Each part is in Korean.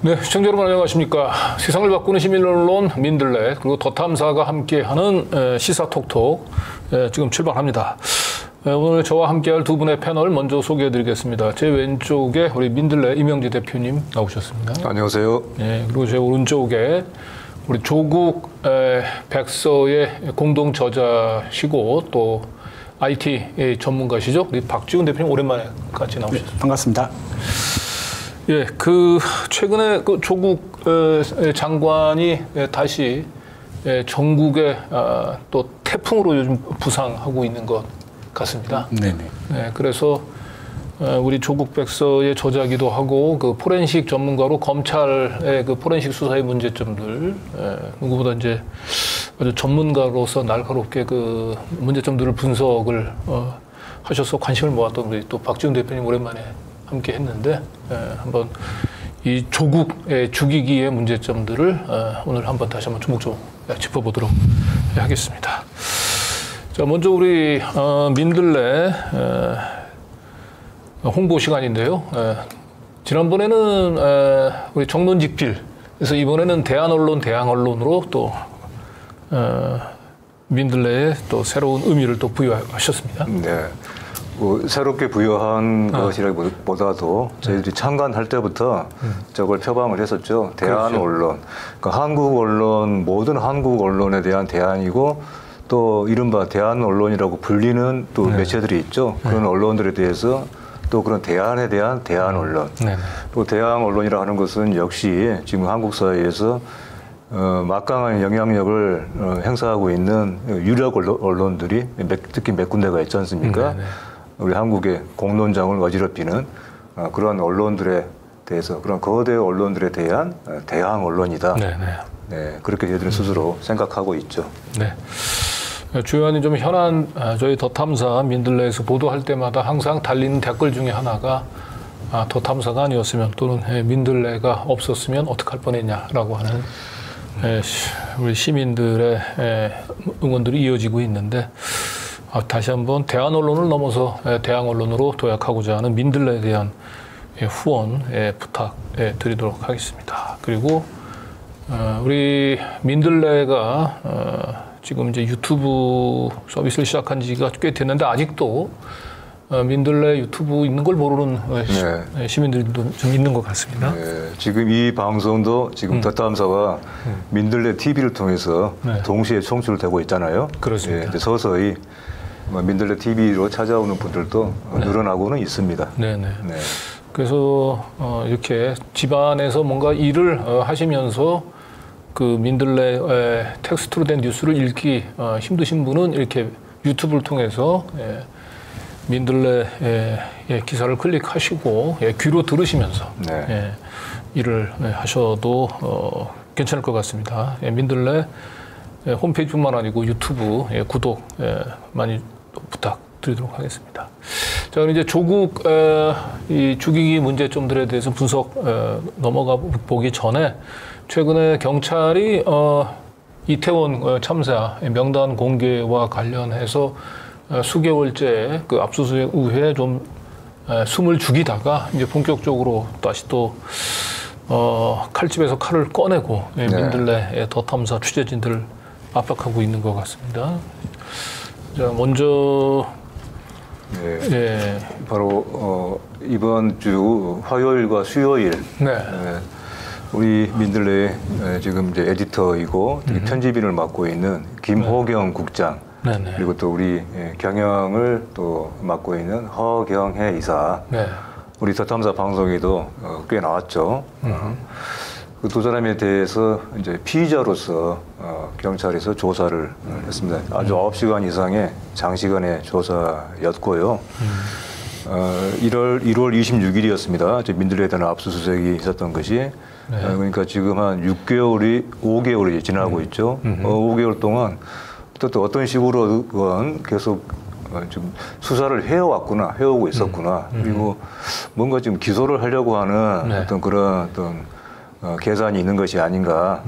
네, 시청자 여러분 안녕하십니까. 세상을 바꾸는 시민언론 민들레 그리고 더탐사가 함께하는 시사톡톡 지금 출발합니다. 오늘 저와 함께할 두 분의 패널 먼저 소개해드리겠습니다. 제 왼쪽에 우리 민들레 이명재 대표님 나오셨습니다. 안녕하세요. 네, 그리고 제 오른쪽에 우리 조국 백서의 공동 저자시고 또 IT 전문가시죠. 우리 박지훈 대표님 오랜만에 같이 나오셨습니다. 네, 반갑습니다. 예, 최근에 조국 장관이 다시 전국에 또 태풍으로 요즘 부상하고 있는 것 같습니다. 네네. 네, 그래서 우리 조국 백서의 저자기도 하고 그 포렌식 전문가로 검찰의 그 포렌식 수사의 문제점들 누구보다 이제 아주 전문가로서 날카롭게 그 문제점들을 분석을 하셔서 관심을 모았던 우리 또 박지훈 대표님 오랜만에 함께 했는데 한번 이 조국의 죽이기의 문제점들을 오늘 한번 다시 한번 조목조목 짚어보도록 하겠습니다. 자, 먼저 우리 민들레 홍보 시간인데요. 지난번에는 우리 정론직필, 그래서 이번에는 대한언론, 대항언론으로 또 민들레에 또 새로운 의미를 또 부여하셨습니다. 네. 새롭게 부여한 것이라기보다도 저희들이 창간할 때부터 저걸 표방을 했었죠. 대한 그렇죠. 언론. 그러니까 한국 언론, 모든 한국 언론에 대한 대안이고 또 이른바 대한 언론이라고 불리는 또 매체들이 있죠. 그런 언론들에 대해서 또 그런 대안에 대한 대한 언론. 또 대한 언론이라 하는 것은 역시 지금 한국 사회에서 막강한 영향력을 행사하고 있는 유력 언론들이 특히 몇 군데가 있지 않습니까? 우리 한국의 공론장을 어지럽히는 그런 언론들에 대해서 그런 거대 언론들에 대한 대항 언론이다. 네, 그렇게 저희들은 스스로 생각하고 있죠. 네. 주요한 좀 현안 저희 더탐사 민들레에서 보도할 때마다 항상 달리는 댓글 중에 하나가 더탐사가 아니었으면 또는 민들레가 없었으면 어떡할 뻔했냐라고 하는 우리 시민들의 응원들이 이어지고 있는데 다시 한번 대한 언론을 넘어서 대항 언론으로 도약하고자 하는 민들레에 대한 후원 부탁 드리도록 하겠습니다. 그리고 우리 민들레가 지금 이제 유튜브 서비스를 시작한 지가 꽤 됐는데 아직도 민들레 유튜브 있는 걸 모르는 시민들도 좀 있는 것 같습니다. 네, 지금 이 방송도 지금 더탐사와 민들레 TV를 통해서 동시에 송출되고 있잖아요. 그렇습니다. 네, 서서히 민들레 TV로 찾아오는 분들도 늘어나고는 있습니다. 네네. 네. 그래서 이렇게 집안에서 뭔가 일을 하시면서 그 민들레 텍스트로 된 뉴스를 읽기 힘드신 분은 이렇게 유튜브를 통해서 민들레 기사를 클릭하시고 귀로 들으시면서 일을 하셔도 괜찮을 것 같습니다. 민들레 홈페이지뿐만 아니고 유튜브 구독 많이 부탁드리도록 하겠습니다. 자, 그럼 이제 조국 이 죽이기 문제점들에 대해서 분석 넘어가 보기 전에 최근에 경찰이 이태원 참사 명단 공개와 관련해서 수개월째 그 압수수색 이후에 좀 숨을 죽이다가 이제 본격적으로 다시 또 칼집에서 칼을 꺼내고 민들레 더탐사 취재진들을 압박하고 있는 것 같습니다. 자, 먼저 바로 이번 주 화요일과 수요일 우리 민들레 지금 이제 에디터이고 편집인을 맡고 있는 김호경 국장 그리고 또 우리 경영을 또 맡고 있는 허경혜 이사 우리 더탐사 방송에도 꽤 나왔죠. 그 두 사람에 대해서 이제 피의자로서 경찰에서 조사를 했습니다. 아주 9시간 이상의 장시간의 조사였고요. 1월 26일이었습니다. 민들레에 대한 압수수색이 있었던 것이. 그러니까 지금 한 5개월이 지나고 있죠. 5개월 동안 또 어떤 식으로건 계속 좀 수사를 해오고 있었구나. 그리고 뭔가 지금 기소를 하려고 하는 어떤 그런 계산이 있는 것이 아닌가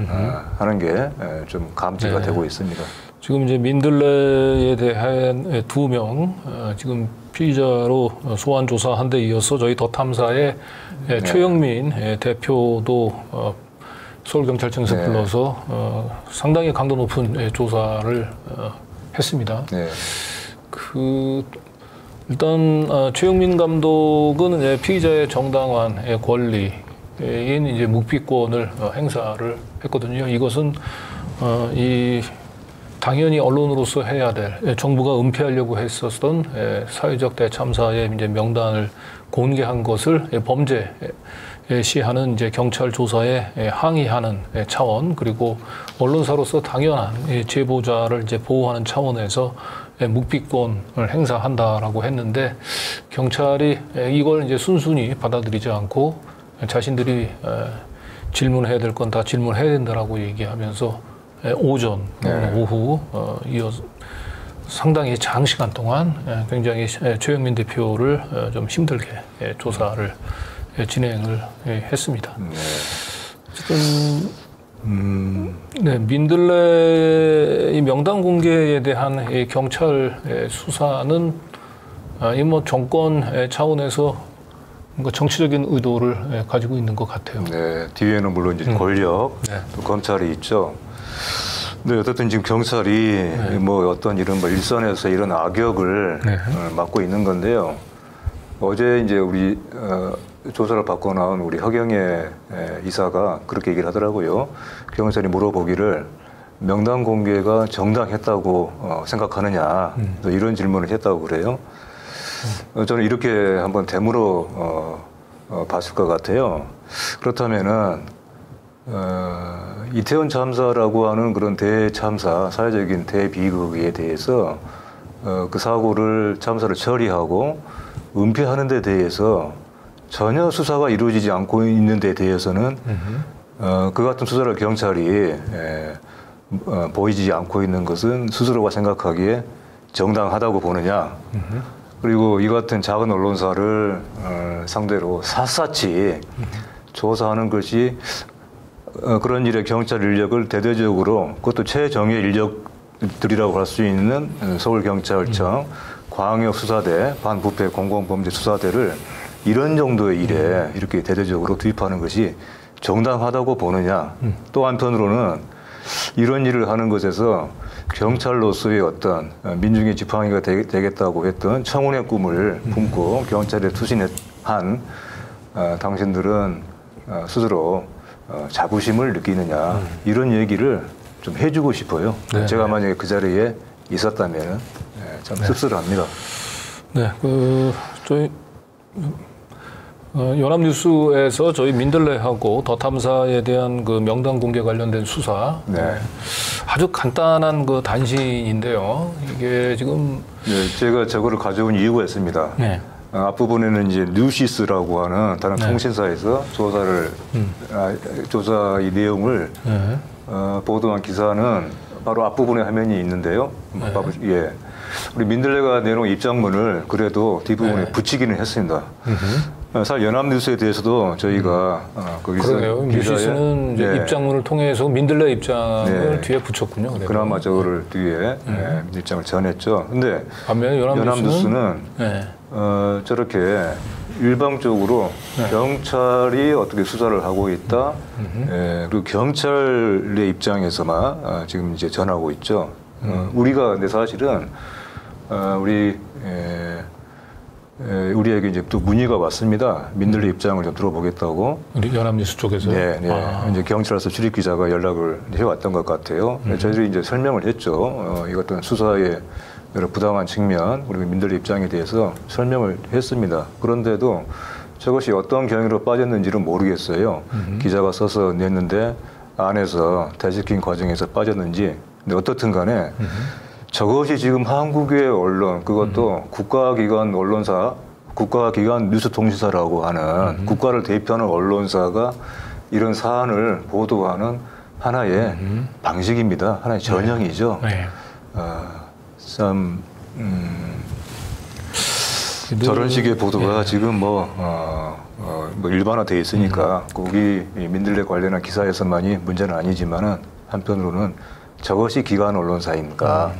하는 게 좀 감지가 되고 있습니다. 지금 이제 민들레에 대한 2명 지금 피의자로 소환 조사한 데 이어서 저희 더 탐사의 최영민 대표도 서울경찰청에서 네. 불러서 상당히 강도 높은 조사를 했습니다. 네. 일단 최영민 감독은 피의자의 정당한 권리인 이제 묵비권을 행사를 했거든요. 이것은 당연히 언론으로서 해야 될, 정부가 은폐하려고 했었던 사회적 대참사의 이제 명단을 공개한 것을 범죄시하는 이제 경찰 조사에 항의하는 차원, 그리고 언론사로서 당연한 제보자를 이제 보호하는 차원에서 묵비권을 행사한다라고 했는데, 경찰이 이걸 이제 순순히 받아들이지 않고 자신들이 질문해야 될 건 다 질문해야 된다라고 얘기하면서 오전, 오후 이어서 상당히 장시간 동안 굉장히 최영민 대표를 좀 힘들게 조사를 진행을 했습니다. 어쨌든 민들레 이 명단 공개에 대한 이 경찰 수사는 이 뭐 정권 차원에서 뭔가 정치적인 의도를 가지고 있는 것 같아요. 네, 뒤에는 물론 이제 권력, 또 검찰이 있죠. 네, 어쨌든 지금 경찰이 뭐 어떤 이런 뭐 일선에서 이런 악역을 맡고 있는 건데요. 어제 이제 우리 조사를 받고 나온 우리 허경혜 이사가 그렇게 얘기를 하더라고요. 경찰이 물어보기를 명단 공개가 정당했다고 생각하느냐, 또 이런 질문을 했다고 그래요. 저는 이렇게 한번 되물어 봤을 것 같아요. 그렇다면은 이태원 참사라고 하는 그런 대참사, 사회적인 대비극에 대해서 그 참사를 처리하고 은폐하는 데 대해서 전혀 수사가 이루어지지 않고 있는 데 대해서는 그 같은 수사를 경찰이 보이지 않고 있는 것은 스스로가 생각하기에 정당하다고 보느냐. 그리고 이 같은 작은 언론사를 상대로 샅샅이 조사하는 것이 그런 일에 경찰 인력을 대대적으로, 그것도 최정예 인력들이라고 할 수 있는 서울경찰청, 광역수사대, 반부패 공공범죄수사대를 이런 정도의 일에 이렇게 대대적으로 투입하는 것이 정당하다고 보느냐. 또 한편으로는 이런 일을 하는 것에서 경찰로서의 어떤 민중의 지팡이가 되겠다고 했던 청운의 꿈을 품고 경찰에 투신한 당신들은 스스로 자부심을 느끼느냐, 이런 얘기를 좀 해주고 싶어요. 네. 제가 만약에 그 자리에 있었다면 참 씁쓸합니다. 네, 저희 연합뉴스에서 저희 민들레하고 더 탐사에 대한 그 명단 공개 관련된 수사, 아주 간단한 그 단신인데요. 이게 지금 제가 저거를 가져온 이유가 있습니다. 앞부분에는 이제 뉴시스라고 하는 다른 통신사에서 조사 이 내용을 보도한 기사는 바로 앞부분에 화면이 있는데요. 우리 민들레가 내놓은 입장문을 그래도 뒷부분에 붙이기는 했습니다. 사실 연합뉴스에 대해서도 저희가 거기서 그러네요. 뉴시스는 이제 입장문을 통해서 민들레 입장을 뒤에 붙였군요. 그나마 저거를 뒤에 입장을 전했죠. 근데 반면에 연합뉴스는 저렇게 일방적으로 경찰이 어떻게 수사를 하고 있다. 그리고 경찰의 입장에서만 지금 이제 전하고 있죠. 우리가 근데 사실은 우리에게 이제 또 문의가 왔습니다. 민들레 입장을 좀 들어보겠다고. 우리 연합뉴스 쪽에서. 이제 경찰서 출입 기자가 연락을 해왔던 것 같아요. 저희들이 이제 설명을 했죠. 이것도 수사의 여러 부당한 측면, 우리 민들레 입장에 대해서 설명을 했습니다. 그런데도 저것이 어떤 경위로 빠졌는지는 모르겠어요. 기자가 써서 냈는데 안에서 대체킹 과정에서 빠졌는지. 근데 어떻든 간에 저것이 지금 한국의 언론, 그것도 국가기관 언론사, 국가기관 뉴스통신사라고 하는 국가를 대표하는 언론사가 이런 사안을 보도하는 하나의 방식입니다. 하나의 전형이죠. 참 저런 식의 보도가 지금 뭐 일반화되어 있으니까 거기 민들레 관련한 기사에서만이 문제는 아니지만은 한편으로는 저것이 기관 언론사입니까?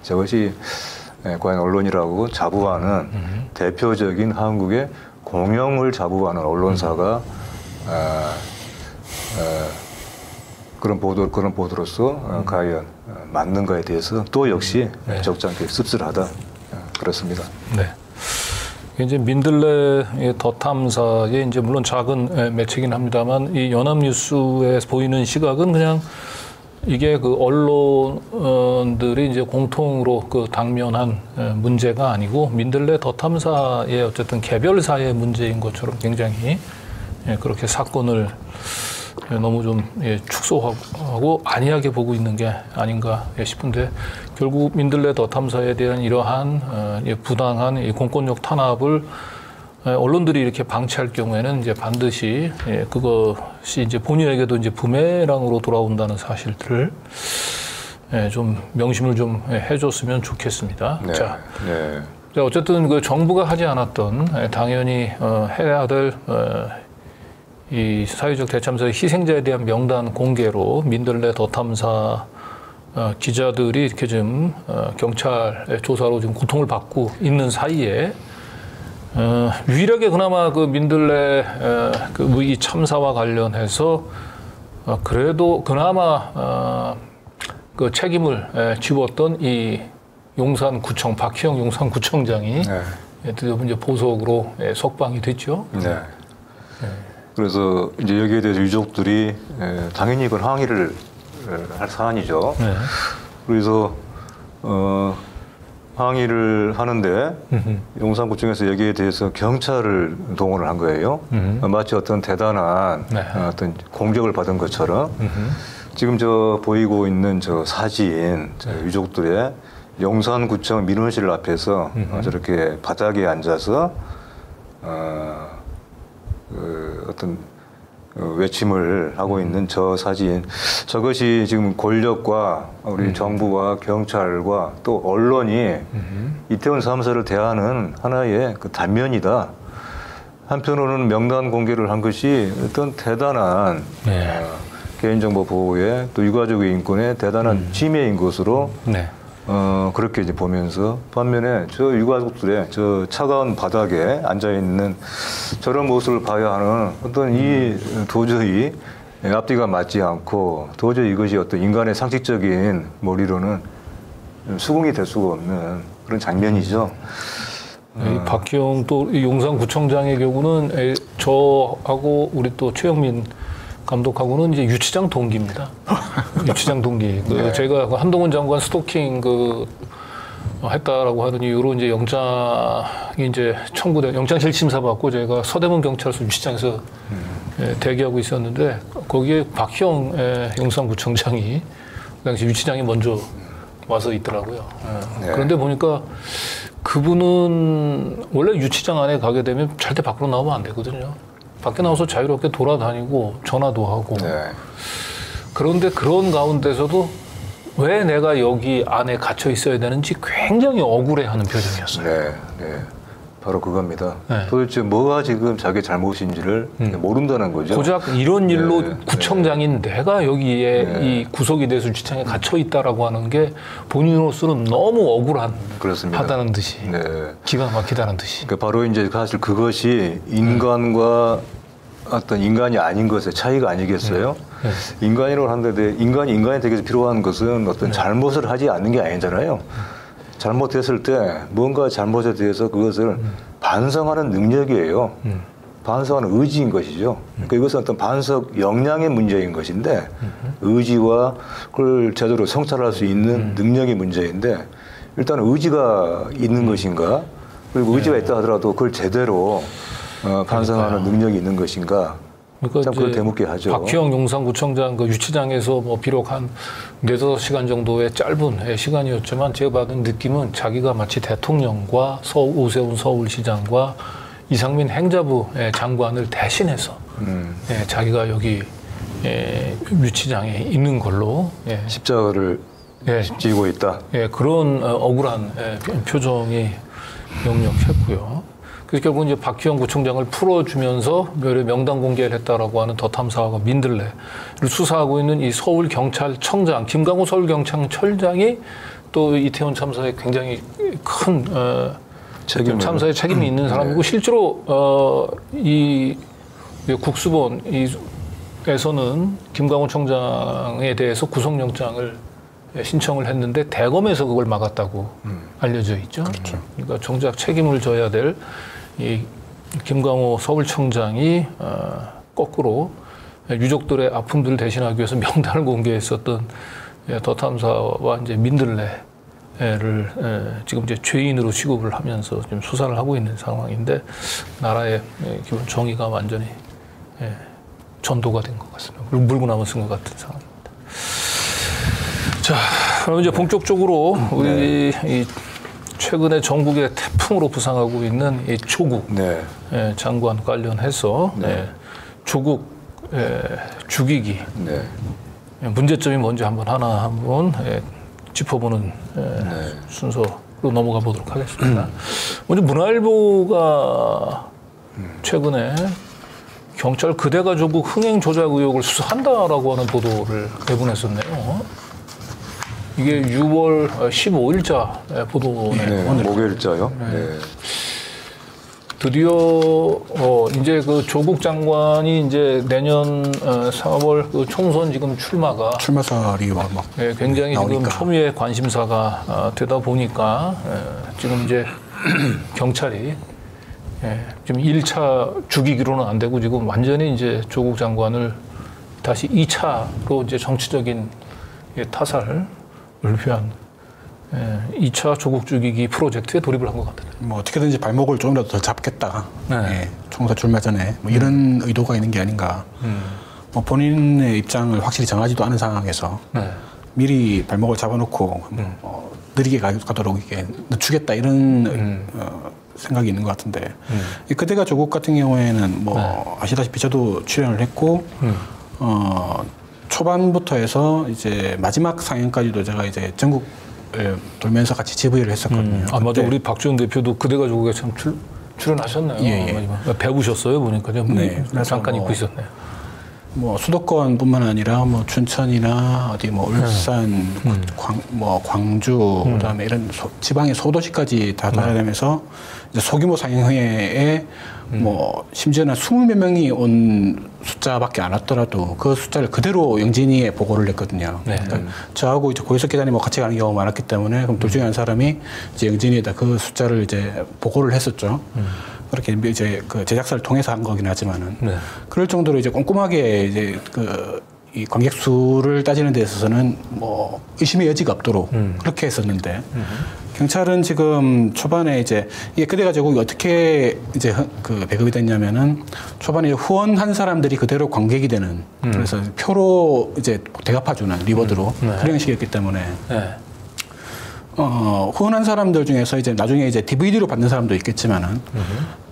저것이 과연 언론이라고 자부하는 대표적인 한국의 공영을 자부하는 언론사가 그런 보도로서 과연 맞는가에 대해서 또 역시 적잖게 씁쓸하다 그렇습니다. 네. 이제 민들레의 더 탐사에 이제 물론 작은 매체긴 합니다만 이 연합뉴스에 보이는 시각은 그냥 이게 그 언론들이 이제 공통으로 그 당면한 문제가 아니고 민들레 더 탐사의 어쨌든 개별사의 문제인 것처럼 굉장히 그렇게 사건을 너무 좀 축소하고 안이하게 보고 있는 게 아닌가 싶은데 결국 민들레 더 탐사에 대한 이러한 부당한 공권력 탄압을 언론들이 이렇게 방치할 경우에는 이제 반드시 그것이 이제 본인에게도 이제 부메랑으로 돌아온다는 사실들을 좀 명심을 좀 해줬으면 좋겠습니다. 네. 자, 어쨌든 그 정부가 하지 않았던 당연히 해야 될 이 사회적 대참사의 희생자에 대한 명단 공개로 민들레 더 탐사 기자들이 이렇게 좀 경찰 조사로 지금 고통을 받고 있는 사이에 유일하게 그나마 그 민들레 이 참사와 관련해서 그래도 그나마 그 책임을 지웠던 이 용산구청 박희영 용산구청장이 드디어 이제 보석으로 석방이 됐죠. 네. 그래서 이제 여기에 대해서 유족들이 당연히 이건 항의를 할 사안이죠. 네. 그래서 항의를 하는데 용산구청에서 여기에 대해서 경찰을 동원을 한 거예요. 마치 어떤 대단한 어떤 공격을 받은 것처럼 지금 저 보이고 있는 저 사진 유족들의 용산구청 민원실 앞에서 저렇게 바닥에 앉아서 어떤 외침을 하고 있는 저 사진, 저것이 지금 권력과 우리 정부와 경찰과 또 언론이 이태원 참사를 대하는 하나의 그 단면이다. 한편으로는 명단 공개를 한 것이 어떤 대단한 개인정보 보호에 또 유가족의 인권에 대단한 침해인 것으로 그렇게 이제 보면서 반면에 저 유가족들의 저 차가운 바닥에 앉아 있는 저런 모습을 봐야 하는 어떤 이 도저히 앞뒤가 맞지 않고 도저히 이것이 어떤 인간의 상식적인 머리로는 수긍이 될 수가 없는 그런 장면이죠. 이 박희영 또 용산구청장의 경우는 저하고 우리 또 최영민 감독하고는 이제 유치장 동기입니다. 유치장 동기. 제가 한동훈 장관 스토킹 했다라고 하는 이유로 이제 영장이 이제 영장실 심사 받고 제가 서대문 경찰서 유치장에서 대기하고 있었는데 거기에 박희영 용산구청장이 그 당시 유치장에 먼저 와서 있더라고요. 그런데 보니까 그분은 원래 유치장 안에 가게 되면 절대 밖으로 나오면 안 되거든요. 밖에 나와서 자유롭게 돌아다니고 전화도 하고 그런데 그런 가운데서도 왜 내가 여기 안에 갇혀 있어야 되는지 굉장히 억울해하는 표정이었어요. 바로 그겁니다. 도대체 뭐가 지금 자기 잘못인지를 모른다는 거죠. 고작 이런 일로 구청장인 내가 여기에 이 구속이 돼서 유치장에 갇혀 있다라고 하는 게 본인으로서는 너무 억울하다는 듯이 기가 막히다는 듯이. 그러니까 바로 이제 사실 그것이 인간과 어떤 인간이 아닌 것의 차이가 아니겠어요? 인간이라고 하는데 인간이 되기 위해서 필요한 것은 어떤 잘못을 하지 않는 게 아니잖아요. 잘못했을 때 뭔가 잘못에 대해서 그것을 반성하는 능력이에요. 반성하는 의지인 것이죠. 그러니까 이것은 어떤 반석 역량의 문제인 것인데 의지와 그걸 제대로 성찰할 수 있는 능력의 문제인데 일단 의지가 있는 것인가 그리고 의지가 있다 하더라도 그걸 제대로 반성하는 능력이 있는 것인가 그러니까 그걸 되묻게 하죠. 박희영 용산구청장 그 유치장에서 뭐 비록 한 4-5시간 정도의 짧은 시간이었지만 제가 받은 느낌은 자기가 마치 대통령과 오세훈 서울시장과 이상민 행자부 장관을 대신해서 자기가 여기 유치장에 있는 걸로 십자가를 지고 있다. 그런 억울한 표정이 역력했고요. 그래서 결국 이제 박희영 구청장을 풀어주면서 명단 공개를 했다라고 하는 더 탐사와 민들레를 수사하고 있는 이 서울경찰청장 김강호 서울경찰청장이 또 이태원 참사에 굉장히 큰 참사에 책임이 있는 사람이고 실제로 이 국수본에서는 김강호 청장에 대해서 구속영장을 신청을 했는데 대검에서 그걸 막았다고 알려져 있죠. 그렇죠. 그러니까 정작 책임을 져야 될 이 김강호 서울청장이 거꾸로 유족들의 아픔들을 대신하기 위해서 명단을 공개했었던 더 탐사와 이제 민들레를 지금 이제 죄인으로 취급을 하면서 지금 수사를 하고 있는 상황인데 나라의 기본 정의가 완전히 전도가 된 것 같습니다. 그리고 물구나무 쓴 것 같은 상황입니다. 자, 그럼 이제 본격적으로 우리 이 최근에 전국의 태풍으로 부상하고 있는 이 조국 장관 관련해서 조국 죽이기 문제점이 뭔지 하나하나 짚어보는 순서로 넘어가 보도록 하겠습니다. 먼저 문화일보가 최근에 경찰 그대가 조국 흥행 조작 의혹을 수사한다라고 하는 보도를 내보냈었네요. 이게 6월 15일자 보도네요. 오늘 목요일자요. 드디어 이제 그 조국 장관이 이제 내년 3월 그 총선 지금 출마설이 막 굉장히 나오니까. 지금 초미의 관심사가 되다 보니까 지금 이제 경찰이 지금 1차 죽이기로는 안 되고 지금 완전히 이제 조국 장관을 다시 2차로 이제 정치적인 타살을 위한 2차 조국 죽이기 프로젝트에 돌입을 한 것 같아요. 뭐 어떻게든지 발목을 조금이라도 더 잡겠다. 총선 출마 전에 뭐 이런 의도가 있는 게 아닌가. 뭐 본인의 입장을 확실히 정하지도 않은 상황에서 미리 발목을 잡아놓고 느리게 가도록 이렇게 늦추겠다 이런 생각이 있는 것 같은데 이 그대가 조국 같은 경우에는 뭐 아시다시피 저도 출연을 했고 초반부터 해서 이제 마지막 상영까지도 제가 이제 전국을 돌면서 같이 GV를 했었거든요. 맞아. 우리 박지원 대표도 그대가 조국에 참 출연하셨나요? 마지막. 배우셨어요 보니까요. 잠깐 입고 있었네요. 뭐 수도권뿐만 아니라 뭐 춘천이나 어디 뭐 울산, 광주, 그다음에 이런 지방의 소도시까지 다 돌아다니면서 이제 소규모 상영회에 뭐 심지어는 20몇 명이 온 숫자밖에 안 왔더라도 그 숫자를 그대로 영진이에 보고를 했거든요. 그러니까 저하고 이제 고희석 기자님 같이 가는 경우가 많았기 때문에 그럼 둘 중에 한 사람이 이제 영진이에다 그 숫자를 이제 보고를 했었죠. 그렇게 이제 그 제작사를 통해서 한 거긴 하지만은 그럴 정도로 이제 꼼꼼하게 이제 이 관객 수를 따지는 데 있어서는 뭐 의심의 여지가 없도록 그렇게 했었는데 경찰은 지금 초반에 이제 이게 그대가 조국이 어떻게 이제 그 배급이 됐냐면은 초반에 후원한 사람들이 그대로 관객이 되는 그래서 표로 이제 대갚아주는 리워드로 그런 형식이었기 때문에 후원한 사람들 중에서 이제 나중에 이제 DVD로 받는 사람도 있겠지만은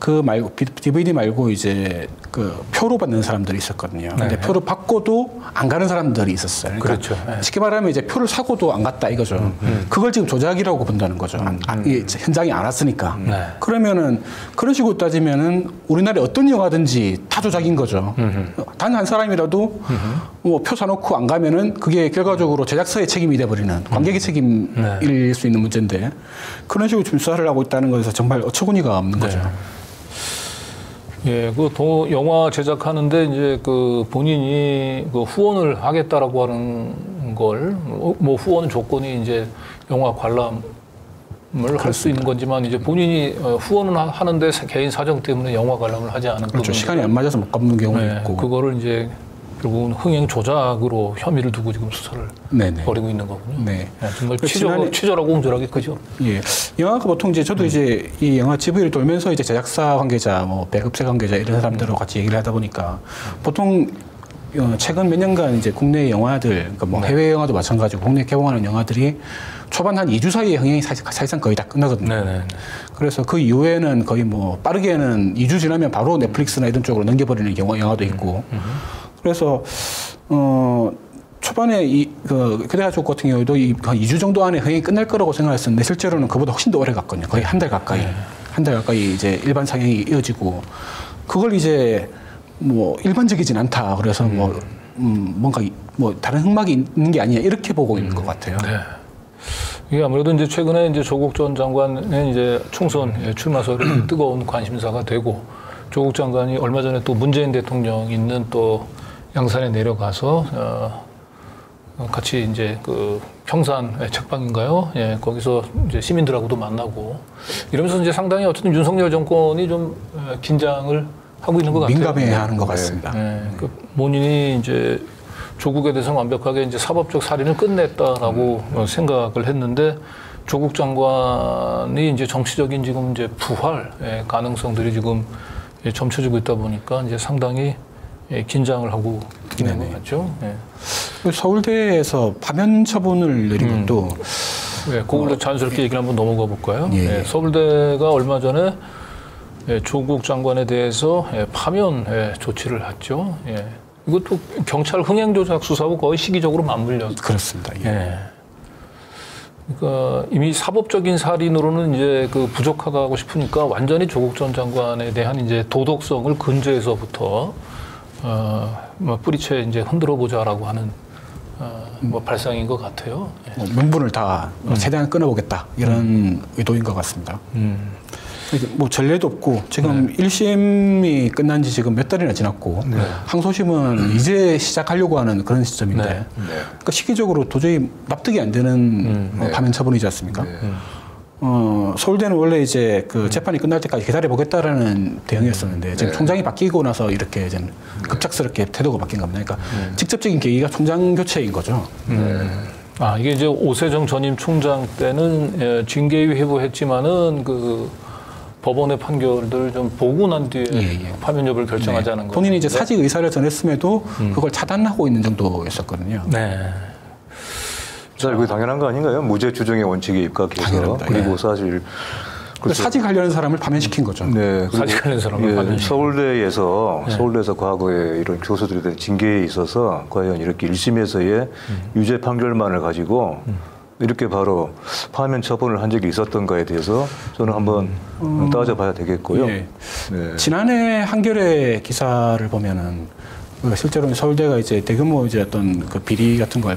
그 말고 DVD 말고 이제 그 표로 받는 사람들이 있었거든요. 근데 표를 받고도 안 가는 사람들이 있었어요. 그러니까 그렇죠. 쉽게 말하면 이제 표를 사고도 안 갔다 이거죠. 그걸 지금 조작이라고 본다는 거죠. 현장에 안 왔으니까. 그러면은 그런 식으로 따지면은 우리나라에 어떤 영화든지 다 조작인 거죠. 단 한 사람이라도 뭐 표 사놓고 안 가면은 그게 결과적으로 제작사의 책임이 돼버리는 관객의 책임일 수 있는 문제인데 그런 식으로 지금 수사를 하고 있다는 것에서 정말 어처구니가 없는 거죠. 예, 영화 제작하는데 이제 그 본인이 그 후원을 하겠다라고 하는 걸 뭐 후원 조건이 이제 영화 관람을 할 수 있는 거지만 이제 본인이 후원은 하는데 개인 사정 때문에 영화 관람을 하지 않은 그렇죠. 시간이 안 맞아서 못 가는 경우도 있고 그거를 이제 결국은 흥행 조작으로 혐의를 두고 지금 수사를 벌이고 있는 거군요. 정말 치졸하고 옹졸하게 그죠. 예, 영화가 보통 이제 저도 이제 이 영화 GV를 돌면서 이제 제작사 관계자, 뭐 배급사 관계자 이런 사람들하고 같이 얘기를 하다 보니까 보통 최근 몇 년간 이제 국내 영화들, 그러니까 뭐 해외 영화도 마찬가지고 국내 개봉하는 영화들이 초반 한 2주 사이에 흥행이 사실상 거의 다 끝나거든요. 그래서 그 이후에는 거의 뭐 빠르게는 2주 지나면 바로 넷플릭스나 이런 쪽으로 넘겨버리는 영화도 있고. 그래서 초반에 그대가 조국 같은 경우에도 한 2주 정도 안에 흥행이 끝날 거라고 생각했었는데 실제로는 그보다 훨씬 더 오래 갔거든요. 거의 한 달 가까이. 한 달 가까이 이제 일반 상영이 이어지고 그걸 이제 뭐 일반적이진 않다. 그래서 뭔가 뭐 다른 흑막이 있는 게 아니냐 이렇게 보고 있는 것 같아요. 이게 아무래도 이제 최근에 이제 조국 전 장관의 이제 총선 출마설이 뜨거운 관심사가 되고, 조국 장관이 얼마 전에 또 문재인 대통령 있는 또 양산에 내려가서 같이 이제 그 평산 책방인가요? 예, 거기서 이제 시민들하고도 만나고 이러면서 이제 상당히 어쨌든 윤석열 정권이 좀 긴장을 하고 있는 것 같아요. 민감해하는 것 같습니다. 예, 그 본인이 이제 조국에 대해서 완벽하게 이제 사법적 살인을 끝냈다라고 생각을 했는데, 조국 장관이 이제 정치적인 지금 이제 부활 가능성들이 지금 점쳐지고 있다 보니까 이제 상당히 긴장을 하고 있는 것 같죠. 예. 서울대에서 파면 처분을 내린 것도 그걸로 자연스럽게 얘기를 한번 넘어가 볼까요? 예. 예, 서울대가 얼마 전에 조국 장관에 대해서 파면 조치를 했죠. 예. 이것도 경찰 흥행조작 수사하고 거의 시기적으로 맞물렸어요. 그렇습니다. 예. 예. 그러니까 이미 사법적인 살인으로는 이제 그 부족하다고 싶으니까 완전히 조국 전 장관에 대한 이제 도덕성을 근저에서부터 뭐 뿌리채 이제 흔들어 보자라고 하는 뭐 발상인 것 같아요. 예. 명분을 다 최대한 끊어보겠다 이런 의도인 것 같습니다. 뭐 전례도 없고 지금 1심이 끝난 지 지금 몇 달이나 지났고 항소심은 이제 시작하려고 하는 그런 시점인데 그러니까 시기적으로 도저히 납득이 안 되는 파면 처분이지 않습니까? 서울대는 원래 이제 그 재판이 끝날 때까지 기다려보겠다라는 대응이었었는데 지금 총장이 바뀌고 나서 이렇게 이제 급작스럽게 태도가 바뀐 겁니다. 그러니까 직접적인 계기가 총장 교체인 거죠. 아, 이게 이제 오세정 전임 총장 때는 징계위 회부했지만은 그 법원의 판결들 좀 보고 난 뒤에 파면 여부를 결정하자는 거. 본인이 이제 사직 의사를 전했음에도 그걸 차단하고 있는 정도였었거든요. 네. 자, 그게 당연한 거 아닌가요? 무죄 추정의 원칙에 입각해서. 당연합니다. 그리고 사실 사직하려는 사람을 파면시킨 거죠. 네, 사직하는 사람을 파면 서울대에서 과거에 이런 교수들에 대한 징계에 있어서 과연 이렇게 1심에서의 유죄 판결만을 가지고 이렇게 바로 파면 처분을 한 적이 있었던가에 대해서 저는 한번 따져봐야 되겠고요. 예. 네. 지난해 한겨레 기사를 보면은 실제로는 서울대가 이제 대규모 이제 어떤 그 비리 같은 걸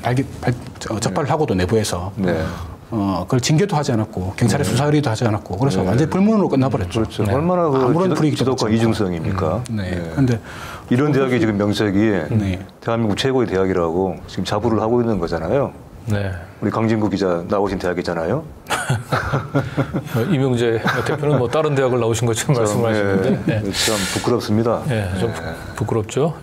적발을 하고도 내부에서 그걸 징계도 하지 않았고 경찰에 수사 의뢰도 하지 않았고 그래서 완전히 불문으로 끝나버렸죠. 그렇죠. 얼마나 아무런 불이익도 지도권 이중성입니까? 그런데 이런 대학이 지금 명색이 대한민국 최고의 대학이라고 지금 자부를 하고 있는 거잖아요. 네. 우리 강진구 기자 나오신 대학이잖아요. 이명재 대표는 뭐 다른 대학을 나오신 것처럼 말씀하시는데 참 부끄럽습니다. 좀 부끄럽죠.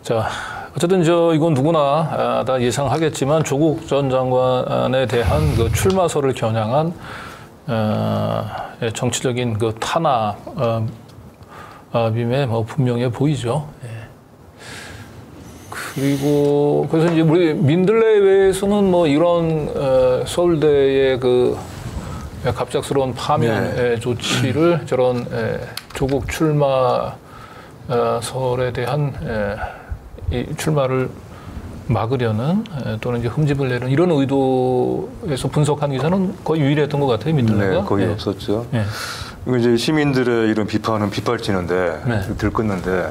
자, 어쨌든 이건 누구나 다 예상하겠지만 조국 전 장관에 대한 그 출마설을 겨냥한 정치적인 그 탄압임에 뭐 분명해 보이죠. 그리고 그래서 이제 우리 민들레회에서는 뭐 이런 서울대의 그 갑작스러운 파면 조치를 저런 조국 출마설에 대한 이 출마를 막으려는 또는 이제 흠집을 내는 이런 의도에서 분석한 기사는 거의 유일했던 것 같아요, 민들레가. 네, 거의 없었죠. 이거 이제 시민들의 이런 비판은 빗발치는데 들끓는데.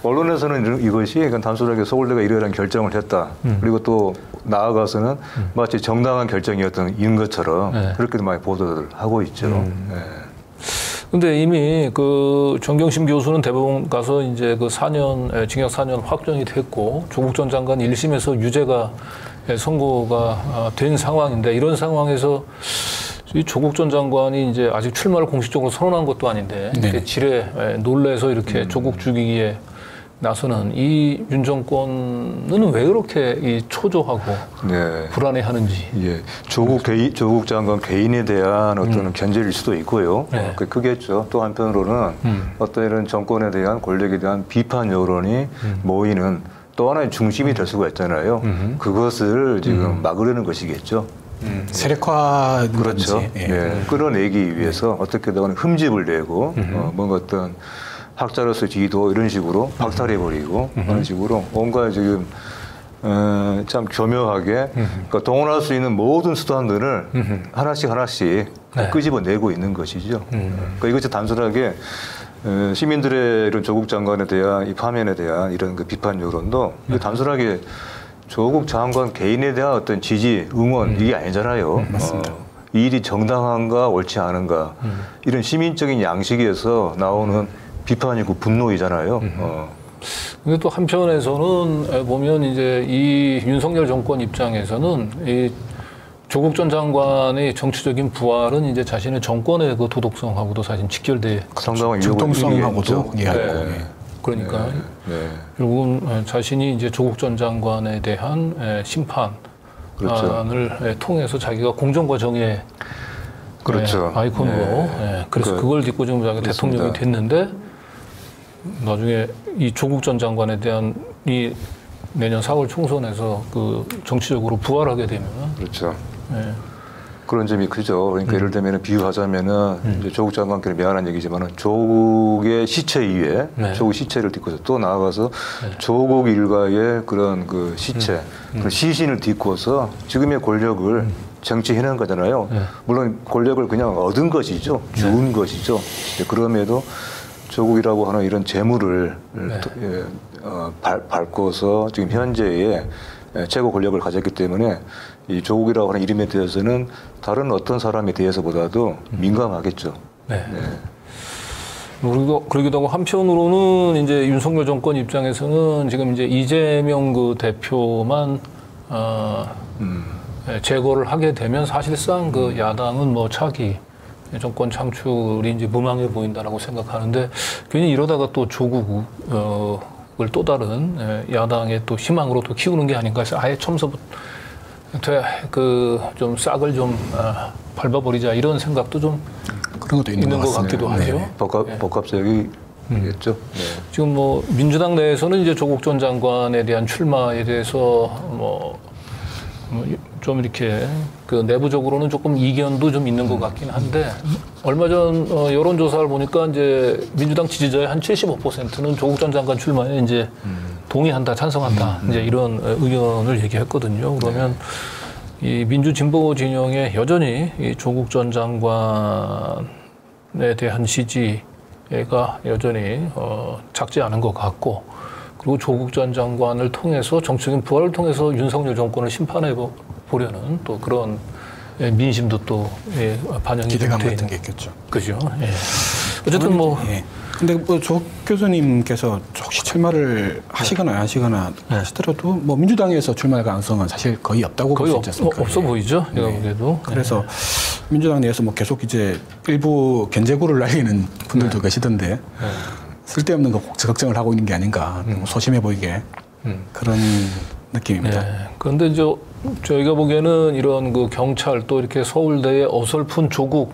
언론에서는 이것이 단순하게 서울대가 이러한 결정을 했다. 그리고 또 나아가서는 마치 정당한 결정이었던 것처럼 그렇게도 많이 보도를 하고 있죠. 근데 이미 그 정경심 교수는 대법원 가서 이제 그 4년, 징역 4년 확정이 됐고 조국 전 장관 1심에서 유죄가 선고가 된 상황인데 이런 상황에서 이 조국 전 장관이 이제 아직 출마를 공식적으로 선언한 것도 아닌데 이렇게 지레 놀래서 이렇게 조국 죽이기에 나서는 이 윤 정권은 왜 그렇게 이 초조하고 불안해하는지. 조국 장관 개인에 대한 어떤 견제일 수도 있고요. 크겠죠. 또 한편으로는 어떤 이런 정권에 대한 권력에 대한 비판 여론이 모이는 또 하나의 중심이 될 수가 있잖아요. 그것을 지금 막으려는 것이겠죠. 세력화 그렇죠. 끌어내기 위해서 어떻게든 흠집을 내고 뭔가 어떤 학자로서 지도 이런 식으로 박탈해버리고 그런 식으로 뭔가 지금 참 교묘하게 그러니까 동원할 수 있는 모든 수단들을 하나씩 끄집어내고 있는 것이죠. 그러니까 이것이 단순하게 시민들의 이런 조국 장관에 대한 이 파면에 대한 이런 그 비판 여론도 단순하게 조국 장관 개인에 대한 어떤 지지, 응원 이게 아니잖아요. 맞습니다. 이 일이 정당한가 옳지 않은가 이런 시민적인 양식에서 나오는 비판이고 분노이잖아요. 근데 또 한편에서는 보면 이제 이 윤석열 정권 입장에서는 이 조국 전 장관의 정치적인 부활은 이제 자신의 정권의 그 도덕성하고도 사실 직결돼 상당한 정통성하고도 네. 그러니까 네. 결국은 자신이 이제 조국 전 장관에 대한 심판을 그렇죠. 통해서 자기가 공정과 정의의 그렇죠. 아이콘으로 네. 그래서 그걸 딛고 지금 자기가 대통령이 됐는데 나중에 이 조국 전 장관에 대한 이 내년 4월 총선에서 그 정치적으로 부활하게 되면 그렇죠. 네. 그런 점이 크죠. 그러니까 예를 들면 비유하자면은 이제 조국 장관께 미안한 얘기지만은 조국의 시체 이외에 조국 시체를 딛고서 또 나아가서 조국 일가의 그런 그 시체, 그런 시신을 딛고서 지금의 권력을 정치해낸 거잖아요. 물론 권력을 그냥 얻은 것이죠. 주운 것이죠. 그럼에도 조국이라고 하는 이런 재물을 밟고서 지금 현재의 최고 권력을 가졌기 때문에 이 조국이라고 하는 이름에 대해서는 다른 어떤 사람에 대해서보다도 민감하겠죠. 네. 그러기도 하고 한편으로는 이제 윤석열 정권 입장에서는 지금 이제 이재명 그 대표만 제거를 하게 되면 사실상 그 야당은 뭐 차기 정권 창출이 이제 무망해 보인다라고 생각하는데 괜히 이러다가 또 조국을 또 다른 야당의 또 희망으로 또 키우는 게 아닌가 해서 아예 처음부터 좀 싹을 좀 밟아버리자 이런 생각도 좀 그런 것도 있는 것 같기도 하죠. 복합적이겠죠. 네. 지금 뭐 민주당 내에서는 이제 조국 전 장관에 대한 출마에 대해서 좀 이렇게 그 내부적으로는 조금 이견도 좀 있는 것 같긴 한데 얼마 전 여론조사를 보니까 이제 민주당 지지자의 한 75%는 조국 전 장관 출마에 이제 동의한다, 찬성한다 이제 이런 의견을 얘기했거든요. 그러면 이 민주진보 진영에 여전히 이 조국 전 장관에 대한 지지가 여전히 작지 않은 것 같고. 그리고 조국 전 장관을 통해서 정치적인 부활을 통해서 윤석열 정권을 심판해 보려는 또 그런 민심도 또 반영이 기대감 돼 같은 게 있겠죠. 그죠. 어쨌든 뭐. 근데 뭐 조 교수님께서 혹시 출마를 하시거나 안 하시거나 하시더라도 뭐 민주당에서 출마할 가능성은 사실 거의 없다고 볼 수 있지 않습니까? 없어 보이죠. 제가 보기에도. 그래서 민주당 내에서 뭐 계속 이제 일부 견제구를 날리는 분들도 계시던데. 쓸데없는 거 걱정을 하고 있는 게 아닌가 소심해 보이게 그런 느낌입니다. 그런데 저희가 보기에는 이런 그 경찰 또 이렇게 서울대의 어설픈 조국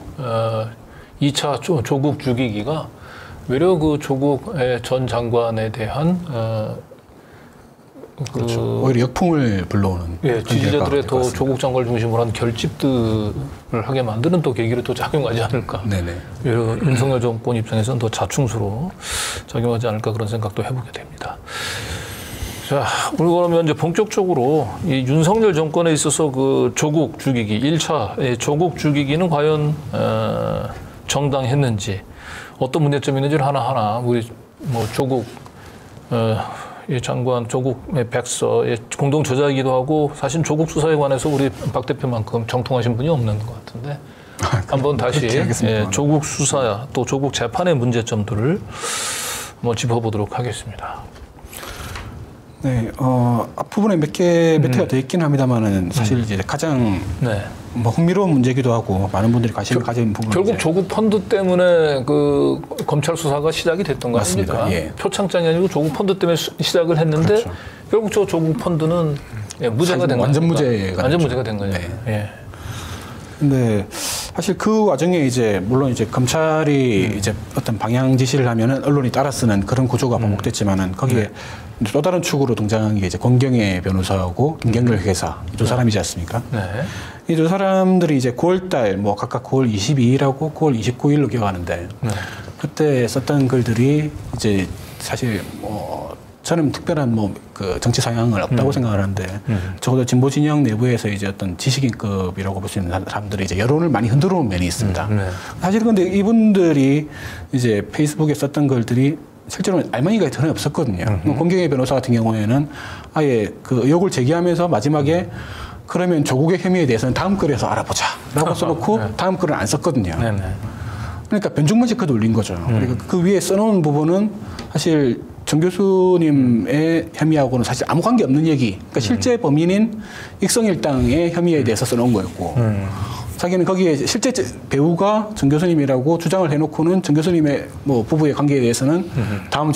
2차 조국 죽이기가 외려 그 조국 전 장관에 대한 그렇죠. 오히려 역풍을 불러오는 지지자들의 더 조국 장관을 중심으로 한 결집들을 하게 만드는 또 계기로 또 작용하지 않을까. 네네. 윤석열 정권 입장에서는 더 자충수로 작용하지 않을까 그런 생각도 해보게 됩니다. 자, 오늘 그러면 이제 본격적으로 이 윤석열 정권에 있어서 그 조국 죽이기 1차 조국 죽이기는 과연 정당했는지 어떤 문제점이 있는지를 하나하나 우리 뭐 조국 이 장관 조국의 백서의 공동 저자이기도 하고 사실 조국 수사에 관해서 우리 박 대표만큼 정통하신 분이 없는 것 같은데 한번 다시 조국 수사 또 조국 재판의 문제점들을 뭐 짚어보도록 하겠습니다. 네, 앞부분에 몇 개가 더 있긴 합니다만은 사실 이제 가장 뭐 흥미로운 문제기도 하고 많은 분들이 관심을 가진 부분. 결국 조국 펀드 때문에 그 검찰 수사가 시작이 됐던 거 아닙니까? 표창장이 아니고 조국 펀드 때문에 시작을 했는데 결국 저 조국 펀드는 무죄가 된 거죠. 완전 무죄가 된 거죠. 근데 사실 그 와중에 이제 물론 이제 검찰이 이제 어떤 방향 지시를 하면은 언론이 따라 쓰는 그런 구조가 반복됐지만은 거기에 또 다른 축으로 등장한 게 이제 권경의 변호사하고 김경렬 회계사 이 두 사람이지 않습니까? 이 두 사람들이 이제 9월달 뭐 각각 9월 22일하고 9월 29일로 기억하는데 그때 썼던 글들이 이제 사실 뭐 저는 특별한 뭐 그 정치 상향을 없다고 생각하는데 적어도 진보 진영 내부에서 이제 어떤 지식인급이라고 볼 수 있는 사람들이 이제 여론을 많이 흔들어온 면이 있습니다. 사실 근데 이분들이 이제 페이스북에 썼던 글들이 실제로는 알맹이가 전혀 없었거든요. 공경희 변호사 같은 경우에는 아예 그 의혹을 제기하면서 마지막에 그러면 조국의 혐의에 대해서는 다음 글에서 알아보자라고 써놓고 네. 다음 글은 안 썼거든요. 네네. 그러니까 변증문 체크도 올린 거죠. 그리고 그 위에 써놓은 부분은 사실 정 교수님의 혐의하고는 사실 아무 관계 없는 얘기. 그러니까 실제 범인인 익성일당의 혐의에 대해서 써놓은 거였고, 자기는 거기에 실제 배우가 정 교수님이라고 주장을 해놓고는 정 교수님의 뭐 부부의 관계에 대해서는 다음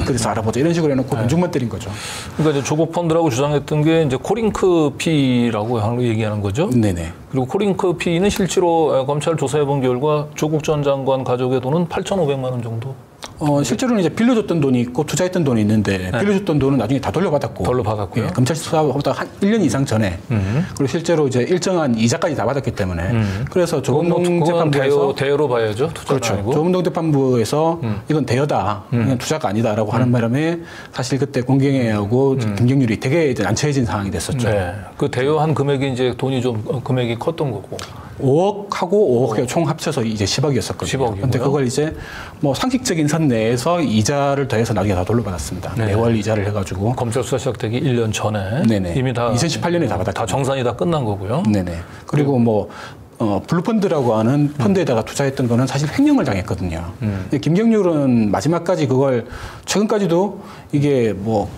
글에서 알아보자 이런 식으로 해놓고 변증만 때린 거죠. 그러니까 이제 조국 펀드라고 주장했던 게 이제 코링크 피라고 얘기하는 거죠. 네네. 그리고 코링크 피는 실제로 검찰 조사해본 결과 조국 전 장관 가족의 돈은 8,500만 원 정도. 실제로는 이제 빌려줬던 돈이 있고 투자했던 돈이 있는데 빌려줬던 돈은 나중에 다 돌려받았고. 돌려받았고요. 예, 검찰 수사보다 한 1년 이상 전에. 그리고 실제로 이제 일정한 이자까지 다 받았기 때문에. 그래서 조범동 재판부에서 대여로 봐야죠. 투자가 그렇죠. 아니고. 조범동 재판부에서 이건 대여다, 그냥 투자가 아니다라고 하는 바람에 사실 그때 공경회하고 김경률이 되게 이제 난처해진 상황이 됐었죠. 네. 그 대여한 금액이 이제 돈이 좀 금액이 컸던 거고. 5억하고 5억 총 합쳐서 이제 10억이었었거든요. 10억이고요. 근데 그걸 이제 뭐 상식적인 선 내에서 이자를 더해서 나중에 다 돌려받았습니다. 네. 매월 이자를 해가지고. 검찰 수사 시작되기 1년 전에 네네. 이미 다 2018년에 다 받았죠. 다 정산이 다 끝난 거고요. 네네. 그리고 뭐 블루펀드라고 하는 펀드에다가 투자했던 거는 사실 횡령을 당했거든요. 김경률은 마지막까지 그걸 최근까지도 이게 뭐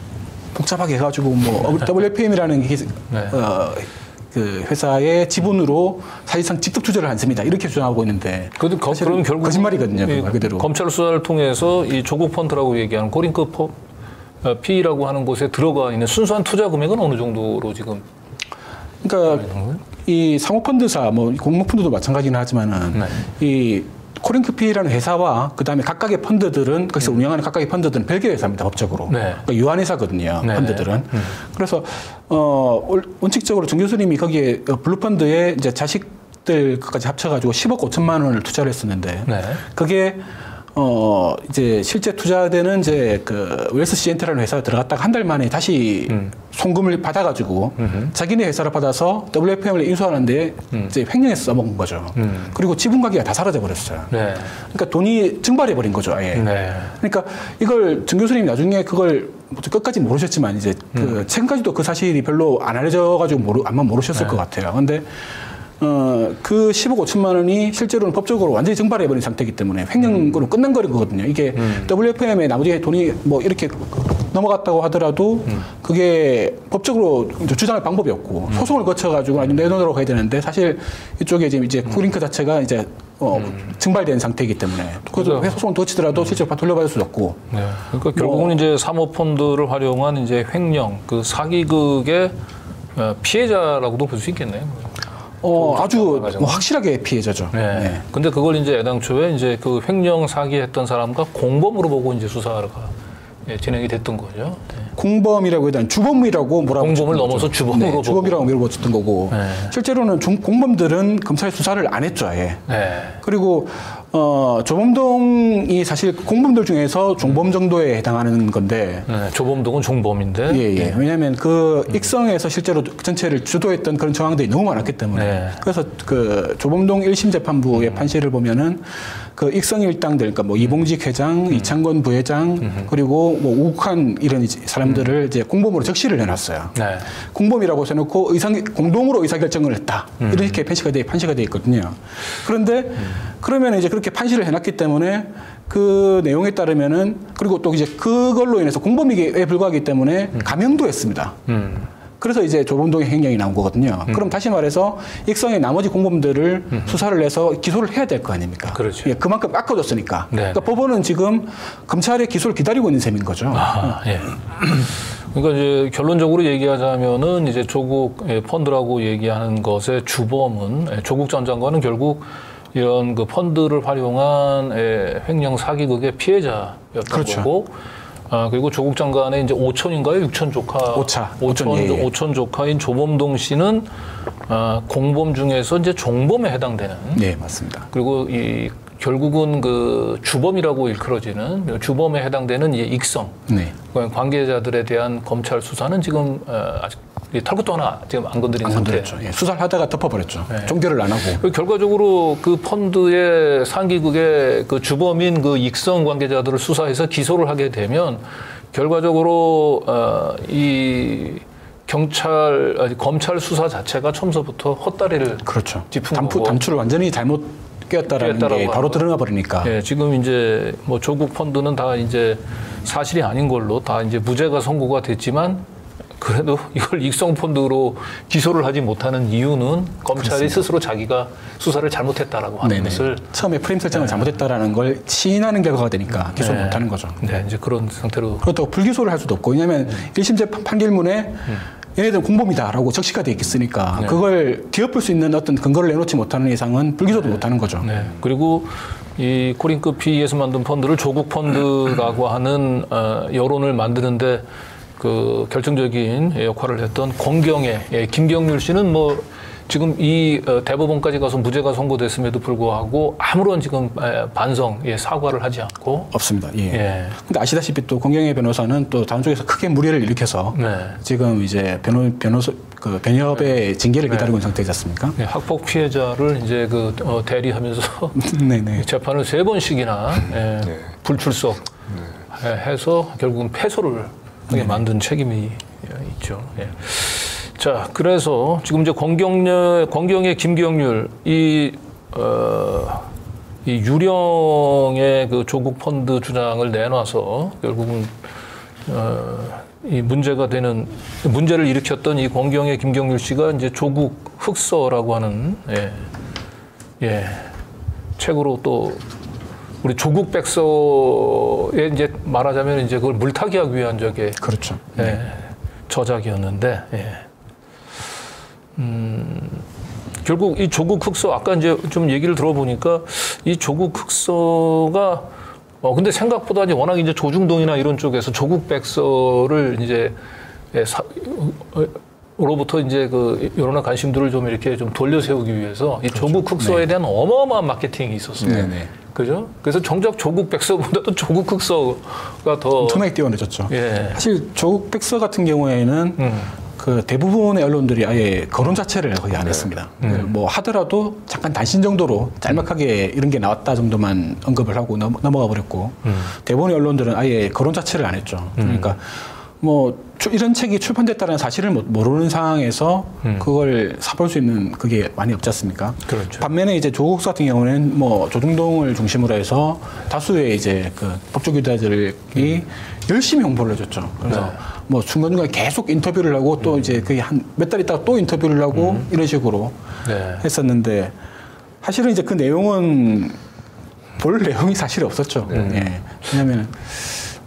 복잡하게 해가지고 뭐 WFM이라는 그 회사의 지분으로 사실상 직접 투자를 않습니다. 이렇게 주장하고 있는데 그럼 결국 거짓말이거든요. 말 그대로. 검찰 수사를 통해서 이 조국 펀드라고 얘기하는 코링크 P라고 하는 곳에 들어가 있는 순수한 투자 금액은 어느 정도로 지금? 그러니까 이 사모펀드사, 뭐 공모펀드도 마찬가지긴 하지만은 이 코링크피라는 회사와 그다음에 각각의 펀드들은 거기서 운영하는 각각의 펀드들은 별개 회사입니다. 법적으로. 네. 그러니까 유한회사거든요. 네. 펀드들은. 그래서 원칙적으로 정 교수님이 거기에 블루펀드에 이제 자식들까지 합쳐가지고 10억 5천만 원을 투자를 했었는데 네. 그게 이제 실제 투자되는 이제 그 웰스 시엔트라는 회사에 들어갔다가 한 달 만에 다시 송금을 받아가지고 자기네 회사를 받아서 WFM을 인수하는데 이제 횡령해서 써먹은 거죠. 그리고 지분 가계가 다 사라져 버렸어요. 네. 그러니까 돈이 증발해 버린 거죠, 아예. 네. 그러니까 이걸 정 교수님이 나중에 그걸 끝까지 모르셨지만 이제 그 최근까지도 그 사실이 별로 안 알려져가지고 아마 모르셨을 것 같아요. 근데 그 10억 5천만 원이 실제로는 법적으로 완전히 증발해버린 상태이기 때문에 횡령으로 끝난 거거든요. 이게 WFM에 나머지 돈이 뭐 이렇게 넘어갔다고 하더라도 그게 법적으로 주장할 방법이 없고 소송을 거쳐가지고 아니면 내 돈으로 가야 되는데 사실 이쪽에 지금 이제 쿠링크 자체가 이제 증발된 상태이기 때문에 그래서 소송을 거치더라도 실제로 돌려받을 수 없고. 네. 그러니까 결국은 이제 사모펀드를 활용한 이제 횡령, 그 사기극의 피해자라고도 볼 수 있겠네요. 아주 뭐 확실하게 피해자죠. 네. 네. 근데 그걸 이제 애당초에 이제 그 횡령 사기했던 사람과 공범으로 보고 이제 수사가 진행이 됐던 거죠. 네. 공범이라고 해야 되나 주범이라고 뭐라고 공범을 넘어서 주범으로 보고. 주범이라고 밀어붙였던 거고 네. 실제로는 공범들은 검찰 수사를 안 했죠, 아예. 네. 그리고 조범동이 사실 공범들 중에서 종범 정도에 해당하는 건데. 네. 조범동은 종범인데. 예. 왜냐하면 그 익성에서 실제로 전체를 주도했던 그런 정황들이 너무 많았기 때문에. 네. 그래서 그 조범동 1심 재판부의 판시를 보면은 그 익성 일당들, 그러니까 뭐 이봉직 회장, 이창건 부회장, 그리고 뭐 우국한 이런 사람들을 이제 공범으로 적시를 해놨어요. 네. 공범이라고 해놓고 공동으로 의사결정을 했다. 이렇게 판시가 돼 있거든요. 그런데 그러면 이제 그렇게 판시를 해놨기 때문에 그 내용에 따르면은 그리고 또 이제 그걸로 인해서 공범이에 불과하기 때문에 감형도 했습니다. 그래서 이제 조범동의 횡령이 나온 거거든요. 그럼 다시 말해서 익성의 나머지 공범들을 수사를 해서 기소를 해야 될 거 아닙니까? 그렇죠. 예, 그만큼 깎아줬으니까. 네. 그러니까 법원은 지금 검찰의 기소를 기다리고 있는 셈인 거죠. 예. 그러니까 이제 결론적으로 얘기하자면은 이제 조국 펀드라고 얘기하는 것의 주범은 조국 전 장관은 결국 이런 그 펀드를 활용한 횡령 사기극의 피해자였던 그렇죠. 거고. 그리고 조국 장관의 이제 오촌인가요? 육촌 조카. 오촌 조카인 조범동 씨는, 공범 중에서 이제 종범에 해당되는. 네, 맞습니다. 그리고 결국은 그 주범이라고 일컬어지는 주범에 해당되는 익성. 네. 관계자들에 대한 검찰 수사는 지금 아직 이 털끝도 하나 지금 안 건드린 안 상태. 건드렸죠. 예, 수사를 하다가 덮어버렸죠. 네. 종결을 안 하고. 결과적으로 그 펀드의 상기국의 그 주범인 그 익성 관계자들을 수사해서 기소를 하게 되면 결과적으로 이 검찰 수사 자체가 처음서부터 헛다리를 그렇죠. 짚은 거고. 단추를 완전히 잘못 꿰었다라는 게 바로 드러나 버리니까. 예, 지금 이제 뭐 조국 펀드는 다 이제 사실이 아닌 걸로 다 이제 무죄가 선고가 됐지만 그래도 이걸 익성 펀드로 기소를 하지 못하는 이유는 검찰이 그렇습니다. 스스로 자기가 수사를 잘못했다라고 하는 네네. 것을 처음에 프레임 설정을 잘못했다라는 걸 시인하는 결과가 되니까 기소를 못하는 거죠. 네, 이제 그런 상태로. 그렇다고 불기소를 할 수도 없고 왜냐하면 1심 판결문에 얘네들은 공범이다라고 적시가 돼 있으니까 그걸 뒤엎을 수 있는 어떤 근거를 내놓지 못하는 이상은 불기소도 못하는 거죠. 네. 그리고 이 코링크 PE에서 만든 펀드를 조국 펀드라고 하는 여론을 만드는데 그 결정적인 역할을 했던 권경의 김경률 씨는 뭐 지금 이 대법원까지 가서 무죄가 선고됐음에도 불구하고 아무런 지금 반성, 사과를 하지 않고 없습니다. 예. 근데 아시다시피 또 권경의 변호사는 또 다른 쪽에서 크게 무리를 일으켜서 지금 이제 변협의 징계를 기다리고 있는 상태이지 않습니까? 네, 학폭 피해자를 이제 그 대리하면서 네네. 재판을 3번씩이나 불출석 해서 결국은 패소를 하게 만든 책임이 있죠. 예. 자, 그래서 지금 이제 권경의 김경률 이 유령의 그 조국 펀드 주장을 내놔서 결국은 이 문제를 일으켰던 이 권경의 김경률 씨가 이제 조국 흑서라고 하는 책으로 또 우리 조국 백서에 이제 말하자면 이제 그걸 물타기하기 위한 적의 그렇죠. 저작이었는데 결국 이 조국 흑서 아까 이제 좀 얘기를 들어보니까 이 조국 흑서가 근데 생각보다 이제 워낙 이제 조중동이나 이런 쪽에서 조국 백서를 이제 로부터 이제 그 여론의 관심들을 좀 이렇게 좀 돌려 세우기 위해서 이 조국 흑서에 대한 어마어마한 마케팅이 있었어요. 그죠? 그래서 정작 조국 백서보다도 조국 흑서가 더 엄청나게 뛰어내졌죠. 사실 조국 백서 같은 경우에는 그 대부분의 언론들이 아예 거론 자체를 거의 안 했습니다. 뭐 하더라도 잠깐 단신 정도로 짤막하게 이런 게 나왔다 정도만 언급을 하고 넘어가 버렸고 대부분의 언론들은 아예 거론 자체를 안 했죠. 그러니까 뭐 이런 책이 출판됐다는 사실을 모르는 상황에서 그걸 사볼 수 있는 그게 많이 없지 않습니까? 그렇죠. 반면에 이제 조국 같은 경우는 뭐 조중동을 중심으로 해서 다수의 이제 그 법조기자들이 열심히 홍보를 해줬죠. 그래서 뭐 중간중간에 계속 인터뷰를 하고 또 이제 그게 한 몇 달 있다가 또 인터뷰를 하고 이런 식으로 했었는데 사실은 이제 그 내용은 볼 내용이 사실 없었죠. 왜냐하면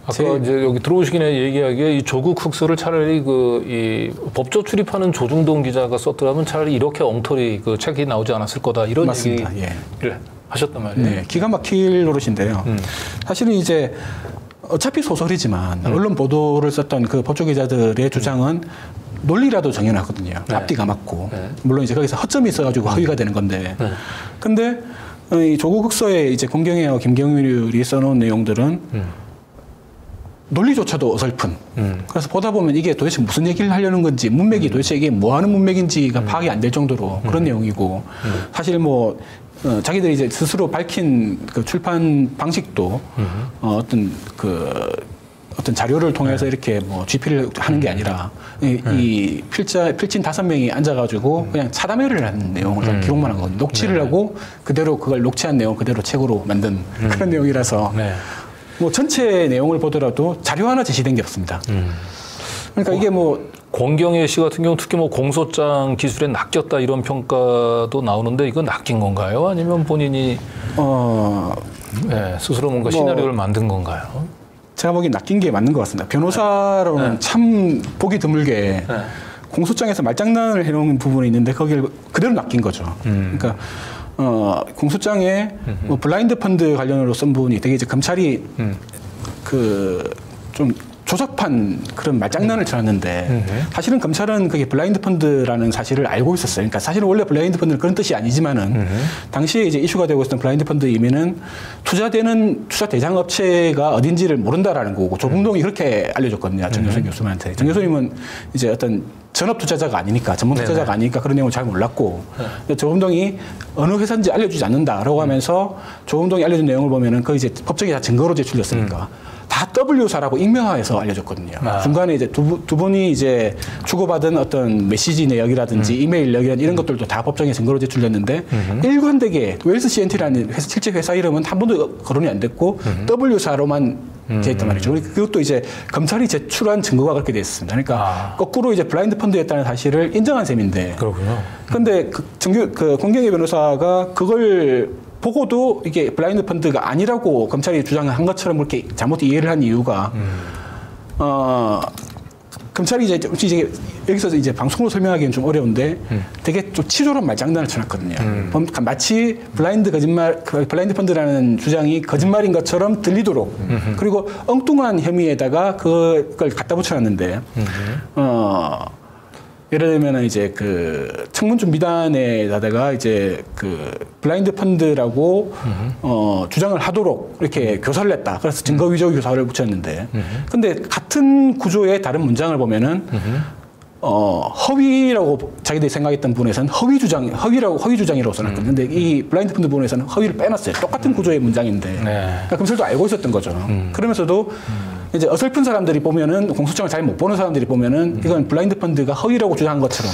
아까 이제 여기 들어오시기 전에 얘기하기에 이 조국 흑서를 차라리 이 법조 출입하는 조중동 기자가 썼더라면 차라리 이렇게 엉터리 그 책이 나오지 않았을 거다 이런 맞습니다. 얘기를 하셨단 말이에요. 네, 기가 막힐 노릇인데요. 사실은 이제 어차피 소설이지만 언론 보도를 썼던 그 법조 기자들의 주장은 논리라도 정연하거든요. 앞뒤가 맞고 물론 이제 거기서 허점이 있어가지고 허위가 되는 건데, 근데 이 조국 흑서에 이제 권경혜와 김경률이 써놓은 내용들은 논리조차도 어설픈. 그래서 보다 보면 이게 도대체 무슨 얘기를 하려는 건지 문맥이 도대체 이게 뭐 하는 문맥인지가 파악이 안 될 정도로 그런 내용이고 사실 뭐 자기들이 이제 스스로 밝힌 그 출판 방식도 어떤 자료를 통해서 이렇게 뭐 GP를 하는 게 아니라 이 필진 5명이 앉아가지고 그냥 차담회를 하는 내용을 기록만 한 거거든요. 녹취를 하고 그대로 그걸 녹취한 내용 그대로 책으로 만든 그런 내용이라서 뭐 전체 내용을 보더라도 자료 하나 제시된 게 없습니다. 그러니까 이게 뭐 권경혜 씨 같은 경우 특히 뭐 공소장 기술에 낚였다 이런 평가도 나오는데 이건 낚인 건가요? 아니면 본인이 스스로 뭔가 시나리오를 만든 건가요? 제가 보기엔 낚인 게 맞는 것 같습니다. 변호사로는 참 보기 드물게 공소장에서 말장난을 해놓은 부분이 있는데 거기를 그대로 낚인 거죠. 그러니까 공소장에 뭐 블라인드 펀드 관련으로 쓴 부분이 되게 이제 검찰이 그 좀 조잡한 그런 말장난을 쳐놨는데 사실은 검찰은 그게 블라인드 펀드라는 사실을 알고 있었어요. 그러니까 사실은 원래 블라인드 펀드는 그런 뜻이 아니지만은 당시에 이제 이슈가 되고 있었던 블라인드 펀드 의미는 투자 대상 업체가 어딘지를 모른다라는 거고 조봉동이 그렇게 알려줬거든요. 정교선 교수님한테. 정 교수님은 이제 어떤 전업 투자자가 아니니까 전문 투자자가 아니니까 그런 내용을 잘 몰랐고 조봉동이 어느 회사인지 알려주지 않는다라고 하면서 조봉동이 알려준 내용을 보면은 그 이제 법정에 다 증거로 제출됐으니까 다 W사라고 익명화해서 알려줬거든요. 중간에 이제 두 분이 이제 주고받은 어떤 메시지 내역이라든지 이메일 내역이라든지 이런 것들도 다 법정에 증거로 제출됐는데 일관되게 웰스 CNT라는 실제 회사 이름은 한 번도 거론이 안 됐고 W사로만 돼 있단 말이죠. 그것도 이제 검찰이 제출한 증거가 그렇게 돼 있습니다. 그러니까 거꾸로 이제 블라인드 펀드였다는 사실을 인정한 셈인데. 그렇군요. 그런데 권경의 변호사가 그걸 보고도 이게 블라인드 펀드가 아니라고 검찰이 주장한 것처럼 그렇게 잘못 이해를 한 이유가 검찰이 이제 여기서 이제 방송으로 설명하기는 좀 어려운데 되게 좀 치졸한 말장난을 쳐놨거든요. 마치 블라인드 펀드라는 주장이 거짓말인 것처럼 들리도록 그리고 엉뚱한 혐의에다가 그걸 갖다 붙여놨는데 예를 들면 이제 그 청문준 미단에다가 이제 그 블라인드 펀드라고 주장을 하도록 이렇게 교사를 했다. 그래서 증거 위조 교사를 붙였는데, 근데 같은 구조의 다른 문장을 보면은 허위라고 자기들이 생각했던 부분에서는 허위 주장이라고 써놨거든요. 근데 이 블라인드 펀드 부분에서는 허위를 빼놨어요. 똑같은 구조의 문장인데, 그러니까 검찰도 알고 있었던 거죠. 그러면서도 이제 어설픈 사람들이 보면은 공소장을 잘 못 보는 사람들이 보면은 이건 블라인드 펀드가 허위라고 주장한 것처럼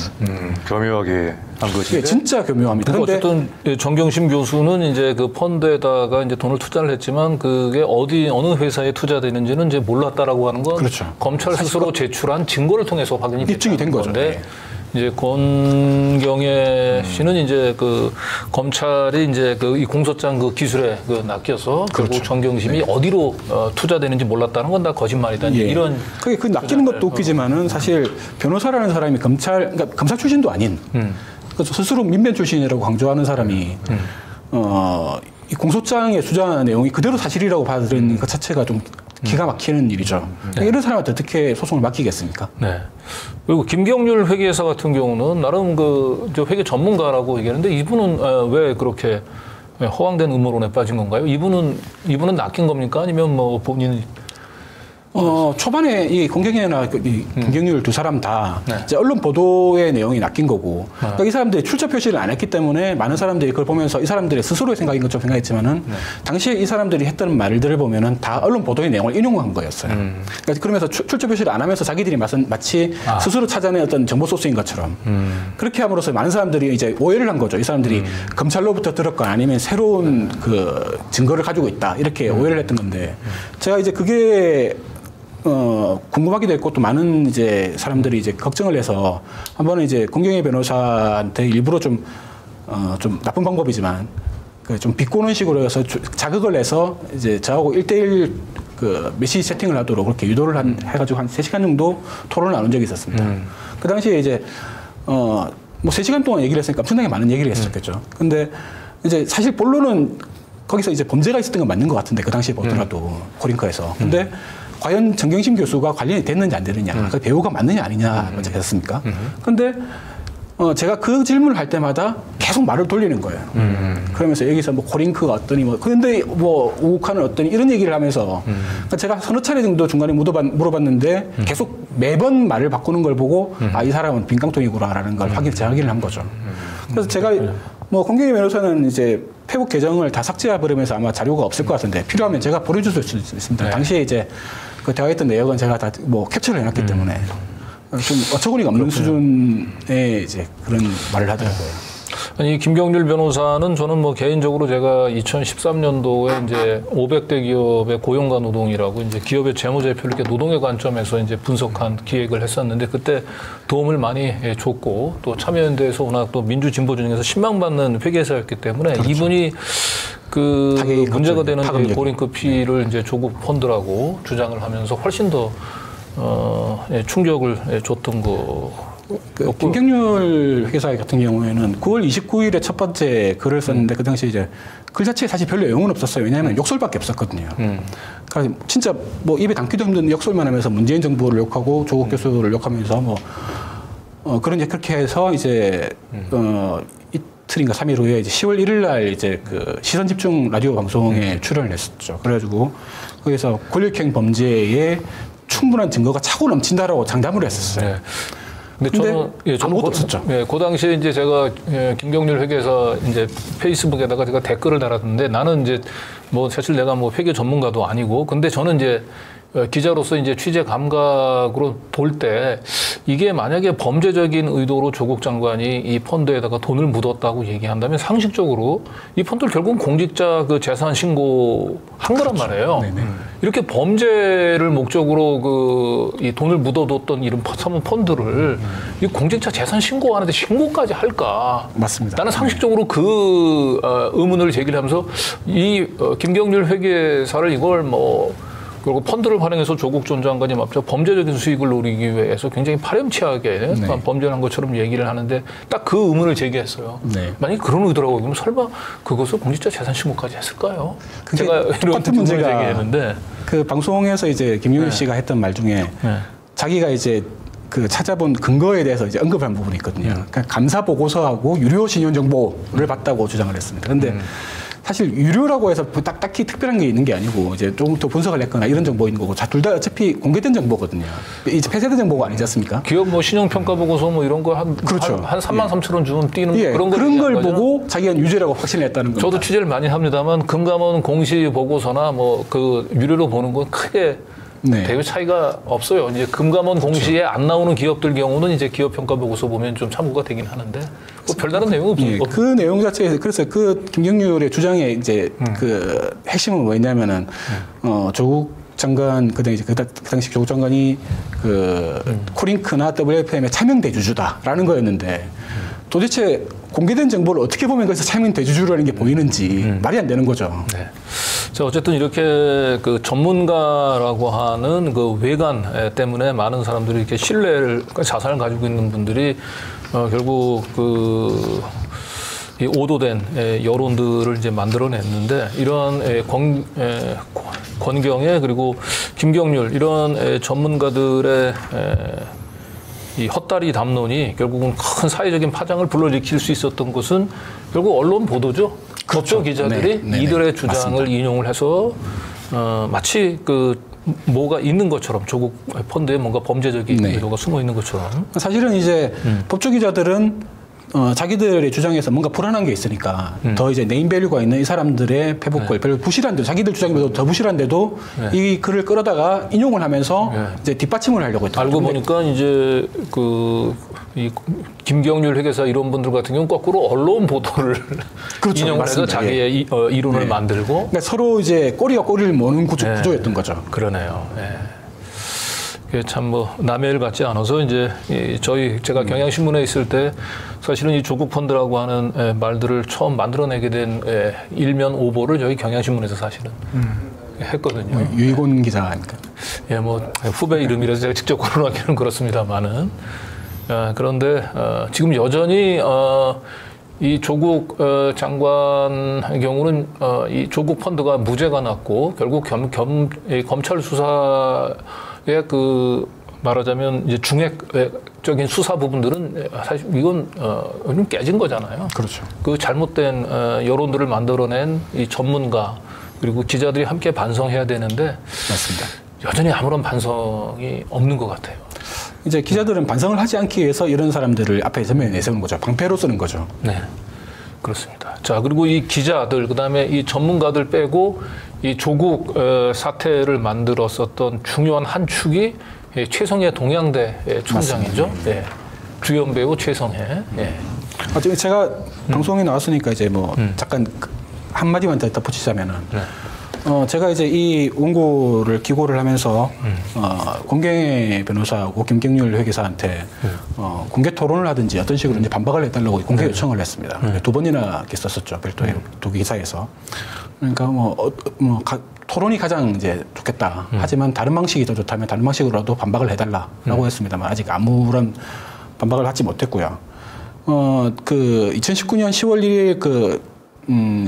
교묘하게 한 것이. 예, 진짜 교묘합니다. 그런데 어쨌든 정경심 교수는 이제 그 펀드에다가 이제 돈을 투자를 했지만 그게 어느 회사에 투자되는지는 이제 몰랐다라고 하는 건 그렇죠. 검찰 스스로 제출한 증거를 통해서 확인이 입증이 된 거죠. 건데 이제 권경혜 씨는 이제 그 검찰이 이제 그 이 공소장 그 기술에 그 낚여서 그렇죠. 결국 정경심이 어디로 투자되는지 몰랐다는 건 다 거짓말이다. 예. 이런 그 낚이는 것도 웃기지만은 사실 변호사라는 사람이 그러니까 검사 출신도 아닌 그래서 스스로 민변 출신이라고 강조하는 사람이 이 공소장에 주장하는 내용이 그대로 사실이라고 받아들이는 것 자체가 좀 기가 막히는 일이죠. 이런 사람한테 어떻게 소송을 맡기겠습니까? 네. 그리고 김경률 회계사 같은 경우는 나름 저 회계 전문가라고 얘기하는데 이분은 왜 그렇게 허황된 음모론에 빠진 건가요? 이분은 낚인 겁니까? 아니면 뭐 본인 초반에 이 권경혜나 김경률 두 사람 다 이제 언론 보도의 내용이 낚인 거고, 그러니까 이 사람들이 출처 표시를 안 했기 때문에 많은 사람들이 그걸 보면서 이 사람들의 스스로의 생각인 것처럼 생각했지만은 당시에 이 사람들이 했던 말들을 보면은 다 언론 보도의 내용을 인용한 거였어요. 그러니까 그러면서 출처 표시를 안 하면서 자기들이 마치 스스로 찾아낸 어떤 정보 소스인 것처럼 그렇게 함으로써 많은 사람들이 이제 오해를 한 거죠. 이 사람들이 검찰로부터 들었거나 아니면 새로운 그 증거를 가지고 있다 이렇게 오해를 했던 건데, 제가 이제 그게 궁금하기도 했고 또 많은 이제 사람들이 이제 걱정을 해서 한 번은 이제 권경혜 변호사한테 일부러 좀 나쁜 방법이지만 좀 비꼬는 식으로 해서 자극을 해서 이제 저하고 1대1 그 메시지 세팅을 하도록 그렇게 유도를 해가지고 한 3시간 정도 토론을 나눈 적이 있었습니다. 그 당시에 이제 뭐 3시간 동안 얘기를 했으니까 엄청나게 많은 얘기를 했었겠죠. 근데 이제 사실 본론은 거기서 이제 범죄가 있었던 건 맞는 것 같은데 그 당시에 보더라도 코링크에서. 근데 과연 정경심 교수가 관련이 됐는지 안 되느냐, 그 배우가 맞느냐 아니냐 먼저 했습니까? 근데 제가 그 질문을 할 때마다 계속 말을 돌리는 거예요. 그러면서 여기서 뭐 코링크가 어떠니 그런데 우욱하는 어떠니 이런 얘기를 하면서 그러니까 제가 서너 차례 정도 중간에 물어봤는데 계속 매번 말을 바꾸는 걸 보고 이 사람은 빈깡통이구나라는 걸 확인을 한 거죠. 그래서 제가 뭐 권경혜 변호사는 이제 페북 계정을 다 삭제해버리면서 아마 자료가 없을 것 같은데 필요하면 제가 보내줄 수 있습니다. 네. 당시에 이제 그 대화했던 내역은 제가 다 뭐 캡처를 해놨기 때문에 좀 어처구니가 없는 수준의 이제 그런 말을 하더라고요. 아니, 김경률 변호사는 저는 뭐 개인적으로 제가 2013년도에 이제 500대 기업의 고용과 노동이라고 이제 기업의 재무제표를 이렇게 노동의 관점에서 이제 분석한 기획을 했었는데 그때 도움을 많이 줬고 또 참여연대에서 워낙 또 민주진보 중에서 신망받는 회계사였기 때문에 그렇죠. 이분이 그 문제가 되는 고링크 피를 이제 조국 펀드라고 주장을 하면서 훨씬 더 충격을 줬던 거 그 김경률 회계사 같은 경우에는 9월 29일에 첫 번째 글을 썼는데 그 당시 이제 글 자체에 사실 별 내용은 없었어요. 왜냐하면 욕설밖에 없었거든요. 그러니까 진짜 뭐 입에 담기도 힘든 욕설만 하면서 문재인 정부를 욕하고 조국 교수를 욕하면서 그런 이제 그렇게 해서 이제 이틀인가 3일 후에 이제 10월 1일 날 이제 그 시선 집중 라디오 방송에 출연을 했었죠. 그래가지고 거기서 권력형 범죄에 충분한 증거가 차고 넘친다라고 장담을 했었어요. 네. 근데 저는 아무것도 없었죠. 그 당시에 이제 제가 김경률 회계사 이제 페이스북에다가 제가 댓글을 달았는데 나는 이제 뭐 사실 내가 뭐 회계 전문가도 아니고 근데 저는 이제 기자로서 이제 취재 감각으로 볼 때 이게 만약에 범죄적인 의도로 조국 장관이 이 펀드에다가 돈을 묻었다고 얘기한다면 상식적으로 이 펀드를 결국은 공직자 그 재산 신고 한 거란 말이에요. 네네. 이렇게 범죄를 목적으로 그 이 돈을 묻어뒀던 이런 사모 펀드를 이 공직자 재산 신고하는데 신고까지 할까? 맞습니다. 나는 상식적으로 그 의문을 제기하면서 이 김경률 회계사를 이걸 뭐 그리고 펀드를 활용해서 조국 전 장관이 앞서 범죄적인 수익을 노리기 위해서 굉장히 파렴치하게 범죄를 한 것처럼 얘기를 하는데 딱 그 의문을 제기했어요. 네. 만약에 그런 의도라고 그러면 설마 그것을 공직자 재산 신고까지 했을까요? 제가 이런 똑같은 문제가 제기했는데 그 방송에서 이제 김용일 씨가 했던 말 중에 자기가 이제 그 찾아본 근거에 대해서 이제 언급한 부분이 있거든요. 그러니까 감사 보고서하고 유료 신용 정보를 봤다고 주장을 했습니다. 그런데 사실 유료라고 해서 딱히 특별한 게 있는 게 아니고 이제 조금 더 분석을 했거나 이런 정보인 거고 둘 다 어차피 공개된 정보거든요. 이제 폐쇄된 정보가 아니지 않습니까? 기업 뭐 신용평가 보고서 뭐 이런 거 한 그렇죠. 한 3만 3천 원 주면 뛰는 그런 걸 보고 자기가 유죄라고 확신했다는 겁니다. 저도 취재를 많이 합니다만 금감원 공시 보고서나 뭐 그 유료로 보는 건 크게 대우 차이가 없어요. 이제 금감원 공시에 안 나오는 기업들 경우는 이제 기업 평가 보고서 보면 좀 참고가 되긴 하는데 뭐 별다른 내용은 없어요. 그 내용 자체에서 그래서 그 김경률의 주장의 이제 그 핵심은 뭐였냐면은 조국 장관 그 당시 조국 장관이 그 코링크나 WFM의 차명 대주주다라는 거였는데 도대체 공개된 정보를 어떻게 보면 거기서 차명 대주주라는 게 보이는지 말이 안 되는 거죠. 네. 자, 어쨌든 이렇게 그 전문가라고 하는 그 외관 때문에 많은 사람들이 이렇게 신뢰를, 자산을 가지고 있는 분들이 결국 이 오도된 여론들을 이제 만들어냈는데 이런 권경의 그리고 김경률 이런 전문가들의 이 헛다리 담론이 결국은 큰 사회적인 파장을 불러일으킬 수 있었던 것은 결국 언론 보도죠. 그렇죠. 기자들이 이들의 주장을 맞습니다. 인용을 해서 마치 그 뭐가 있는 것처럼 조국 펀드에 뭔가 범죄적인 의도가 숨어 있는 것처럼. 사실은 이제 법조 기자들은 자기들의 주장에서 뭔가 불안한 게 있으니까 더 이제 네임밸류가 있는 이 사람들의 페북글 별로 부실한데 자기들 주장보다 더 부실한데도 이 글을 끌어다가 인용을 하면서 이제 뒷받침을 하려고 했던 알고 보니까 이제 이 김경률 회계사 이런 분들 같은 경우는 거꾸로 언론 보도를 그렇죠, 인용을 맞습니다. 해서 자기의 이론을 만들고 그러니까 서로 이제 꼬리가 꼬리를 모는 구조였던 거죠. 그러네요. 참 뭐 남의 일 같지 않아서 이제 제가 경향신문에 있을 때 사실은 이 조국 펀드라고 하는 말들을 처음 만들어내게 된 일면 오보를 저희 경향신문에서 사실은 했거든요. 유이곤 기자니까. 뭐 후배 이름이라서 제가 직접 거론하기는 그렇습니다만은 그런데 지금 여전히 이 조국 장관의 경우는 이 조국 펀드가 무죄가 났고 결국 검찰 수사의 말하자면 이제 중핵적인 수사 부분들은 사실 이건 좀 깨진 거잖아요. 그렇죠. 그 잘못된 여론들을 만들어낸 이 전문가 그리고 기자들이 함께 반성해야 되는데 맞습니다. 여전히 아무런 반성이 없는 것 같아요. 이제 기자들은 반성을 하지 않기 위해서 이런 사람들을 앞에 전면에 내세우는 거죠. 방패로 쓰는 거죠. 네, 그렇습니다. 자, 그리고 이 기자들, 그다음에 이 전문가들 빼고 이 조국 사태를 만들었었던 중요한 한 축이 최성해 동양대 총장이죠. 네. 주연 배우 최성해. 지금 제가 방송에 나왔으니까 이제 뭐 잠깐 한마디만 더 덧붙이자면은 제가 이제 이 원고를 기고를 하면서 권경혜 변호사하고 김경률 회계사한테 공개 토론을 하든지 어떤 식으로 이제 반박을 해달라고 공개 요청을 했습니다. 2번이나 썼었죠. 별도의 두 기사에서. 그러니까 토론이 가장 이제 좋겠다. 하지만 다른 방식이 더 좋다면 다른 방식으로라도 반박을 해달라라고 했습니다만 아직 아무런 반박을 받지 못했고요. 그 2019년 10월 1일 그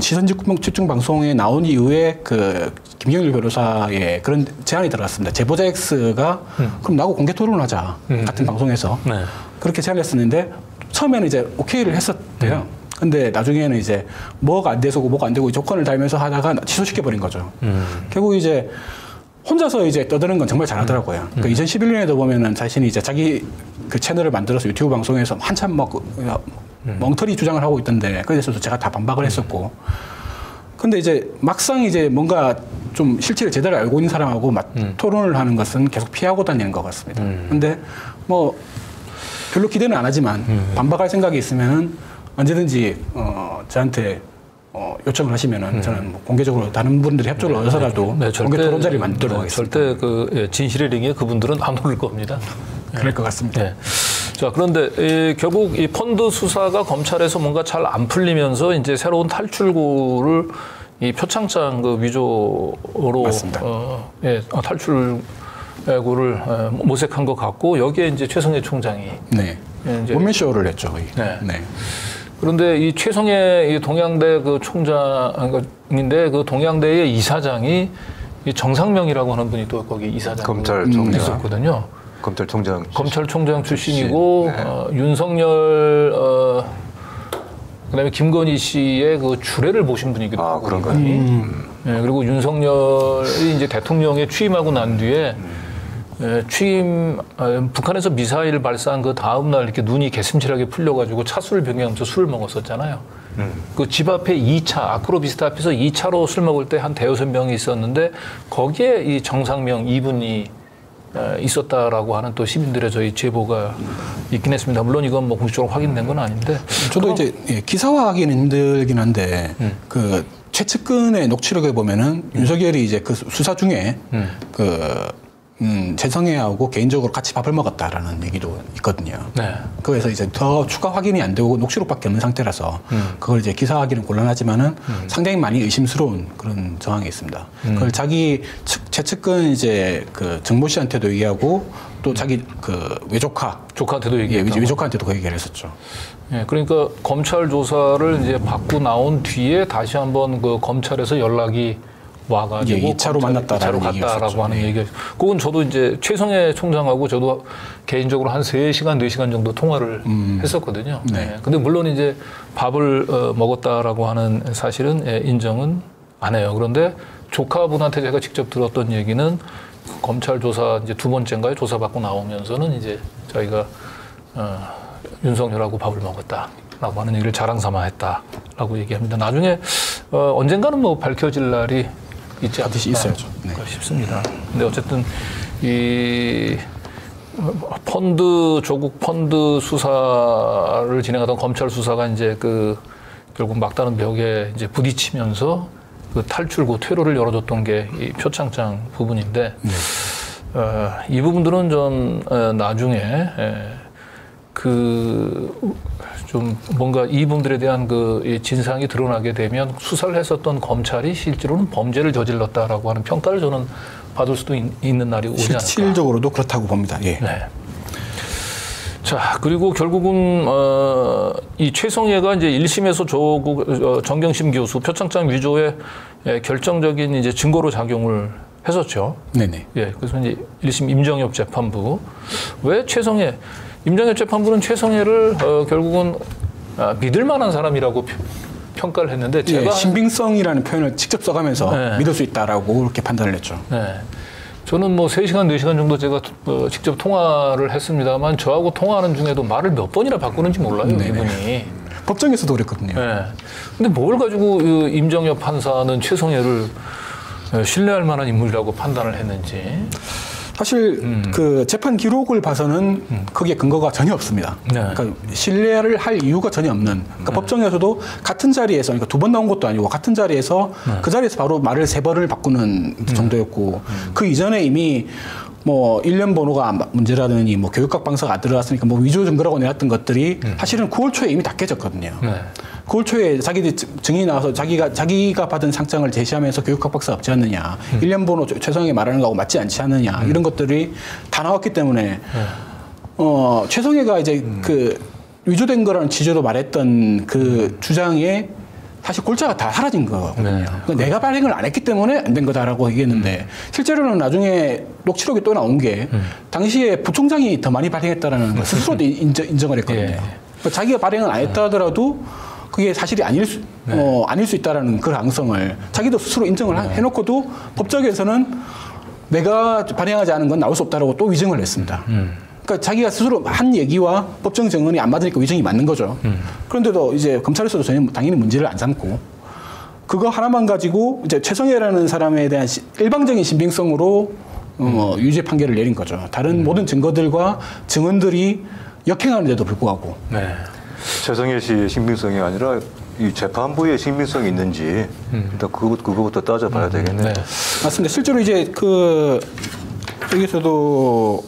시선집중 방송에 나온 이후에 그 김경일 변호사의 그런 제안이 들어갔습니다. 제보자 X가 그럼 나하고 공개 토론을 하자. 같은 방송에서. 네. 그렇게 제안을 했었는데 처음에는 이제 오케이를 했었대요. 근데 나중에는 이제 뭐가 안 돼서 뭐가 안 되고 조건을 달면서 하다가 취소시켜버린 거죠. 결국 이제 혼자서 이제 떠드는 건 정말 잘하더라고요. 그러니까 2011년에도 보면은 자신이 이제 자기 그 채널을 만들어서 유튜브 방송에서 한참 막 멍터리 주장을 하고 있던데, 그래서 제가 다 반박을 했었고. 근데 이제 막상 이제 뭔가 좀 실체를 제대로 알고 있는 사람하고 토론을 하는 것은 계속 피하고 다니는 것 같습니다. 근데 뭐 별로 기대는 안 하지만 반박할 생각이 있으면은 언제든지 저한테 요청을 하시면은 저는 뭐 공개적으로 다른 분들이 협조를 얻어서라도 공개 토론 자리를 만들도록 하겠습니다. 절대 그 진실의 링에 그분들은 안 오를 겁니다. 그럴 것 같습니다. 네. 자, 그런데 결국 이 펀드 수사가 검찰에서 뭔가 잘 안 풀리면서 이제 새로운 탈출구를 이 표창장 그 위조로 탈출구를 모색한 것 같고, 여기에 이제 최성해 총장이 원맨쇼를 했죠. 거의. 네. 그런데 이 최성해 동양대 그 총장인데, 그 동양대의 이사장이 이 정상명이라고 하는 분이 또 거기 이사장 검찰총장 있었거든요. 검찰총장 출신이고 윤석열 그다음에 김건희 씨의 그 주례를 보신 분이기도 하고. 그런가요? 네, 그리고 윤석열이 이제 대통령에 취임하고 난 뒤에 북한에서 미사일 발사한 그 다음 날 이렇게 눈이 개슴칠하게 풀려가지고 차수를 변경하면서 술을 먹었었잖아요. 그 집 앞에 2차, 아크로비스타 앞에서 2차로 술 먹을 때 한 대여섯 명이 있었는데, 거기에 이 정상명 이분이 있었다라고 하는 또 시민들의 저희 제보가 있긴 했습니다. 물론 이건 뭐 공식적으로 확인된 건 아닌데. 저도 이제 기사화하기는 힘들긴 한데 그 최측근의 녹취록에 보면은 윤석열이 이제 그 수사 중에 최성해하고 개인적으로 같이 밥을 먹었다라는 얘기도 있거든요. 네. 그래서 이제 더 추가 확인이 안 되고 녹취록밖에 없는 상태라서 그걸 이제 기사하기는 곤란하지만은 상당히 많이 의심스러운 그런 정황이 있습니다. 그걸 자기 최측근 이제 그 정모 씨한테도 얘기하고 또 자기 그 조카한테도 얘기했고, 외조카한테도 그 얘기를 했었죠. 예, 그러니까 검찰 조사를 이제 받고 나온 뒤에 다시 한번 그 검찰에서 연락이 와가지고 2차로 만났다라는 2차로 갔다라고 하는 얘기. 그건 저도 이제 최성해 총장하고 저도 개인적으로 한 3시간, 4시간 정도 통화를 했었거든요. 네. 근데 물론 이제 밥을 먹었다라고 하는 사실은 인정은 안 해요. 그런데 조카분한테 제가 직접 들었던 얘기는 검찰 조사 이제 2번째인가요? 조사받고 나오면서는 이제 저희가 윤석열하고 밥을 먹었다라고 하는 얘기를 자랑 삼아 했다라고 얘기합니다. 나중에 언젠가는 뭐 밝혀질 날이 있지 않을까 있어야죠. 싶습니다. 근데 어쨌든 이 조국 펀드 수사를 진행하던 검찰 수사가 이제 그 결국 막다른 벽에 이제 부딪히면서 그 탈출구 퇴로를 열어줬던 게 이 표창장 부분인데, 이 부분들은 좀 나중에 좀 뭔가 이분들에 대한 그 진상이 드러나게 되면 수사를 했었던 검찰이 실제로는 범죄를 저질렀다라고 하는 평가를 저는 받을 수도 있는 날이 오지 않을까. 실질적으로도 그렇다고 봅니다. 예. 네. 자, 그리고 결국은 이 최성해가 이제 1심에서 정경심 교수 표창장 위조에 결정적인 이제 증거로 작용을 했었죠. 네네. 예, 그래서 이제 1심 임정엽 재판부, 왜 임정엽 재판부는 최성해를 결국은 믿을 만한 사람이라고 평가를 했는데, 제가 신빙성이라는 표현을 직접 써가면서 믿을 수 있다라고 그렇게 판단을 했죠. 네. 저는 뭐 3시간, 4시간 정도 제가 직접 통화를 했습니다만, 저하고 통화하는 중에도 말을 몇 번이나 바꾸는지 몰라요, 이분이. 법정에서도 그랬거든요. 네. 근데 뭘 가지고 임정엽 판사는 최성해를 신뢰할 만한 인물이라고 판단을 했는지. 사실 그 재판 기록을 봐서는 거기에 근거가 전혀 없습니다. 그러니까 신뢰를 할 이유가 전혀 없는. 그러니까 법정에서도 같은 자리에서, 그러니까 2번 나온 것도 아니고 같은 자리에서 그 자리에서 바로 말을 3번을 바꾸는 정도였고, 그 이전에 이미 뭐 1년 번호가 문제라더니 뭐 교육학 방사가 안 들어갔으니까 뭐 위조 증거라고 내놨던 것들이 사실은 9월 초에 이미 다 깨졌거든요. 9월 초에 자기들 증인이 나와서 자기가 받은 상장을 제시하면서 교육학 박사 없지 않느냐, 1년 번호 최성해 말하는 거하고 맞지 않지 않느냐, 이런 것들이 다 나왔기 때문에 최성해가 이제 그 위조된 거라는 취지로 말했던 그 주장에 사실 골자가 다 사라진 거거든요. 네. 그러니까 내가 발행을 안 했기 때문에 안 된 거다라고 얘기했는데 실제로는 나중에 녹취록이 또 나온 게 당시에 부총장이 더 많이 발행했다라는 걸 스스로도 인정을 했거든요. 예. 그러니까 자기가 발행을 안 했다 하더라도 그게 사실이 아닐 수 있다라는 그 가능성을 자기도 스스로 인정을 해놓고도 법정에서는 내가 발행하지 않은 건 나올 수 없다라고 또 위증을 했습니다. 그러니까 자기가 스스로 한 얘기와 법정 증언이 안 맞으니까 위증이 맞는 거죠. 그런데도 이제 검찰에서도 전혀 당연히 문제를 안 삼고 그거 하나만 가지고 이제 최성해라는 사람에 대한 일방적인 신빙성으로 유죄 판결을 내린 거죠. 다른 모든 증거들과 증언들이 역행하는데도 불구하고. 네. 최성해 씨의 신빙성이 아니라 이 재판부의 신빙성이 있는지 일단 그거부터 따져봐야 되겠네요. 네. 맞습니다. 실제로 이제 여기서도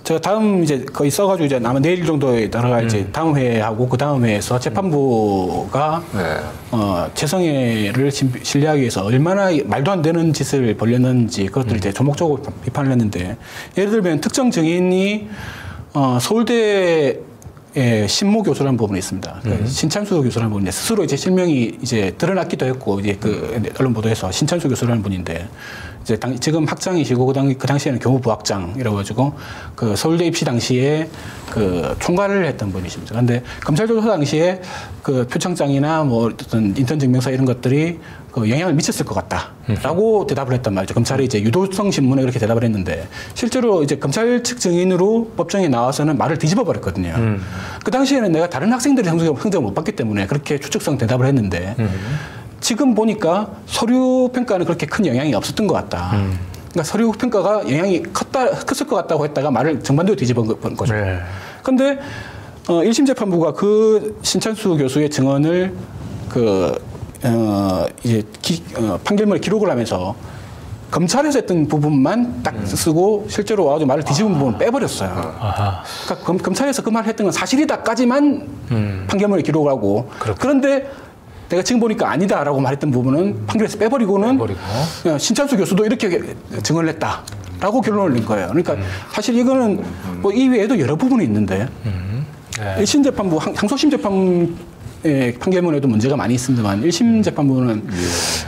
제가 다음 이제 거의 써가지고 이제 아마 내일 정도에 따라가 이제 다음 회하고 그 다음 회에서 재판부가 최성해를 신뢰하기 위해서 얼마나 말도 안 되는 짓을 벌였는지 그것들을 이제 조목조목 비판을 했는데 예를 들면 특정 증인이 서울대 신모 교수라는 부분이 있습니다. 그러니까 신찬수 교수라는 분인데 스스로 이제 실명이 이제 드러났기도 했고 이제 그 언론 보도에서 신찬수 교수라는 분인데 이제 지금 학장이시고 그 당시에는 교무부학장이라고 가지고 그 서울대 입시 당시에 그 총괄을 했던 분이십니다. 그런데 검찰 조사 당시에 그 표창장이나 뭐 어떤 인턴 증명서 이런 것들이 그 영향을 미쳤을 것 같다라고 대답을 했단 말이죠. 검찰이 이제 유도성 신문에 그렇게 대답을 했는데 실제로 이제 검찰 측 증인으로 법정에 나와서는 말을 뒤집어 버렸거든요. 그 당시에는 내가 다른 학생들이 성적을 못 봤기 때문에 그렇게 추측성 대답을 했는데 지금 보니까 서류 평가는 그렇게 큰 영향이 없었던 것 같다. 그러니까 서류 평가가 영향이 컸을 것 같다고 했다가 말을 정반대로 뒤집어 본 거죠. 그런데 1심 재판부가 그 신찬수 교수의 증언을 이제 판결문에 기록을 하면서 검찰에서 했던 부분만 딱 쓰고 실제로 와가지고 말을 뒤집은 부분을 빼버렸어요. 그러니까 검찰에서 그 말을 했던 건 사실이다까지만 판결문에 기록을 하고 그런데 내가 지금 보니까 아니다라고 말했던 부분은 판결에서 빼버리고는 신찬수 교수도 이렇게 증언을 했다라고 결론을 낸 거예요. 그러니까 사실 이거는 뭐 이외에도 여러 부분이 있는데 1심 재판부, 항소심 재판 판결문에도 문제가 많이 있습니다만 1심 재판부는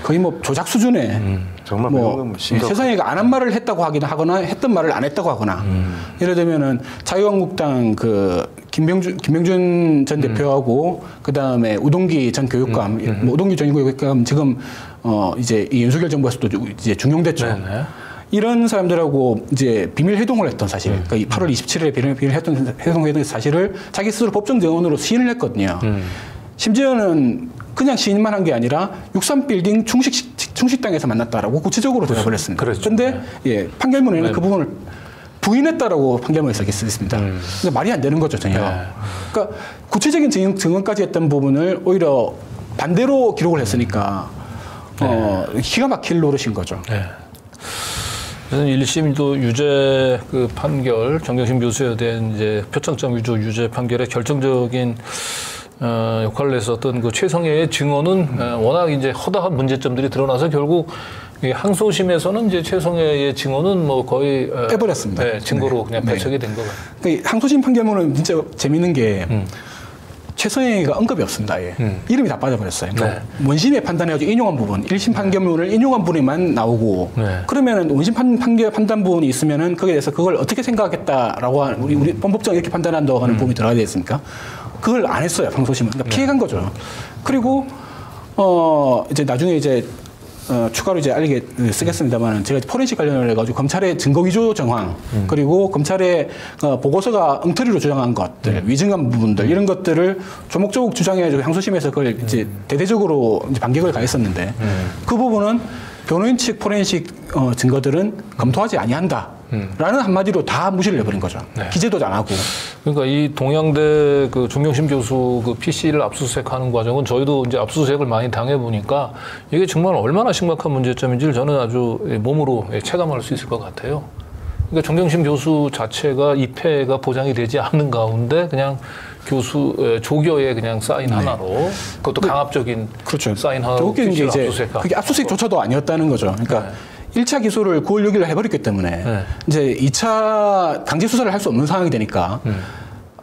거의 뭐 조작 수준의 정말 세상에가 안 한 말을 했다고 하거나 했던 말을 안 했다고 하거나 예를 들면은 자유한국당 그 김병준 전 대표하고 그 다음에 우동기 전 교육감, 뭐 우동기 전 교육감 지금 이제 이 윤석열 정부에서도 이제 중용됐죠. 이런 사람들하고 이제 비밀 회동을 했던 사실, 그러니까 8월 27일에 비밀 회동했던 사실을 자기 스스로 법정 증언으로 시인을 했거든요. 심지어는 그냥 시인만 한 게 아니라 63빌딩 충식당에서 만났다라고 구체적으로 대답을 했습니다. 그런데 판결문에는 그 부분을 부인했다라고 판결문에 써 있습니다. 근데 말이 안 되는 거죠, 전혀. 그러니까 구체적인 증언까지 했던 부분을 오히려 반대로 기록을 했으니까 기가 막힐 노릇인 거죠. 그래서 1심도 유죄 그 판결, 정경심 교수에 대한 이제 표창장 위조 유죄 판결의 결정적인 역할을 했었던 그 최성해의 증언은 워낙 이제 허다한 문제점들이 드러나서 결국 항소심에서는 이제 최성해의 증언은 뭐 거의 빼버렸습니다. 증거로 그냥 배척이 된 것 같아요. 그러니까 항소심 판결문은 진짜 재밌는 게 최성해가 언급이 없습니다. 이름이 다 빠져버렸어요. 그러니까 원심에 판단해가지고 인용한 부분, 1심 판결문을 인용한 부분만 나오고 그러면은 원심 판단 부분이 있으면은 거기에 대해서 그걸 어떻게 생각하겠다라고 하는 우리 법정 이렇게 판단한다고 하는 부분이 들어가야 되겠습니까? 그걸 안 했어요. 항소심은. 그러니까 피해간 거죠. 그리고 이제 나중에 이제 추가로 이제 쓰겠습니다만 제가 포렌식 관련을 해가지고 검찰의 증거 위조 정황 그리고 검찰의 보고서가 엉터리로 주장한 것들 위증한 부분들 이런 것들을 조목조목 주장해가지고 항소심에서 그걸 이제 대대적으로 이제 반격을 가했었는데 그 부분은 변호인 측 포렌식 증거들은 검토하지 아니한다. 라는 한마디로 다 무시를 해버린 거죠. 기재도 안 하고. 그러니까 이 동양대 그 정경심 교수 그 PC를 압수수색하는 과정은 저희도 이제 압수수색을 많이 당해보니까 이게 정말 얼마나 심각한 문제점인지를 저는 아주 몸으로 체감할 수 있을 것 같아요. 그러니까 정경심 교수 자체가 입회가 보장이 되지 않는 가운데 그냥 교수 조교의 그냥 사인 하나로 그것도 강압적인 사인 하나로 그게 압수수색조차도 아니었다는 거죠. 그러니까 1차 기소를 9월 6일 해버렸기 때문에 네. 이제 2차 강제 수사를 할 수 없는 상황이 되니까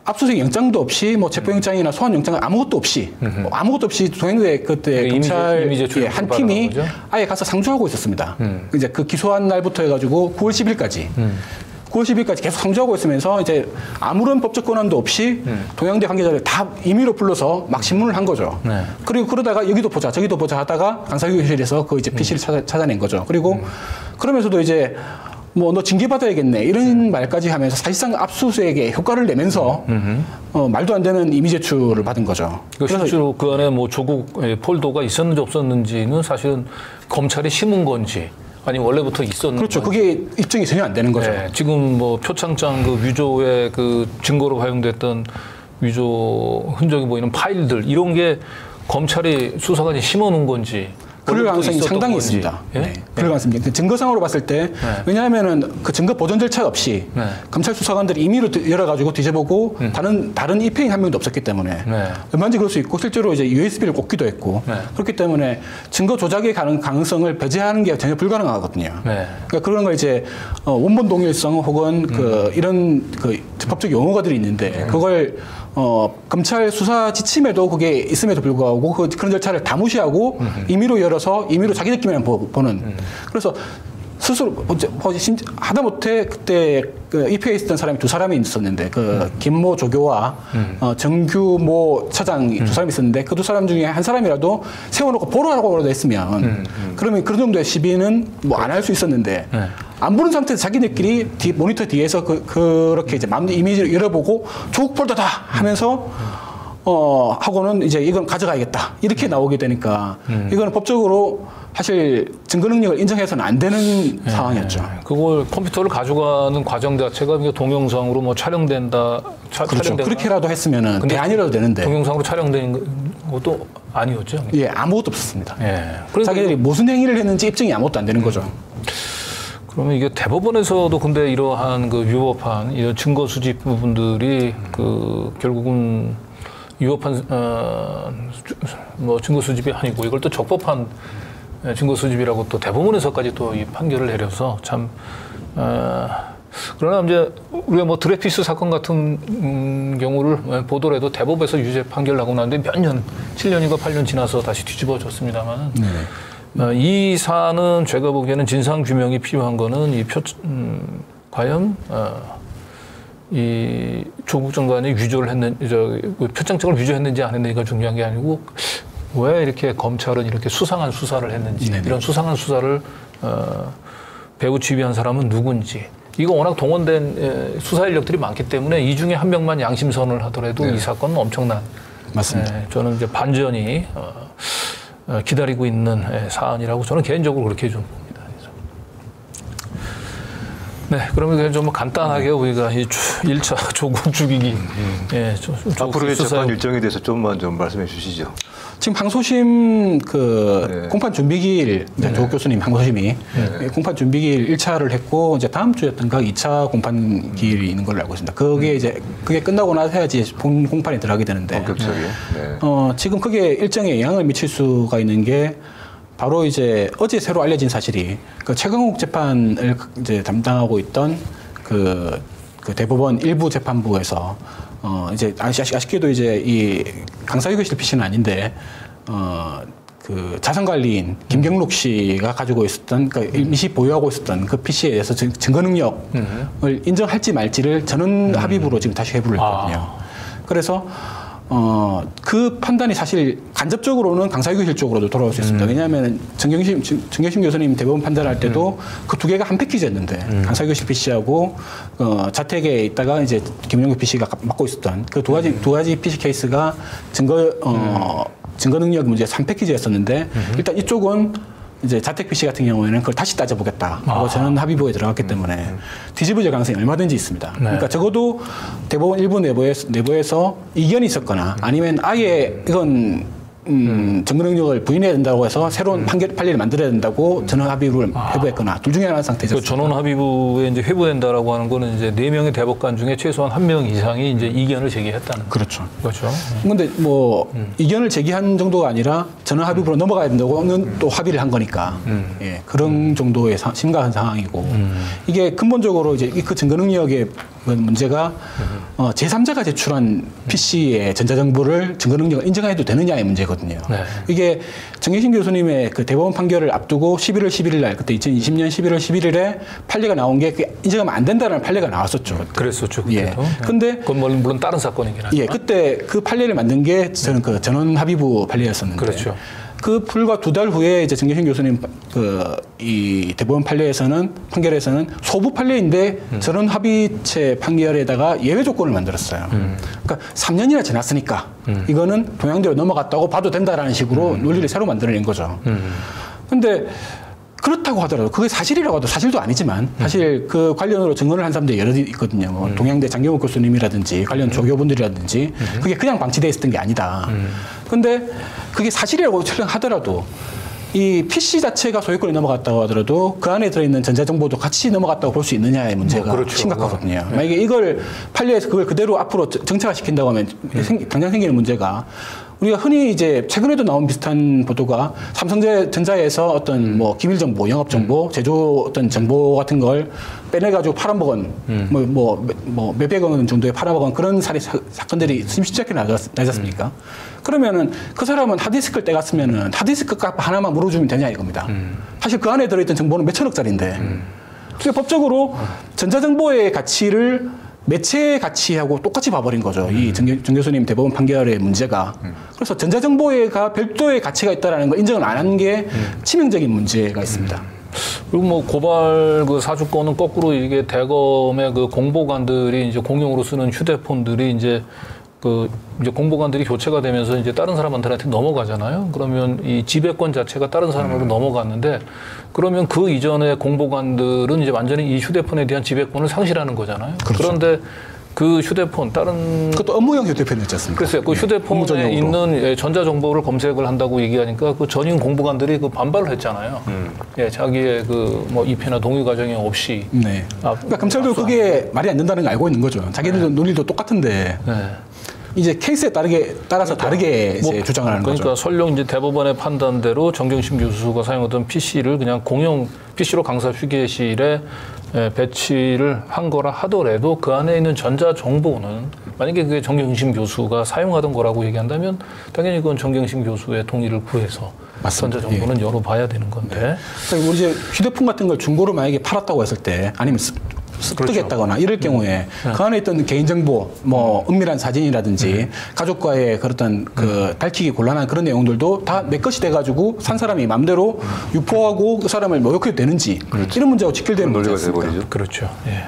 압수수색 영장도 없이 뭐 체포영장이나 소환영장 아무것도 없이 뭐 아무것도 없이 동행대 그때 경찰 한 팀이 아예 가서 상주하고 있었습니다. 이제 그 기소한 날부터 해가지고 9월 10일까지 9월 10일까지 계속 상주하고 있으면서 이제 아무런 법적 권한도 없이 동양대 관계자를 다 임의로 불러서 막 신문을 한 거죠. 네. 그리고 그러다가 여기도 보자 저기도 보자 하다가 강사교실에서 그 이제 PC를 찾아낸 거죠. 그리고 그러면서도 이제 뭐 너 징계받아야겠네 이런 말까지 하면서 사실상 압수수색에 효과를 내면서 말도 안 되는 이미 제출을 받은 거죠. 그래서 실제로 그 안에 뭐 조국 폴더가 있었는지 없었는지는 사실은 검찰이 심은 건지 아니면 원래부터 있었는 그렇죠. 건지. 그게 입증이 전혀 안 되는 거죠. 네, 지금 뭐 표창장 그 위조의 그 증거로 활용됐던 위조 흔적이 보이는 파일들 이런 게 검찰이 수사관이 심어놓은 건지. 그럴 가능성이 상당히 건지. 있습니다. 예? 네. 그럴 가능성이 증거상으로 봤을 때 왜냐하면은 그 증거 보존 절차 없이 검찰 수사관들이 임의로 열어가지고 뒤져보고 다른 입회인 한 명도 없었기 때문에 얼마든지 그럴 수 있고 실제로 이제 USB를 꽂기도 했고 그렇기 때문에 증거 조작의 가능성을 배제하는 게 전혀 불가능하거든요. 그러니까 그런 걸 이제 원본 동일성 혹은 그 이런 그 법적 용어가들이 있는데 그걸 검찰 수사 지침에도 그게 있음에도 불구하고 그런 절차를 다 무시하고 임의로 열어서 임의로 자기들끼리만 보는 그래서 스스로 하다못해 그때 그 입회에 있었던 사람이 두 사람이 있었는데 그 김모 조교와 정규모 차장 두 사람이 있었는데 그 두 사람 중에 한 사람이라도 세워놓고 보라고 했으면 그러면 그런 정도의 시비는 뭐 안 할 수 있었는데 안 보는 상태에서 자기들끼리 모니터 뒤에서 그렇게 이제 마음대로 이미지를 열어보고 조국 폴더다 하면서 하고는 이제 이건 가져가야겠다 이렇게 나오게 되니까 이거는 법적으로 사실 증거 능력을 인정해서는 안 되는 상황이었죠. 그걸 컴퓨터를 가져가는 과정 자체가 동영상으로 뭐 촬영된다. 그렇죠. 그렇게라도 했으면은 대안이라도 되는데. 동영상으로 촬영된 것도 아니었죠. 예, 아무것도 없었습니다. 예. 자기들이 무슨 행위를 했는지 입증이 아무것도 안 되는 거죠. 그러면 이게 대법원에서도 근데 이러한 그 위법한 이런 증거 수집 부분들이 그 결국은 위법한 뭐 증거 수집이 아니고 이걸 또 적법한 증거 수집이라고 또 대법원에서까지 또 이 판결을 내려서 참 그러나 이제 우리가 뭐 드레피스 사건 같은 경우를 보더라도 대법에서 유죄 판결 나고 나는데 몇 년, 7년인가 8년 지나서 다시 뒤집어졌습니다만 이 사안은 제가 보기에는 진상 규명이 필요한 거는 과연 이 조국 장관이 위조를 했는지, 표창장을 위조했는지 안 했는지가 중요한 게 아니고 왜 이렇게 검찰은 이렇게 수상한 수사를 했는지 이런 수상한 수사를 배후 지휘한 사람은 누군지 이거 워낙 동원된 수사 인력들이 많기 때문에 이 중에 한 명만 양심선을 하더라도 이 사건은 엄청난 맞습니다. 저는 이제 반전이 기다리고 있는 사안이라고 저는 개인적으로 그렇게 좀 봅니다. 네, 그러면 좀 간단하게 우리가 이 1차 조국 죽이기 앞으로의 재판 일정에 대해서 좀만 좀 말씀해 주시죠. 지금 항소심 공판 준비기일 조국 교수님 항소심이 공판 준비기일 1차를 했고 이제 다음 주였던가 2차 공판 기일이 있는 걸로 알고 있습니다. 그게 이제 그게 끝나고 나서 해야지 본 공판에 들어가게 되는데 지금 그게 일정에 영향을 미칠 수가 있는 게 바로 이제 어제 새로 알려진 사실이 그 최강욱 재판을 이제 담당하고 있던 그 대법원 일부 재판부에서 이제 아쉽게도 이제 이 강사유교실 PC는 아닌데 그 자산관리인 김경록 씨가 가지고 있었던 그러니까 임시 보유하고 있었던 그 PC에 대해서 증거 능력을 인정할지 말지를 전원 합의부로 지금 다시 회부를 했거든요. 그래서 그 판단이 사실 간접적으로는 강사유교실 쪽으로도 돌아올 수 있습니다. 왜냐하면 정경심 교수님 대법원 판단할 때도 그 두 개가 한 패키지였는데 강사유교실 PC하고 자택에 있다가 이제 김용규 PC가 맡고 있었던 그 두 가지 PC 케이스가 증거 능력 문제 3패키지였었는데 일단 이쪽은 이제 자택 PC 같은 경우에는 그걸 다시 따져보겠다 하고 저는 합의부에 들어갔기 때문에 뒤집어질 가능성이 얼마든지 있습니다. 그러니까 적어도 대법원 일부 내부에서 이견이 있었거나 아니면 아예 이건 증거 능력을 부인해야 된다고 해서 새로운 판례를 만들어야 된다고 전원 합의를 회부했거나 둘 중에 하나 상태죠. 그 전원 합의부에 이제 회부된다라고 하는 거는 이제 4명의 대법관 중에 최소한 1명 이상이 이제 이견을 제기했다는 그렇죠. 거죠. 그런데 뭐 이견을 제기한 정도가 아니라 전원 합의부로 넘어가야 된다고는 또 합의를 한 거니까 예, 그런 정도의 심각한 상황이고 이게 근본적으로 이제 그 증거 능력의 문제가 제3자가 제출한 PC의 전자정보를 증거 능력을 인정해도 되느냐의 문제거든요. 네. 이게 정경심 교수님의 그 대법원 판결을 앞두고 11월 11일 날 그때 2020년 11월 11일에 판례가 나온 게 그게 인정하면 안 된다는 판례가 나왔었죠. 그때. 그랬었죠. 예. 그때도. 근데 그건 물론 다른 사건이긴 하지만. 예, 그때 그 판례를 만든 게 저는 그 전원 합의부 판례였었는데. 그렇죠. 그 불과 2달 후에 이제 정경심 교수님 이 대법원 판결에서는 소부 판례인데 전원 합의체 판결에다가 예외 조건을 만들었어요. 그러니까 3년이나 지났으니까 이거는 동양대로 넘어갔다고 봐도 된다라는 식으로 논리를 새로 만들어낸 거죠. 근데 그렇다고 하더라도 그게 사실이라고 하도 사실도 아니지만 사실 그 관련으로 증언을 한 사람들이 여러 있거든요. 뭐 동양대 장경욱 교수님이라든지 관련 조교분들이라든지 그게 그냥 방치돼 있었던 게 아니다. 근데 그게 사실이라고 하더라도 이 PC 자체가 소유권이 넘어갔다고 하더라도 그 안에 들어있는 전자정보도 같이 넘어갔다고 볼 수 있느냐의 문제가 그렇죠. 심각하거든요. 만약에 이걸 판례에서 그걸 그대로 앞으로 정착화시킨다고 하면 당장 생기는 문제가 우리가 흔히 이제 최근에도 나온 비슷한 보도가 삼성전자에서 어떤 뭐 기밀 정보, 영업 정보, 제조 어떤 정보 같은 걸 빼내가지고 팔아먹은 몇백 원 정도에 팔아먹은 그런 사건들이 심심찮게 나지 않습니까? 그러면은 그 사람은 하드디스크를 떼갔으면은 하드디스크 값 하나만 물어주면 되냐 이겁니다. 사실 그 안에 들어있던 정보는 몇천억짜리인데. 그래서 법적으로 전자정보의 가치를 매체의 가치하고 똑같이 봐버린 거죠. 이 정 교수님 대법원 판결의 문제가. 그래서 전자정보가 별도의 가치가 있다는 걸 인정을 안 한 게 치명적인 문제가 있습니다. 그리고 뭐 고발 그 사주권은 거꾸로 이게 대검의 그 공보관들이 이제 공용으로 쓰는 휴대폰들이 이제 이제 공보관들이 교체가 되면서 이제 다른 사람한테 넘어가잖아요. 그러면 이 지배권 자체가 다른 사람으로 넘어갔는데 그러면 그 이전의 공보관들은 이제 완전히 이 휴대폰에 대한 지배권을 상실하는 거잖아요. 그렇죠. 그런데 그 휴대폰 다른 그것도 업무용 휴대폰이었지 않습니까? 글쎄요. 그 휴대폰에 있는 전자 정보를 검색을 한다고 얘기하니까 그 전임 공보관들이 그 반발을 했잖아요. 예, 자기의 그 뭐 입회나 동의 과정이 없이. 네. 그러니까 검찰도 그게 말이 안 된다는 걸 알고 있는 거죠. 자기들도 논리도 똑같은데. 네. 이제 케이스에 따라서 다르게 이제 주장을 하는 거죠. 그러니까 설령 이제 대법원의 판단대로 정경심 교수가 사용하던 PC를 그냥 공용 PC로 강사 휴게실에 배치를 한 거라 하더라도 그 안에 있는 전자 정보는 만약에 그게 정경심 교수가 사용하던 거라고 얘기한다면 당연히 그건 정경심 교수의 동의를 구해서 맞습니다. 전자 정보는 열어봐야 되는 건데. 우리 이제 휴대폰 같은 걸 중고로 만약에 팔았다고 했을 때 아니면 습득했다거나 이럴 경우에 그 안에 있던 개인정보, 뭐 은밀한 사진이라든지 가족과의 그런 그 밝히기 곤란한 그런 내용들도 다 내 것이 돼가지고 산 사람이 마음대로 유포하고 그 사람을 모욕해도 되는지 이런 문제하고 직결되는 논리가 문제가 돼버리죠. 그렇죠. 예.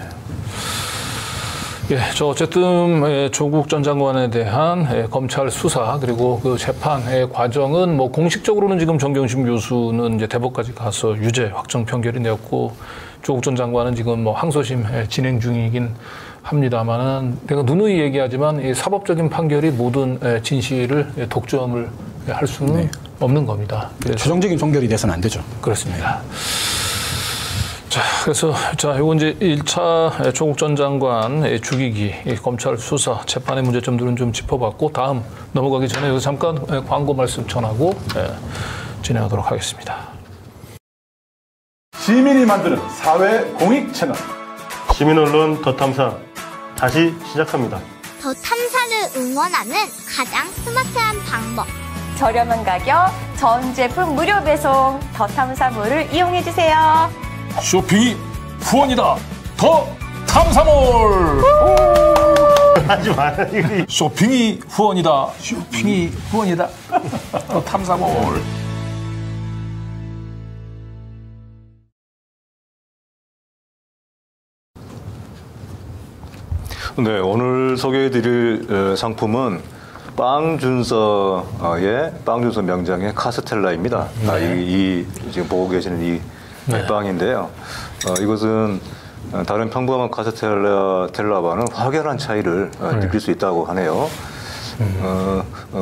예, 어쨌든 조국 전 장관에 대한 검찰 수사 그리고 그 재판의 과정은 뭐 공식적으로는 지금 정경심 교수는 이제 대법까지 가서 유죄 확정 판결이 내었고 조국 전 장관은 지금 뭐 항소심 진행 중이긴 합니다만은 내가 누누이 얘기하지만 이 사법적인 판결이 모든 진실을 독점을 할 수는 없는 겁니다. 최종적인 종결이 돼서는 안 되죠. 그렇습니다. 자, 그래서 이거 이제 1차 조국 전 장관 죽이기 검찰 수사 재판의 문제점들은 좀 짚어봤고 다음 넘어가기 전에 여기서 잠깐 광고 말씀 전하고 진행하도록 하겠습니다. 시민이 만드는 사회 공익 채널 시민언론 더 탐사 다시 시작합니다. 더 탐사를 응원하는 가장 스마트한 방법. 저렴한 가격, 전 제품 무료 배송, 더 탐사몰을 이용해주세요. 쇼핑이 후원이다. 더 탐사몰. 하지 마요. 쇼핑이 후원이다. 쇼핑이 후원이다. 더 탐사몰. 네, 오늘 소개해드릴 상품은 빵준서의 빵준서 명장의 카스텔라입니다. 이 지금 보고 계시는 이 빵인데요. 이것은 다른 평범한 카스텔라와는 확연한 차이를 느낄 수 있다고 하네요.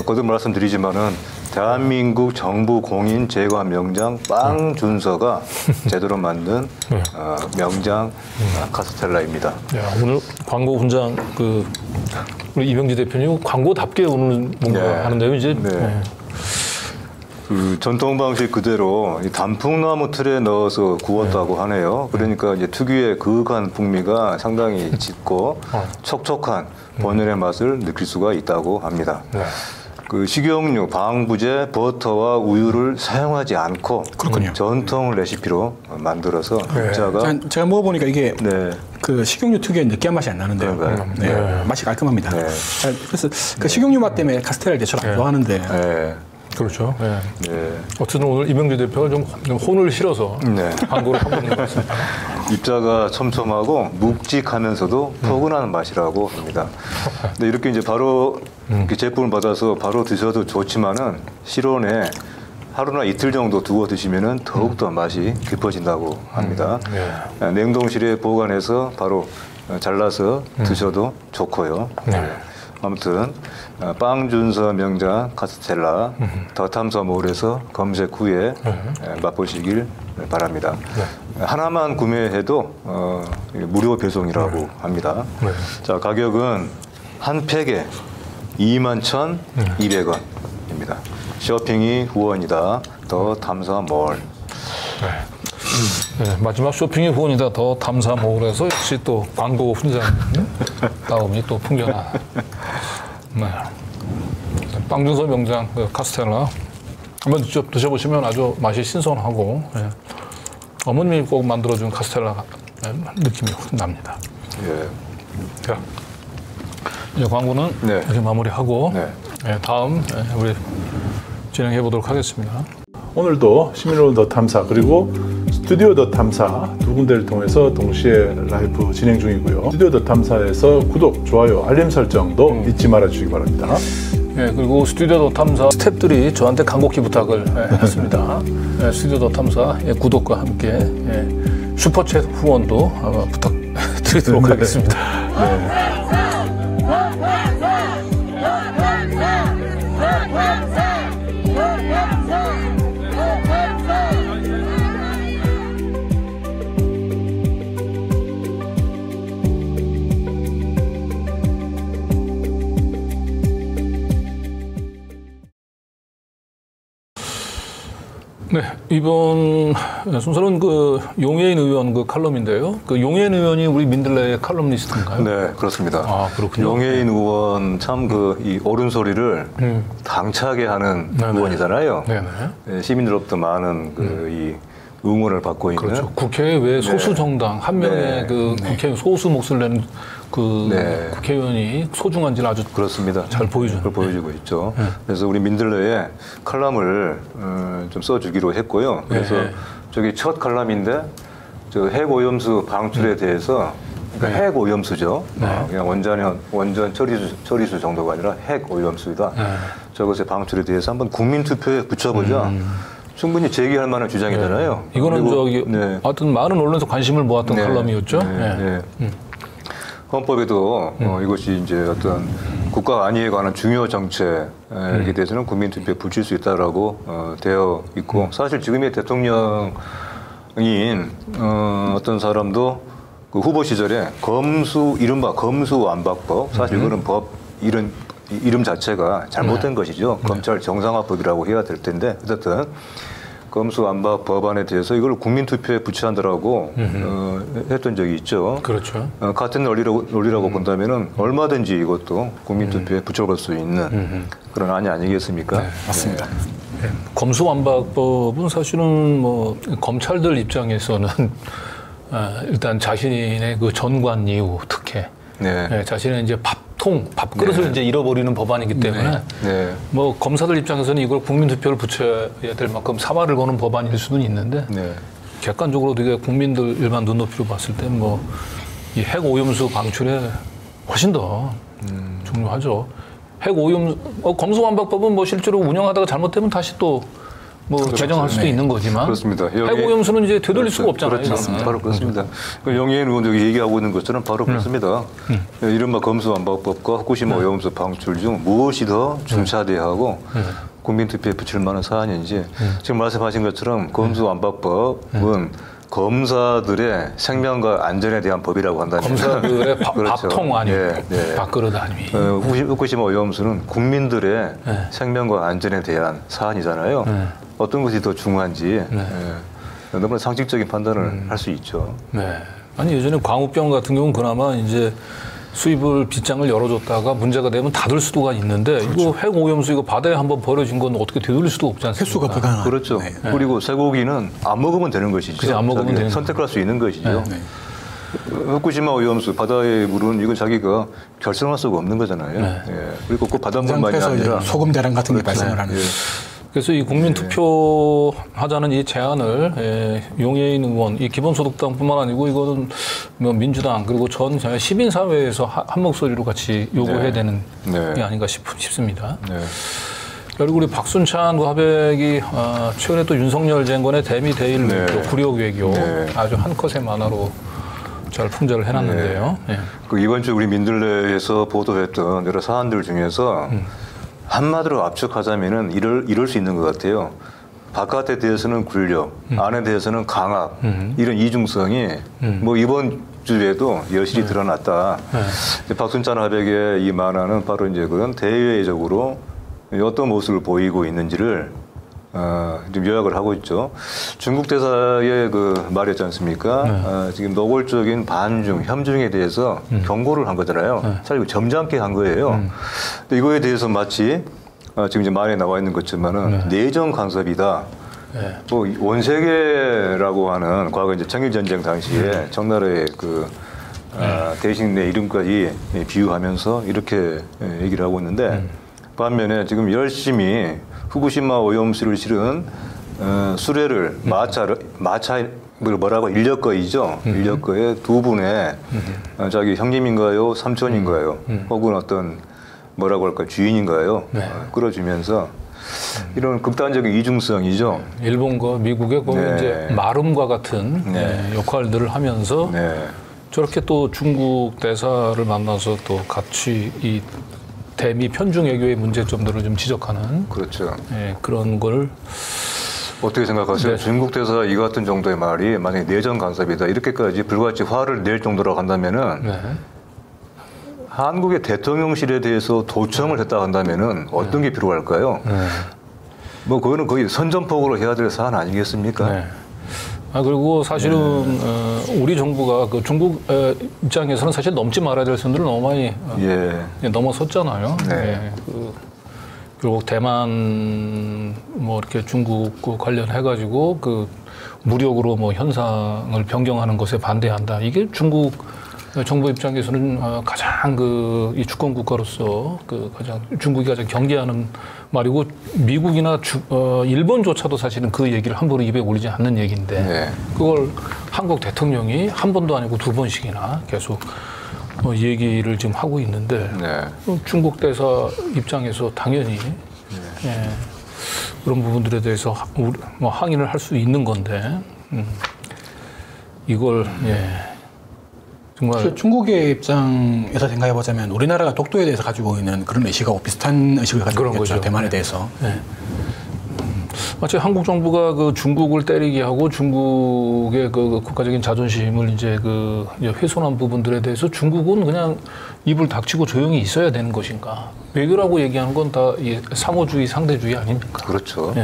거듭 말씀드리지만은 대한민국 정부 공인 제과 명장 빵준서가 제대로 만든 명장 카스텔라입니다. 야, 오늘 광고 분장 우리 이병지 대표님 광고답게 오늘 뭔가 하는데요, 이제. 네. 그 전통 방식 그대로 이 단풍나무 틀에 넣어서 구웠다고 하네요. 그러니까 이제 특유의 그윽한 풍미가 상당히 짙고 촉촉한 본연의 맛을 느낄 수가 있다고 합니다. 네. 그 식용유, 방부제, 버터와 우유를 사용하지 않고 그렇군요. 전통 레시피로 만들어서 입자가 제가 먹어보니까 이게 네. 그 식용유 특유의 느끼한 맛이 안 나는데요. 네. 맛이 깔끔합니다. 네. 그래서 그 식용유 맛 때문에 카스텔라를 저는 안 좋아하는데 네. 그렇죠. 네. 네. 어쨌든 오늘 이병주 대표가 좀 혼을 실어서 네. 광고를 하고 있는 것 같습니다. 입자가 촘촘하고 묵직하면서도 포근한 맛이라고 합니다. 근데 이렇게 이제 바로 이렇게 제품을 받아서 바로 드셔도 좋지만은 실온에 하루나 이틀 정도 두고 드시면은 더욱더 맛이 깊어진다고 합니다. 냉동실에 보관해서 바로 잘라서 드셔도 좋고요. 아무튼 빵준서 명장 카스텔라 더탐사몰에서 검색 후에 맛보시길 바랍니다. 하나만 구매해도 무료 배송이라고 합니다. 자, 가격은 한 팩에 21,200원입니다. 쇼핑이 후원이다. 더탐사몰. 네, 마지막 쇼핑이 후원이다. 더탐사몰에서 역시 또 광고 훈장 다음이 또 풍겨나. 네. 빵준서 명장 카스텔라 한번 직접 드셔보시면 아주 맛이 신선하고 어머님이 꼭 만들어준 카스텔라 느낌이 납니다. 자, 이제 광고는 이렇게 마무리하고 다음 우리 진행해 보도록 하겠습니다. 오늘도 시민언론 더 탐사 그리고 스튜디오 더 탐사 두 군데를 통해서 동시에 라이브 진행 중이고요. 스튜디오 더 탐사에서 구독, 좋아요, 알림 설정도 잊지 말아 주시기 바랍니다. 그리고 스튜디오 더 탐사 스태프들이 저한테 간곡히 부탁을 했습니다. 스튜디오 더 탐사 구독과 함께 슈퍼챗 후원도 부탁드리도록 하겠습니다. 네, 이번 순서는 그 용해인 의원 그 칼럼인데요. 그 용해인 의원이 우리 민들레의 칼럼니스트인가요? 네, 그렇습니다. 아, 그렇군요. 용해인 의원 참 이 옳은 소리를 당차게 하는 의원이잖아요. 네네. 시민들로부터 많은 이 응원을 받고 있는. 그렇죠. 국회 외 소수 정당 한 명의 그 국회 소수 몫을 내는 국회의원이 소중한지는 아주 그렇습니다. 잘 보여주는. 그걸 보여주고 있죠. 그래서 우리 민들레에 칼럼을 좀 써주기로 했고요. 그래서 저기 첫 칼럼인데 저 핵오염수 방출에 대해서 그러니까 핵오염수죠. 그냥 원전 처리수 정도가 아니라 핵오염수이다. 저것의 방출에 대해서 한번 국민투표에 붙여보자. 충분히 제기할 만한 주장이잖아요. 이거는 저기 하여튼 많은 언론에서 관심을 모았던 칼럼이었죠. 헌법에도 이것이 이제 어떤 국가 안위에 관한 중요 정책에 대해서는 국민투표에 붙일 수 있다라고 되어 있고 사실 지금의 대통령인 어떤 사람도 그 후보 시절에 이른바 검수완박법 사실 이거는 법 이름 자체가 잘못된 것이죠. 검찰 정상화법이라고 해야 될 텐데 어쨌든 검수완박 법안에 대해서 이걸 국민투표에 붙여한다라고 했던 적이 있죠. 그렇죠. 같은 논리라고 본다면은 얼마든지 이것도 국민투표에 붙여볼 수 있는 그런 안이 아니겠습니까? 네, 맞습니다. 검수완박법은 사실은 뭐 검찰들 입장에서는 일단 자신의 그 전관 이후 특혜, 자신의 이제 밥그릇을 이제 잃어버리는 법안이기 때문에 뭐 검사들 입장에서는 이걸 국민투표를 붙여야 될 만큼 사활을 거는 법안일 수는 있는데 객관적으로 되게 국민들 일반 눈높이로 봤을 때 뭐 이 핵오염수 방출에 훨씬 더 중요하죠. 핵오염 검수완박법은 뭐 실제로 운영하다가 잘못되면 다시 또 뭐 개정할 수도 있는 거지만 그렇습니다. 핵오염수는 이제 되돌릴 수가 없잖아요. 그렇죠. 바로 그렇습니다. 용해인 의원들이 얘기하고 있는 것처럼 바로 그렇습니다. 이른바 검수완박법과 후쿠시마 오염수 방출 중 무엇이 더 중차대하고 국민투표에 붙일 만한 사안인지 지금 말씀하신 것처럼 검수완박법은 검사들의 생명과 안전에 대한 법이라고 한다면 검사들의 그렇죠. 밥통 아니고 네. 밥그릇 아니고 후쿠시마 오염수는 국민들의 네. 생명과 안전에 대한 사안이잖아요. 네. 어떤 것이 더 중요한지 네. 너무나 상식적인 판단을 할 수 있죠. 네. 아니 예전에 광우병 같은 경우는 그나마 이제 수입을 빗장을 열어줬다가 문제가 되면 닫을 수도가 있는데 이거 핵오염수 이거 바다에 한번 버려진 건 어떻게 되돌릴 수도 없지 않습니까? 횟수가 불가능한. 그렇죠. 네. 그리고 쇠고기는 안 먹으면 되는 것이죠. 그치, 안 먹으면 되는 선택할 수 있는 것이죠. 네. 후쿠시마 오염수 바다의 물은 이건 자기가 결정할 수가 없는 거잖아요. 네. 예. 그리고 그 바닷물만이 그래서 이제 아니라 소금 대란 같은 게 그렇죠. 발생을 하는. 예. 그래서 이 국민 투표 하자는 이 제안을 용해인 의원, 이 기본소득당뿐만 아니고 이거는 뭐 민주당 그리고 전 시민 사회에서 한 목소리로 같이 요구해야 네. 되는 네. 게 아닌가 싶습니다. 네. 그리고 우리 박순찬 화백이 최근에 또 윤석열 장관의 대미 대일 네. 외교, 구력 외교 네. 아주 한 컷의 만화로 잘 풍자를 해놨는데요. 네. 그 이번 주 우리 민들레에서 보도했던 여러 사안들 중에서 한마디로 압축하자면은 이럴 수 있는 것 같아요. 바깥에 대해서는 굴력, 안에 대해서는 강압, 이런 이중성이 뭐 이번 주에도 여실히 드러났다. 이제 박순찬 화백의 이 만화는 바로 이제 그런 대외적으로 어떤 모습을 보이고 있는지를 좀 요약을 하고 있죠. 중국 대사의 그 말이었지 않습니까? 지금 노골적인 반중, 협중에 대해서 경고를 한 거잖아요. 사실 점잖게 한 거예요. 근데 이거에 대해서 마치 지금 이제 말에 나와 있는 것처럼은 내정 간섭이다. 또 원세계라고 하는 과거 이제 청일전쟁 당시에 청나라의 그 대신의 이름까지 비유하면서 이렇게 얘기를 하고 있는데 반면에 지금 열심히 후쿠시마 오염수를 실은 수레를 마차 뭐라고 인력거이죠. 인력거에 두 분의 자기 형님인가요, 삼촌인가요, 혹은 어떤 뭐라고 할까 주인인가요, 끌어주면서 이런 극단적인 이중성이죠. 일본과 미국의 그 네. 이제 마름과 같은 역할들을 하면서 저렇게 또 중국 대사를 만나서 또 같이 이 대미 편중 외교의 문제점들을 좀 지적하는 그렇죠. 그런 걸 어떻게 생각하세요? 네. 중국 대사 이 같은 정도의 말이 만약에 내정 간섭이다 이렇게까지 불같이 화를 낼 정도라고 한다면은 한국의 대통령실에 대해서 도청을 했다 한다면은 어떤 게 필요할까요? 뭐 그거는 거의 선전포고로 해야 될 사안 아니겠습니까? 그리고 사실은 우리 정부가 그 중국 입장에서는 사실 넘지 말아야 될 선들을 너무 많이 넘어섰잖아요. 그리고 대만 뭐 이렇게 중국 관련해가지고 그 무력으로 뭐 현상을 변경하는 것에 반대한다. 이게 중국 정부 입장에서는 가장 이 주권 국가로서 그 가장 중국이 가장 경계하는 말이고 미국이나 일본조차도 사실은 그 얘기를 함부로 입에 올리지 않는 얘기인데 그걸 한국 대통령이 한 번도 아니고 두 번씩이나 계속 얘기를 지금 하고 있는데 중국 대사 입장에서 당연히 그런 부분들에 대해서 뭐 항의를 할 수 있는 건데 이걸 정말 중국의 입장에서 생각해 보자면 우리나라가 독도에 대해서 가지고 있는 그런 의식하고 비슷한 의식을 가지고 그런 있겠죠. 거죠. 대만에 대해서. 마치 한국 정부가 그 중국을 때리게 하고 중국의 그 국가적인 자존심을 이제 훼손한 부분들에 대해서 중국은 그냥 입을 닥치고 조용히 있어야 되는 것인가? 외교라고 얘기하는 건 다 상호주의, 상대주의 아닙니까? 그렇죠.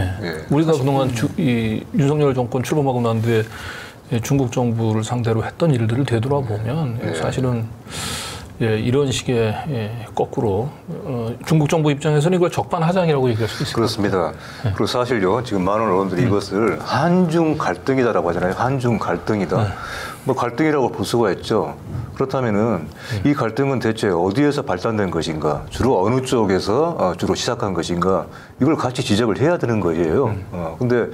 우리가 그동안 이 윤석열 정권 출범하고 난 뒤에 중국 정부를 상대로 했던 일들을 되돌아보면 사실은 이런 식의 거꾸로 중국 정부 입장에서는 이걸 적반하장이라고 얘기할 수 있을 것 같습니다. 그렇습니다. 그리고 사실요 지금 많은 언론들이 이것을 한중 갈등이다라고 하잖아요. 한중 갈등이다. 뭐 갈등이라고 볼 수가 있죠. 그렇다면은 이 갈등은 대체 어디에서 발단된 것인가? 주로 어느 쪽에서 주로 시작한 것인가? 이걸 같이 지적을 해야 되는 거예요. 근데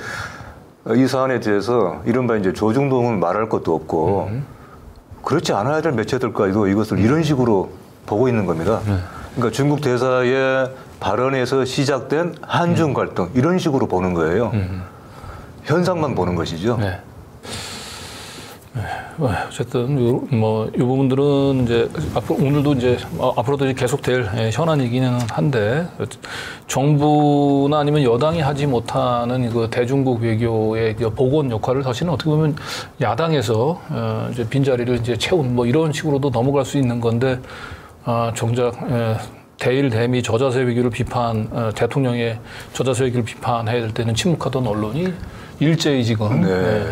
이 사안에 대해서 이른바 이제 조중동은 말할 것도 없고 그렇지 않아야 될 매체들까지도 이것을 이런 식으로 보고 있는 겁니다. 그러니까 중국 대사의 발언에서 시작된 한중 갈등 이런 식으로 보는 거예요. 현상만 보는 것이죠. 어쨌든 뭐 이 부분들은 이제 오늘도 이제 앞으로도 이제 계속될 현안이기는 한데 정부나 아니면 여당이 하지 못하는 그 대중국 외교의 보건 역할을 사실은 어떻게 보면 야당에서 이제 빈자리를 이제 채운 뭐 이런 식으로도 넘어갈 수 있는 건데 정작 대일 대미 저자세 외교를 대통령의 저자세 외교를 비판해야 될 때는 침묵하던 언론이 일제히 지금. 네.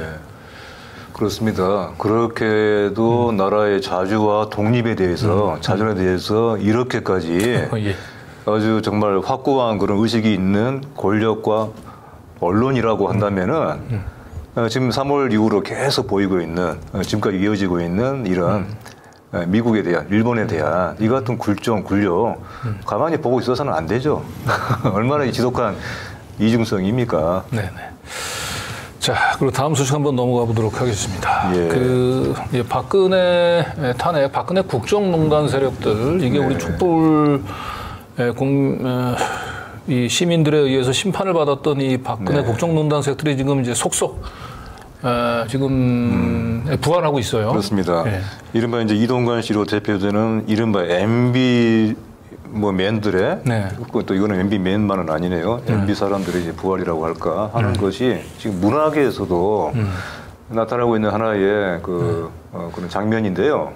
그렇습니다. 그렇게도 나라의 자주와 독립에 대해서, 자존에 대해서 이렇게까지 예. 아주 정말 확고한 그런 의식이 있는 권력과 언론이라고 한다면은 지금 3월 이후로 계속 보이고 있는, 지금까지 이어지고 있는 이런 미국에 대한, 일본에 대한 이 같은 굴욕 가만히 보고 있어서는 안 되죠. 얼마나 지독한 이중성입니까? 네네. 자, 그리고 다음 소식 한번 넘어가 보도록 하겠습니다. 예. 박근혜 탄핵, 박근혜 국정농단 세력들, 이게 우리 촛불 이 시민들에 의해서 심판을 받았던 이 박근혜 국정농단 세력들이 지금 이제 속속 지금 부활하고 있어요. 그렇습니다. 예. 이른바 이제 이동관 씨로 대표되는 이른바 MB 맨들의 또 이거는 MB 맨만은 아니네요. MB 사람들의 이제 부활이라고 할까 하는 것이 지금 문학에서도 나타나고 있는 하나의 그런 장면인데요.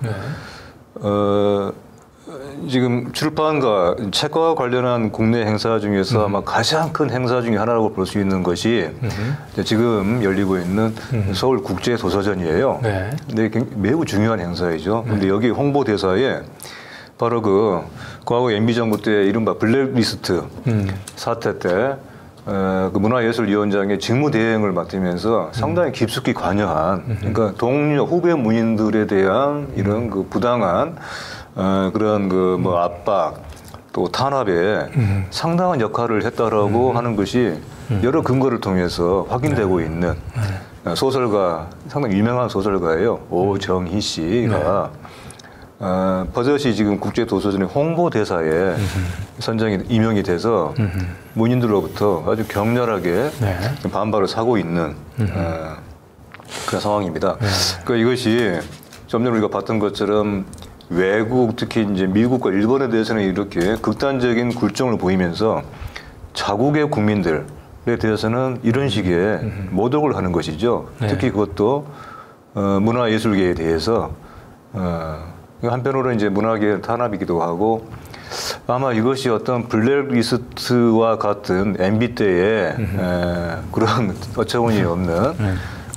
지금 출판과 책과 관련한 국내 행사 중에서 아마 가장 큰 행사 중에 하나라고 볼 수 있는 것이 지금 열리고 있는 서울 국제 도서전이에요. 근데 매우 중요한 행사이죠. 근데 여기 홍보대사에 바로 과거 MB 정부 때 이른바 블랙리스트 사태 때 그 문화예술위원장의 직무대행을 맡으면서 상당히 깊숙이 관여한, 그러니까 동료 후배 문인들에 대한 이런 부당한 그런 압박 또 탄압에 상당한 역할을 했다라고 하는 것이 여러 근거를 통해서 확인되고 있는 소설가, 상당히 유명한 소설가예요. 오정희 씨가 버젓이 지금 국제도서전의 홍보대사에 임명이 돼서 문인들로부터 아주 격렬하게 반발을 사고 있는 그런 상황입니다. 그러니까 이것이 좀 전에 우리가 봤던 것처럼 외국, 특히 이제 미국과 일본에 대해서는 이렇게 극단적인 굴종을 보이면서 자국의 국민들에 대해서는 이런 식의 모독을 하는 것이죠. 특히 그것도 문화예술계에 대해서 한편으로 이제 문화계 탄압이기도 하고, 아마 이것이 어떤 블랙리스트와 같은 MB 때의 그런 어처구니 없는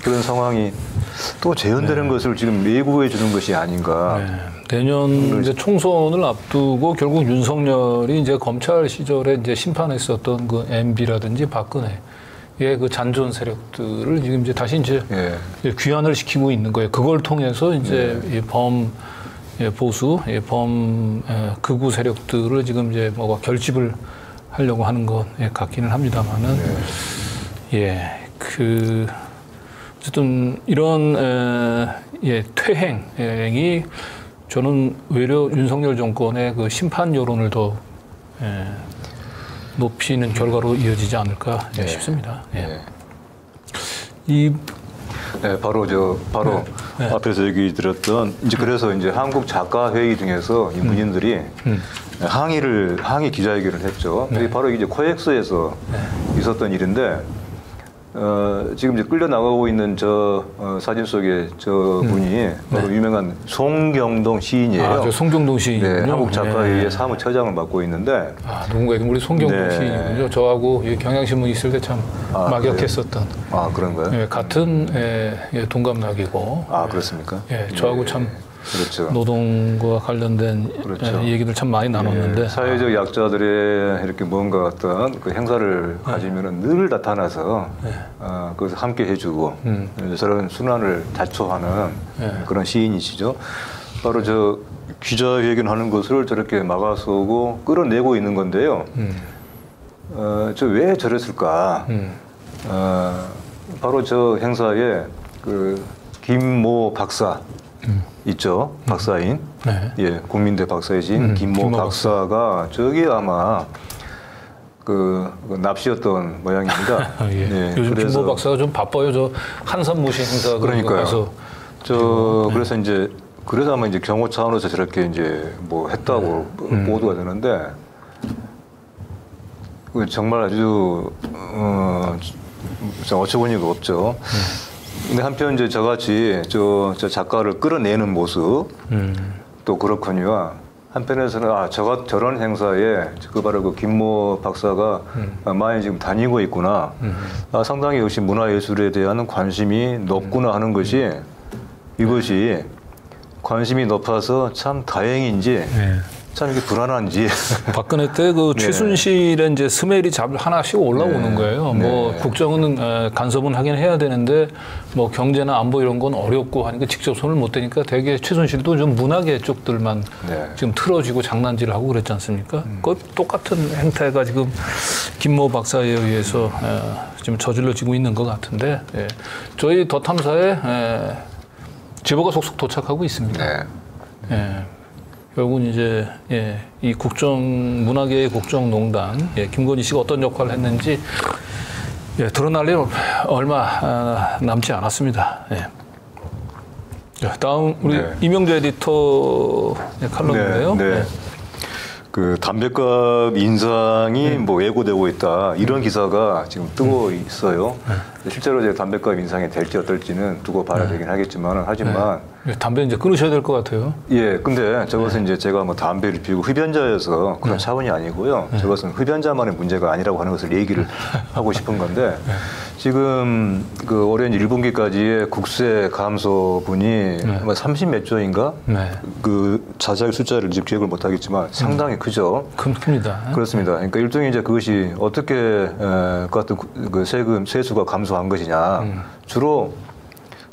그런 상황이 또 재현되는 것을 지금 예고해 주는 것이 아닌가. 내년 이제 총선을 앞두고 결국 윤석열이 이제 검찰 시절에 이제 심판했었던 그 MB라든지 박근혜의 그 잔존 세력들을 지금 이제 다시 이제 귀환을 시키고 있는 거예요. 그걸 통해서 이제 이 보수, 극우 세력들을 지금 이제 뭐가 하려고 하는 것 같기는 합니다만은, 어쨌든 이런 퇴행이 저는 오히려 윤석열 정권의 그 심판 여론을 더 높이는 결과로 이어지지 않을까 싶습니다. 바로 앞에서 얘기 드렸던 그래서 이제 한국 작가 회의 등에서 이 문인들이 항의 기자회견을 했죠. 바로 이제 코엑스에서 있었던 일인데, 지금 이제 끌려 나가고 있는 사진 속에 분이 바로 유명한 송경동 시인이에요. 저 송경동 시인이군요. 한국 작가회의 사무처장을 맡고 있는데. 누군가 우리 송경동 시인이군요. 저하고 경향신문 있을 때 참 막역했었던. 그런가요? 같은 동갑락이고. 그렇습니까? 저하고 참. 그렇죠. 노동과 관련된 얘기들 참 많이 나눴는데, 사회적 약자들의 이렇게 뭔가 어떤 그 행사를 가지면은 늘 나타나서 그것을 함께 해주고 저런 순환을 자초하는 그런 시인이시죠. 바로 기자회견하는 것을 저렇게 막아서고 끌어내고 있는 건데요. 저 왜 저랬을까? 바로 저 행사에 김모 박사 있죠. 박사인. 국민대 박사이신 김모 박사가 저기 아마 납시였던 모양입니다. 요즘 김모 박사가 좀 바빠요. 저 한산무시 행사 그런 거 가서 그래서 이제 그래서 아마 이제 경호 차원에서 저렇게 이제 뭐 했다고 보도가 되는데 정말 아주 어처구니가 없죠. 근데 한편 이제 저같이 저 작가를 끌어내는 모습 또 그렇거니와 한편에서는 저런 행사에 바로 그 김모 박사가 많이 지금 다니고 있구나. 상당히 역시 문화예술에 대한 관심이 높구나 하는 것이 이것이 관심이 높아서 참 다행인지 참 이게 불안한지. 박근혜 때 그 최순실의 이제 스멜이 하나씩 올라오는 거예요. 뭐 국정은 간섭은 하긴 해야 되는데 뭐 경제나 안보 이런 건 어렵고 하니까 직접 손을 못 대니까 되게 최순실도 좀 문화계 쪽들만 지금 틀어지고 장난질을 하고 그랬지 않습니까? 그 똑같은 행태가 지금 김모 박사에 의해서 지금 저질러지고 있는 것 같은데 저희 더 탐사에 제보가 속속 도착하고 있습니다. 결국은 이제 이 문화계의 국정농단 김건희 씨가 어떤 역할을 했는지 드러날 일 얼마 남지 않았습니다. 다음 우리 이명주 에디터 칼럼인데요. 그 담뱃값 인상이 뭐 예고되고 있다 이런 기사가 지금 뜨고 있어요. 실제로 이제 담뱃값 인상이 될지 어떨지는 두고 봐야 되긴 하겠지만 하지만 담배 이제 끊으셔야 될 것 같아요. 근데 저것은 이제 제가 뭐 담배를 피우고 흡연자여서 그런 차원이 아니고요. 저것은 흡연자만의 문제가 아니라고 하는 것을 얘기를 하고 싶은 건데 지금 그 올해 1분기까지의 국세 감소분이 아마 30몇 조인가 그 자세한 숫자를 지금 기억을 못 하겠지만 상당히 크죠. 큽니다. 그렇습니다. 그러니까 일종의 이제 그것이 어떻게 같은 그 세수가 감소한 것이냐. 주로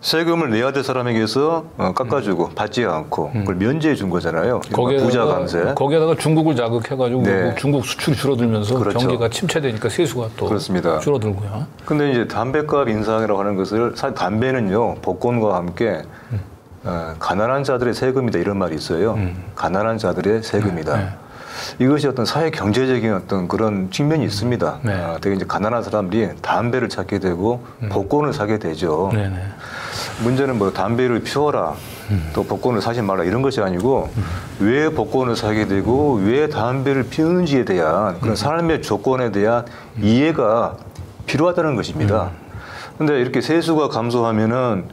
세금을 내야 될 사람에게서 깎아주고 받지 않고 그걸 면제해 준 거잖아요. 부자 감세. 거기에다가 중국을 자극해가지고 중국 수출이 줄어들면서 경기가 침체되니까 세수가 또 그렇습니다. 줄어들고요. 근데 이제 담뱃값 인상이라고 하는 것을 사실 담배는요 복권과 함께 가난한 자들의 세금이다 이런 말이 있어요. 가난한 자들의 세금이다. 이것이 어떤 사회 경제적인 어떤 그런 측면이 있습니다. 되게 이제 가난한 사람들이 담배를 찾게 되고 복권을 사게 되죠. 문제는 뭐 담배를 피워라 또 복권을 사지 말라 이런 것이 아니고 왜 복권을 사게 되고 왜 담배를 피우는지에 대한 그런 삶의 조건에 대한 이해가 필요하다는 것입니다. 그런데 이렇게 세수가 감소하면은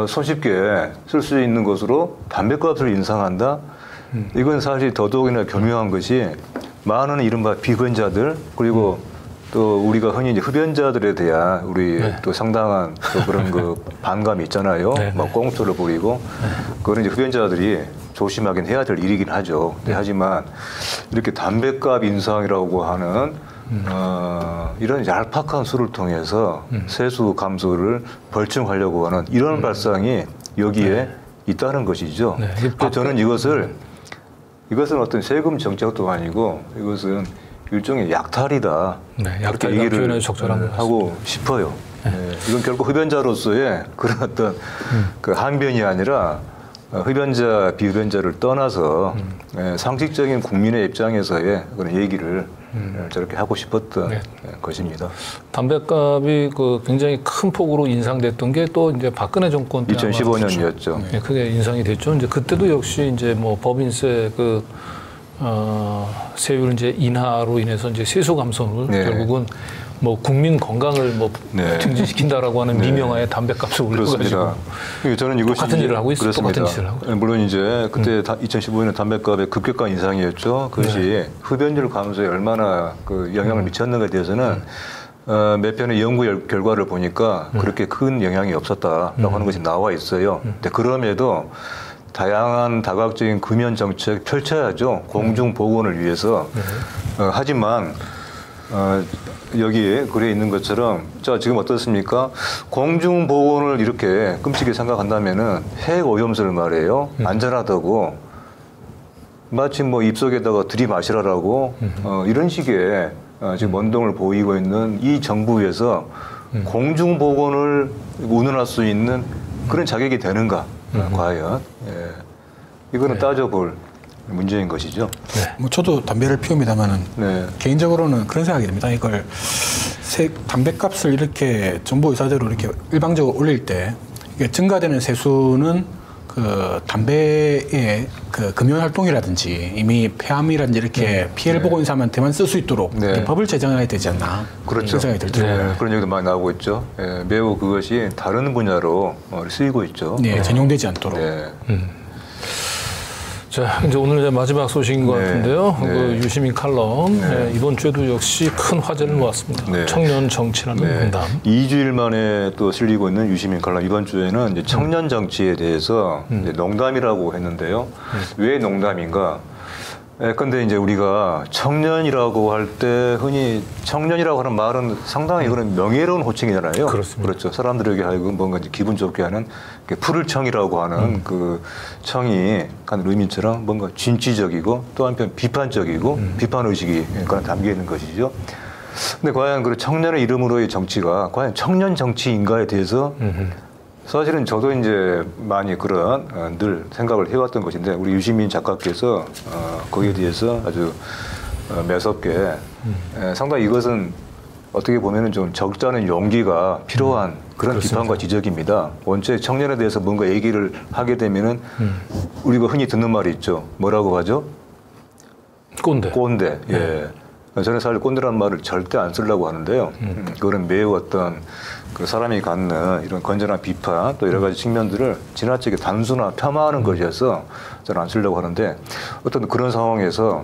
손쉽게 쓸 수 있는 것으로 담배값을 인상한다. 이건 사실 더더욱이나 교묘한 것이 많은 이른바 비흡연자들 그리고 또 우리가 흔히 이제 흡연자들에 대한 우리 또 상당한 또 그런 그 반감이 있잖아요. 막 꽁투를 부리고 그런 이제 흡연자들이 조심하긴 해야 될 일이긴 하죠. 하지만 이렇게 담뱃값 인상이라고 하는 이런 얄팍한 수를 통해서 세수 감소를 벌충하려고 하는 이런 발상이 여기에 있다는 것이죠. 그래서 저는 이것은 어떤 세금 정책도 아니고 이것은 일종의 약탈이다. 이렇게 얘기를 하고 싶어요. 이건 결국 흡연자로서의 그런 어떤 그 항변이 아니라 흡연자, 비흡연자를 떠나서 상식적인 국민의 입장에서의 그런 얘기를 저렇게 하고 싶었던 것입니다. 담뱃값이 그 굉장히 큰 폭으로 인상됐던 게 또 이제 박근혜 정권 때 2015년이었죠. 크게 인상이 됐죠. 이제 그때도 역시 이제 뭐 법인세 세율 이제 인하로 인해서 이제 세수 감소를 결국은 뭐 국민 건강을 뭐 증진시킨다라고 하는 미명하에 담뱃값을 올려가지고 저는 이것이 똑같은 일을 하고 있어요. 똑같은 짓을 하고. 물론 이제 그때 2015년 담뱃값의 급격한 인상이었죠. 그것이 흡연율 감소에 얼마나 그 영향을 미쳤는가에 대해서는 몇 편의 연구 결과를 보니까 그렇게 큰 영향이 없었다라고 하는 것이 나와 있어요. 근데 그럼에도 다양한 다각적인 금연 정책 펼쳐야죠. 공중 보건을 위해서. 하지만 여기에 글에 있는 것처럼 자 지금 어떻습니까? 공중 보건을 이렇게 끔찍하게 생각한다면은 핵 오염수를 말해요. 안전하다고 마치 뭐 입속에다가 들이마시라라고 이런 식의 지금 원동을 보이고 있는 이 정부에서 공중 보건을 운운할 수 있는 그런 자격이 되는가? 과연 이거는 따져볼 문제인 것이죠. 뭐 저도 담배를 피웁니다만은 개인적으로는 그런 생각이 듭니다. 이걸 담배값을 이렇게 정보 의사대로 이렇게 일방적으로 올릴 때 이게 증가되는 세수는 그 담배의 그 금연 활동이라든지 이미 폐암이라든지 이렇게 피해를 보고 있는 사람한테만 쓸 수 있도록 법을 제정해야 되지 않나. 그렇죠. 생각이 들더라고요. 그런 얘기도 많이 나오고 있죠. 매우 그것이 다른 분야로 쓰이고 있죠. 네, 전용되지 않도록. 자, 이제 오늘 이제 마지막 소식인 것 같은데요. 그 유시민 칼럼. 이번 주에도 역시 큰 화제를 모았습니다. 청년 정치라는 농담. 2주일 만에 또 실리고 있는 유시민 칼럼. 이번 주에는 이제 청년 정치에 대해서 이제 농담이라고 했는데요. 왜 농담인가? 근데 이제 우리가 청년이라고 할 때 흔히 청년이라고 하는 말은 상당히 그런 명예로운 호칭이잖아요. 그렇습니다. 그렇죠. 사람들에게 하여금 뭔가 이제 기분 좋게 하는 푸를 청이라고 하는 그 청이 하는 의미처럼 뭔가 진취적이고 또 한편 비판적이고 비판 의식이 담겨 있는 것이죠. 근데 과연 그 청년의 이름으로의 정치가 과연 청년 정치인가에 대해서 사실은 저도 이제 많이 그런 늘 생각을 해왔던 것인데 우리 유시민 작가께서 거기에 대해서 아주 매섭게 상당히 이것은 어떻게 보면은 좀 적지 않은 용기가 필요한 그런 그렇습니다. 비판과 지적입니다. 원체 청년에 대해서 뭔가 얘기를 하게 되면은 우리가 흔히 듣는 말이 있죠. 뭐라고 하죠? 꼰대. 꼰대. 예. 저는 사실 꼰대라는 말을 절대 안 쓰려고 하는데요. 그거는 매우 어떤 그 사람이 갖는 이런 건전한 비판 또 여러 가지 측면들을 지나치게 단순화 폄하하는 것이어서 저는 안 쓰려고 하는데 어떤 그런 상황에서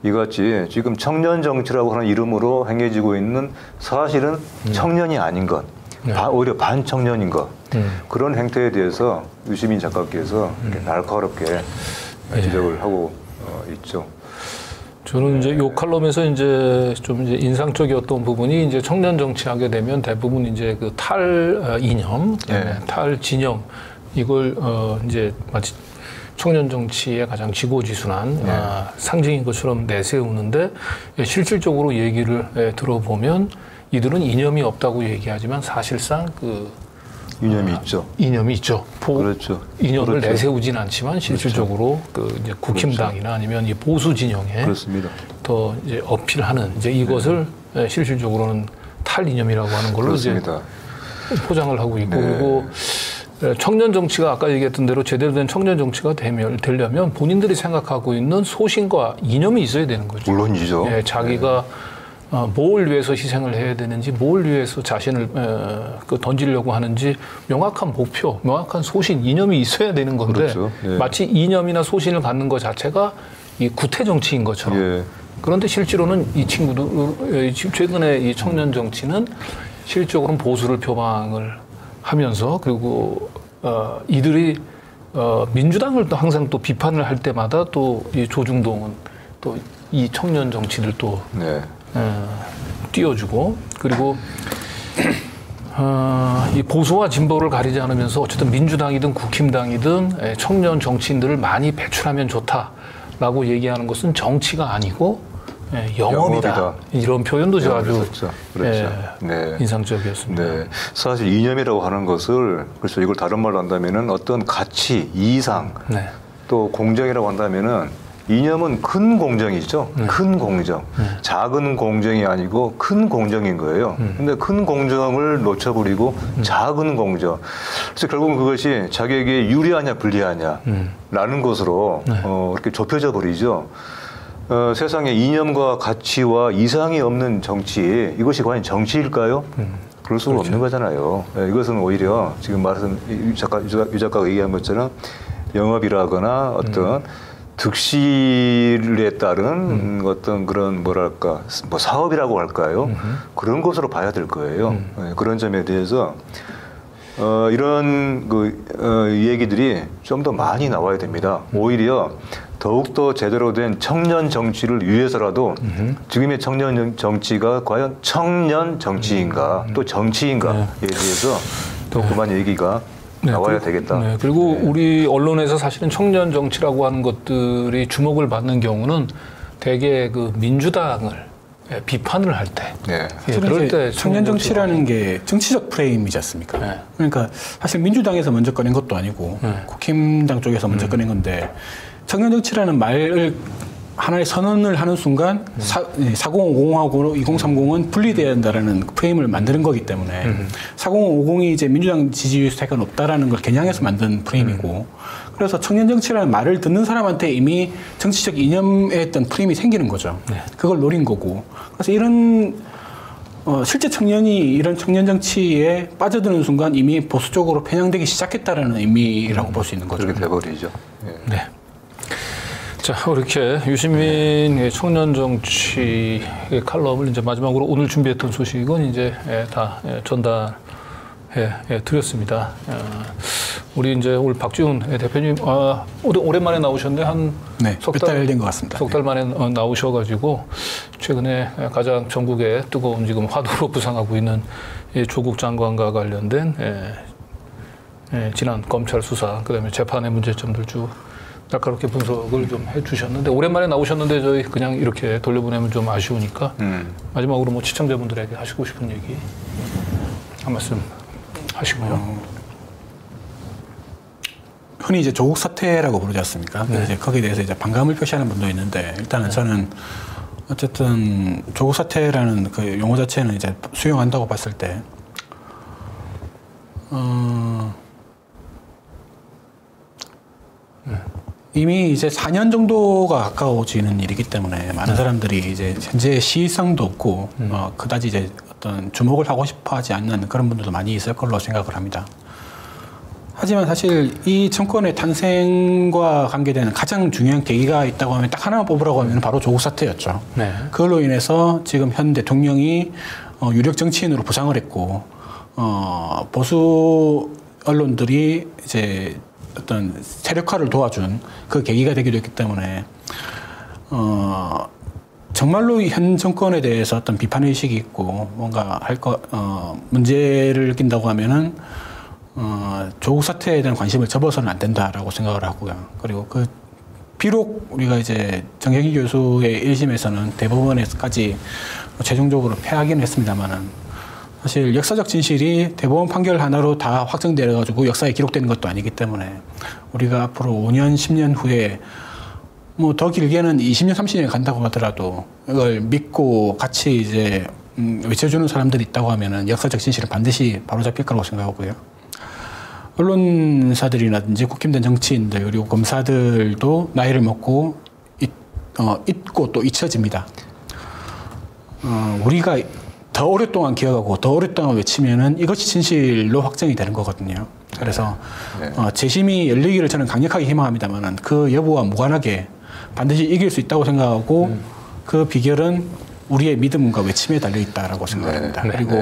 이같이 지금 청년 정치라고 하는 이름으로 행해지고 있는 사실은 청년이 아닌 것, 오히려 반청년인 것 그런 행태에 대해서 유시민 작가께서 이렇게 날카롭게 지적을 하고 있죠. 저는 이제 요 칼럼에서 이제 좀 이제 인상적이었던 부분이 이제 청년 정치하게 되면 대부분 이제 그 탈 이념, 탈 진영 이걸 이제 마치 청년 정치의 가장 지고지순한 상징인 것처럼 내세우는데 실질적으로 얘기를 들어보면 이들은 이념이 없다고 얘기하지만 사실상 그 이념이 있죠. 이념이 있죠. 그렇죠. 이념을 그렇죠. 내세우진 않지만 실질적으로 그 이제 국힘당이나 아니면 이 보수 진영에 그렇습니다. 더 이제 어필하는 이제 이것을 실질적으로는 탈 이념이라고 하는 걸로 그렇습니다. 이제 포장을 하고 있고 그리고 청년 정치가 아까 얘기했던 대로 제대로 된 청년 정치가 되려면 본인들이 생각하고 있는 소신과 이념이 있어야 되는 거죠. 물론이죠. 자기가 뭘 위해서 희생을 해야 되는지, 뭘 위해서 자신을 던지려고 하는지 명확한 목표, 명확한 소신, 이념이 있어야 되는 건데 그렇죠. 마치 이념이나 소신을 갖는 것 자체가 이 구태 정치인 것처럼. 그런데 실제로는 이 친구들 최근에 이 청년 정치는 실질적으로는 보수를 표방을 하면서 그리고 이들이 민주당을 또 항상 또 비판을 할 때마다 또 이 조중동은 또 이 청년 정치를 또 띄워주고 그리고 이 보수와 진보를 가리지 않으면서 어쨌든 민주당이든 국힘당이든 청년 정치인들을 많이 배출하면 좋다라고 얘기하는 것은 정치가 아니고 영업이다. 이런 표현도 제가 아주 인상적이었습니다. 네. 사실 이념이라고 하는 것을 그래서 이걸 다른 말로 한다면은 어떤 가치, 이상, 또 공정이라고 한다면은 이념은 큰 공정이죠. 큰 공정. 작은 공정이 아니고 큰 공정인 거예요. 근데 큰 공정을 놓쳐버리고 작은 공정. 그래서 결국은 그것이 자기에게 유리하냐 불리하냐라는 것으로 이렇게 좁혀져 버리죠. 세상에 이념과 가치와 이상이 없는 정치, 이것이 과연 정치일까요? 그럴 수가 없는 거잖아요. 이것은 오히려 지금 말씀 유 작가가 얘기한 것처럼 영업이라거나 어떤 득실에 따른 어떤 그런 뭐랄까 뭐 사업이라고 할까요? 그런 것으로 봐야 될 거예요. 그런 점에 대해서 이런 얘기들이 좀 더 많이 나와야 됩니다. 오히려 더욱더 제대로 된 청년 정치를 위해서라도 지금의 청년 정치가 과연 청년 정치인가 또 정치인가에 대해서 또 그만 얘기가 나와야 되겠다. 그리고 우리 언론에서 사실은 청년 정치라고 하는 것들이 주목을 받는 경우는 대개 그 민주당을 비판을 할 때. 그럴 때 청년 정치라는 게 정치적 프레임이지 않습니까? 그러니까 사실 민주당에서 먼저 꺼낸 것도 아니고 국힘당 쪽에서 먼저 꺼낸 건데 청년 정치라는 말을 하나의 선언을 하는 순간 4050하고 2030은 분리돼야 한다라는 프레임을 만드는 거기 때문에 4050이 이제 민주당 지지율세가 높다라는 걸 겨냥해서 만든 프레임이고 그래서 청년 정치라는 말을 듣는 사람한테 이미 정치적 이념에 어떤 프레임이 생기는 거죠. 그걸 노린 거고. 그래서 이런 실제 청년이 이런 청년 정치에 빠져드는 순간 이미 보수 쪽으로 편향되기 시작했다라는 의미라고 볼 수 있는 거죠. 그렇게 돼버리죠. 네. 자, 이렇게 유시민의 청년 정치의 칼럼을 이제 마지막으로 오늘 준비했던 소식은 이제 다 전달해 드렸습니다. 우리 이제 오늘 박지훈 대표님, 오랜만에 나오셨는데 한 석 달 된 것 같습니다. 석 달 만에 나오셔가지고 최근에 가장 전국에 뜨거운 지금 화두로 부상하고 있는 조국 장관과 관련된 지난 검찰 수사, 그다음에 재판의 문제점들 쭉 날카롭게 분석을 좀 해주셨는데 오랜만에 나오셨는데 저희 그냥 이렇게 돌려보내면 좀 아쉬우니까 마지막으로 뭐 시청자분들에게 하시고 싶은 얘기 한 말씀 하시고요. 흔히 이제 조국 사태라고 부르지 않습니까? 이제 거기에 대해서 이제 반감을 표시하는 분도 있는데 일단은 저는 어쨌든 조국 사태라는 그 용어 자체는 이제 수용한다고 봤을 때 이미 이제 4년 정도가 가까워지는 일이기 때문에 많은 사람들이 이제 현재 시의성도 없고 그다지 이제 어떤 주목을 하고 싶어하지 않는 그런 분들도 많이 있을 걸로 생각을 합니다. 하지만 사실 이 정권의 탄생과 관계되는 가장 중요한 계기가 있다고 하면 딱 하나만 뽑으라고 하면 바로 조국 사태였죠. 그걸로 인해서 지금 현 대통령이 유력 정치인으로 부상을 했고 보수 언론들이 이제 어떤 세력화를 도와준 그 계기가 되기도 했기 때문에 정말로 현 정권에 대해서 어떤 비판 의식이 있고 뭔가 문제를 느낀다고 하면은 조국 사태에 대한 관심을 접어서는 안 된다라고 생각을 하고요. 그리고 비록 우리가 이제 정경희 교수의 1심에서는 대법원에까지 최종적으로 패하긴 했습니다만은 사실 역사적 진실이 대법원 판결 하나로 다 확정되어가지고 역사에 기록되는 것도 아니기 때문에 우리가 앞으로 5년, 10년 후에 뭐 더 길게는 20년, 30년이 간다고 하더라도 이걸 믿고 같이 이제 외쳐주는 사람들이 있다고 하면은 역사적 진실은 반드시 바로잡힐 거라고 생각하고요. 언론사들이라든지 국힘된 정치인들 그리고 검사들도 나이를 먹고 잊고 또 잊혀집니다. 우리가 더 오랫동안 기억하고 더 오랫동안 외치면은 이것이 진실로 확정이 되는 거거든요. 그래서 재심이 열리기를 저는 강력하게 희망합니다만은 그 여부와 무관하게 반드시 이길 수 있다고 생각하고 그 비결은 우리의 믿음과 외침에 달려 있다라고 생각합니다. 그리고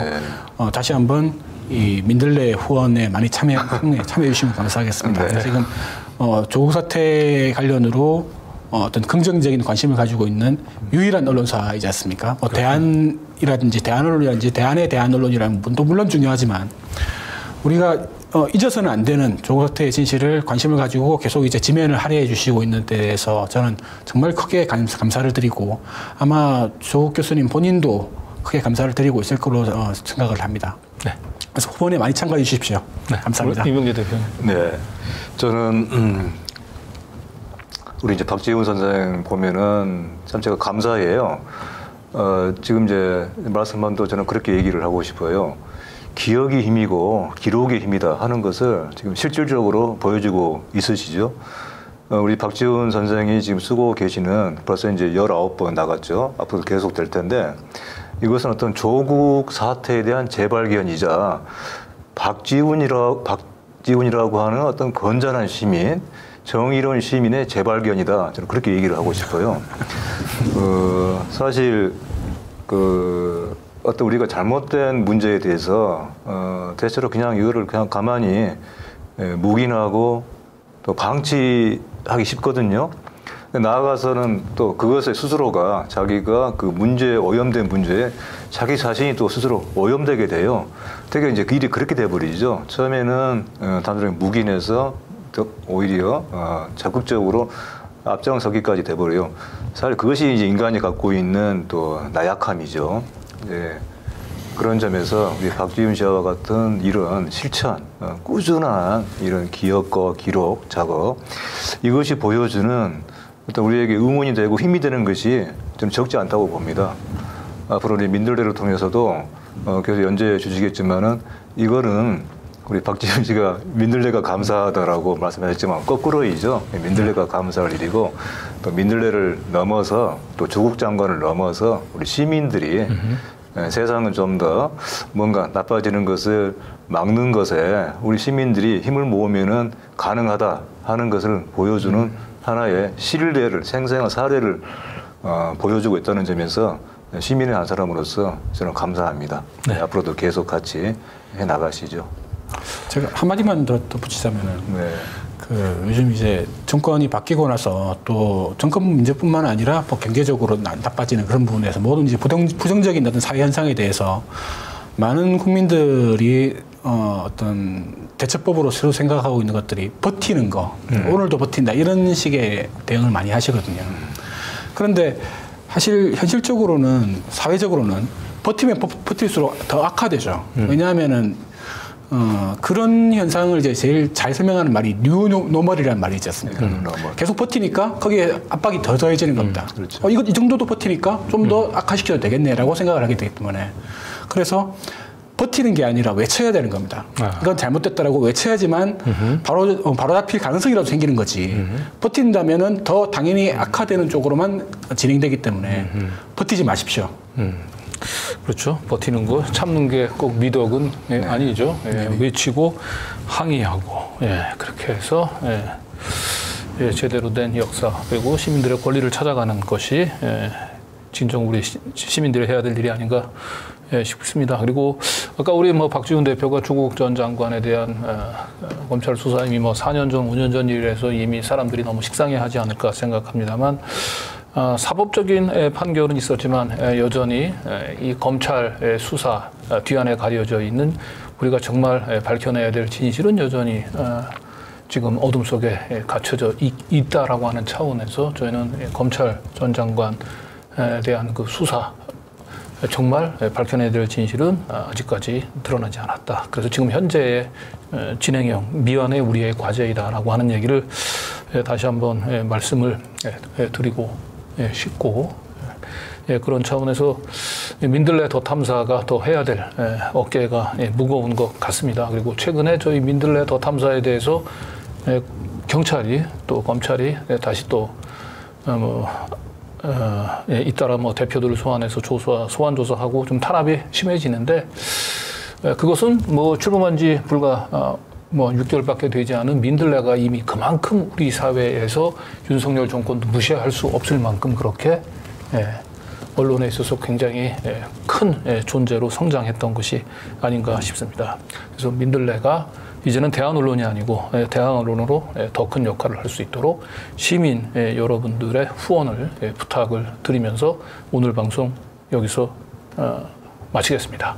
다시 한번 이 민들레 후원에 많이 참여해 주시면 감사하겠습니다. 지금 조국 사태 관련으로 어떤 긍정적인 관심을 가지고 있는 유일한 언론사이지 않습니까? 대안이라든지 대안언론이라든지 대안의 대안언론이라는 분도 물론 중요하지만 우리가 잊어서는 안 되는 조국 사태의 진실을 관심을 가지고 계속 이제 지면을 할애해 주시고 있는 데에서 저는 정말 크게 감사를 드리고 아마 조국 교수님 본인도 크게 감사를 드리고 있을 걸로 생각을 합니다. 그래서 후원에 많이 참가해 주십시오. 감사합니다. 이명재 대표님. 네, 저는 우리 이제 박지훈 선생 보면은 참 제가 감사해요. 지금 이제 말씀한 또 저는 그렇게 얘기를 하고 싶어요. 기억이 힘이고 기록이 힘이다 하는 것을 지금 실질적으로 보여주고 있으시죠. 우리 박지훈 선생이 지금 쓰고 계시는 벌써 이제 19번 나갔죠. 앞으로 계속 될 텐데 이것은 어떤 조국 사태에 대한 재발견이자 박지훈이라고 하는 어떤 건전한 시민, 정의로운 시민의 재발견이다. 저는 그렇게 얘기를 하고 싶어요. 사실 어떤 우리가 잘못된 문제에 대해서 대체로 그냥 이거를 그냥 가만히 묵인하고 또 방치하기 쉽거든요. 나아가서는 또 그것에 스스로가 자기가 그 문제에 오염된 문제에 자기 자신이 또 스스로 오염되게 돼요. 되게 이제 그 일이 그렇게 돼버리죠. 처음에는 단순히 묵인해서 오히려 적극적으로 앞장서기까지 돼버려요. 사실 그것이 이제 인간이 갖고 있는 또 나약함이죠. 네. 그런 점에서 우리 박지훈 씨와 같은 이런 실천, 꾸준한 이런 기억과 기록, 작업 이것이 보여주는 어떤 우리에게 응원이 되고 힘이 되는 것이 저는 적지 않다고 봅니다. 앞으로 우리 민들레를 통해서도 계속 연재해 주시겠지만은 이거는 우리 박지원 씨가 민들레가 감사하다라고 말씀하셨지만 거꾸로이죠. 민들레가 감사할 일이고 또 민들레를 넘어서 또 조국 장관을 넘어서 우리 시민들이 세상은 좀 더 뭔가 나빠지는 것을 막는 것에 우리 시민들이 힘을 모으면은 가능하다 하는 것을 보여주는 하나의 실례를 생생한 사례를 보여주고 있다는 점에서 시민의 한 사람으로서 저는 감사합니다. 네. 앞으로도 계속 같이 해 나가시죠. 제가 한마디만 더 덧붙이자면은 네. 그 요즘 이제 정권이 바뀌고 나서 또 정권 문제뿐만 아니라 뭐 경제적으로 나빠지는 그런 부분에서 모든 이제 부정적인 어떤 사회 현상에 대해서 많은 국민들이 어떤 대처법으로 새로 생각하고 있는 것들이 버티는 거, 오늘도 버틴다 이런 식의 대응을 많이 하시거든요. 그런데 사실 현실적으로는 사회적으로는 버티면 버틸수록 더 악화되죠. 왜냐하면은 그런 현상을 이제 제일 잘 설명하는 말이 뉴노멀이라는 말이 있지 않습니까? 계속 버티니까 거기에 압박이 더 더해지는 겁니다. 그렇죠. 이거 이 정도도 버티니까 좀 더 악화시켜도 되겠네라고 생각을 하게 되기 때문에 그래서 버티는 게 아니라 외쳐야 되는 겁니다. 이건 잘못됐다라고 외쳐야지만 바로 잡힐 가능성이라도 생기는 거지. 버틴다면은 더 당연히 악화되는 쪽으로만 진행되기 때문에 버티지 마십시오. 그렇죠. 버티는 거, 참는 게 꼭 미덕은 아니죠. 외치고 항의하고, 그렇게 해서 제대로 된 역사 그리고 시민들의 권리를 찾아가는 것이 진정 우리 시민들이 해야 될 일이 아닌가 싶습니다. 그리고 아까 우리 박지원 대표가 조국 전 장관에 대한 검찰 수사 이미 4년 전, 5년 전 일에서 이미 사람들이 너무 식상해하지 않을까 생각합니다만. 사법적인 판결은 있었지만 여전히 이 검찰 수사 뒤안에 가려져 있는 우리가 정말 밝혀내야 될 진실은 여전히 지금 어둠 속에 갇혀져 있다라고 하는 차원에서 저희는 검찰 전 장관에 대한 그 수사 정말 밝혀내야 될 진실은 아직까지 드러나지 않았다. 그래서 지금 현재의 진행형 미완의 우리의 과제이다라고 하는 얘기를 다시 한번 말씀을 드리고 싶고 그런 차원에서 민들레 더 탐사가 더 해야 될 어깨가 무거운 것 같습니다. 그리고 최근에 저희 민들레 더 탐사에 대해서 경찰이 또 검찰이 다시 또 잇따라 대표들을 소환해서 소환 조사하고 좀 탄압이 심해지는데 그것은 출범한 지 불과 6개월밖에 되지 않은 민들레가 이미 그만큼 우리 사회에서 윤석열 정권도 무시할 수 없을 만큼 그렇게 언론에 있어서 굉장히 큰 존재로 성장했던 것이 아닌가 싶습니다. 그래서 민들레가 이제는 대한 언론이 아니고 대한 언론으로 더 큰 역할을 할 수 있도록 시민 여러분들의 후원을 부탁을 드리면서 오늘 방송 여기서 마치겠습니다.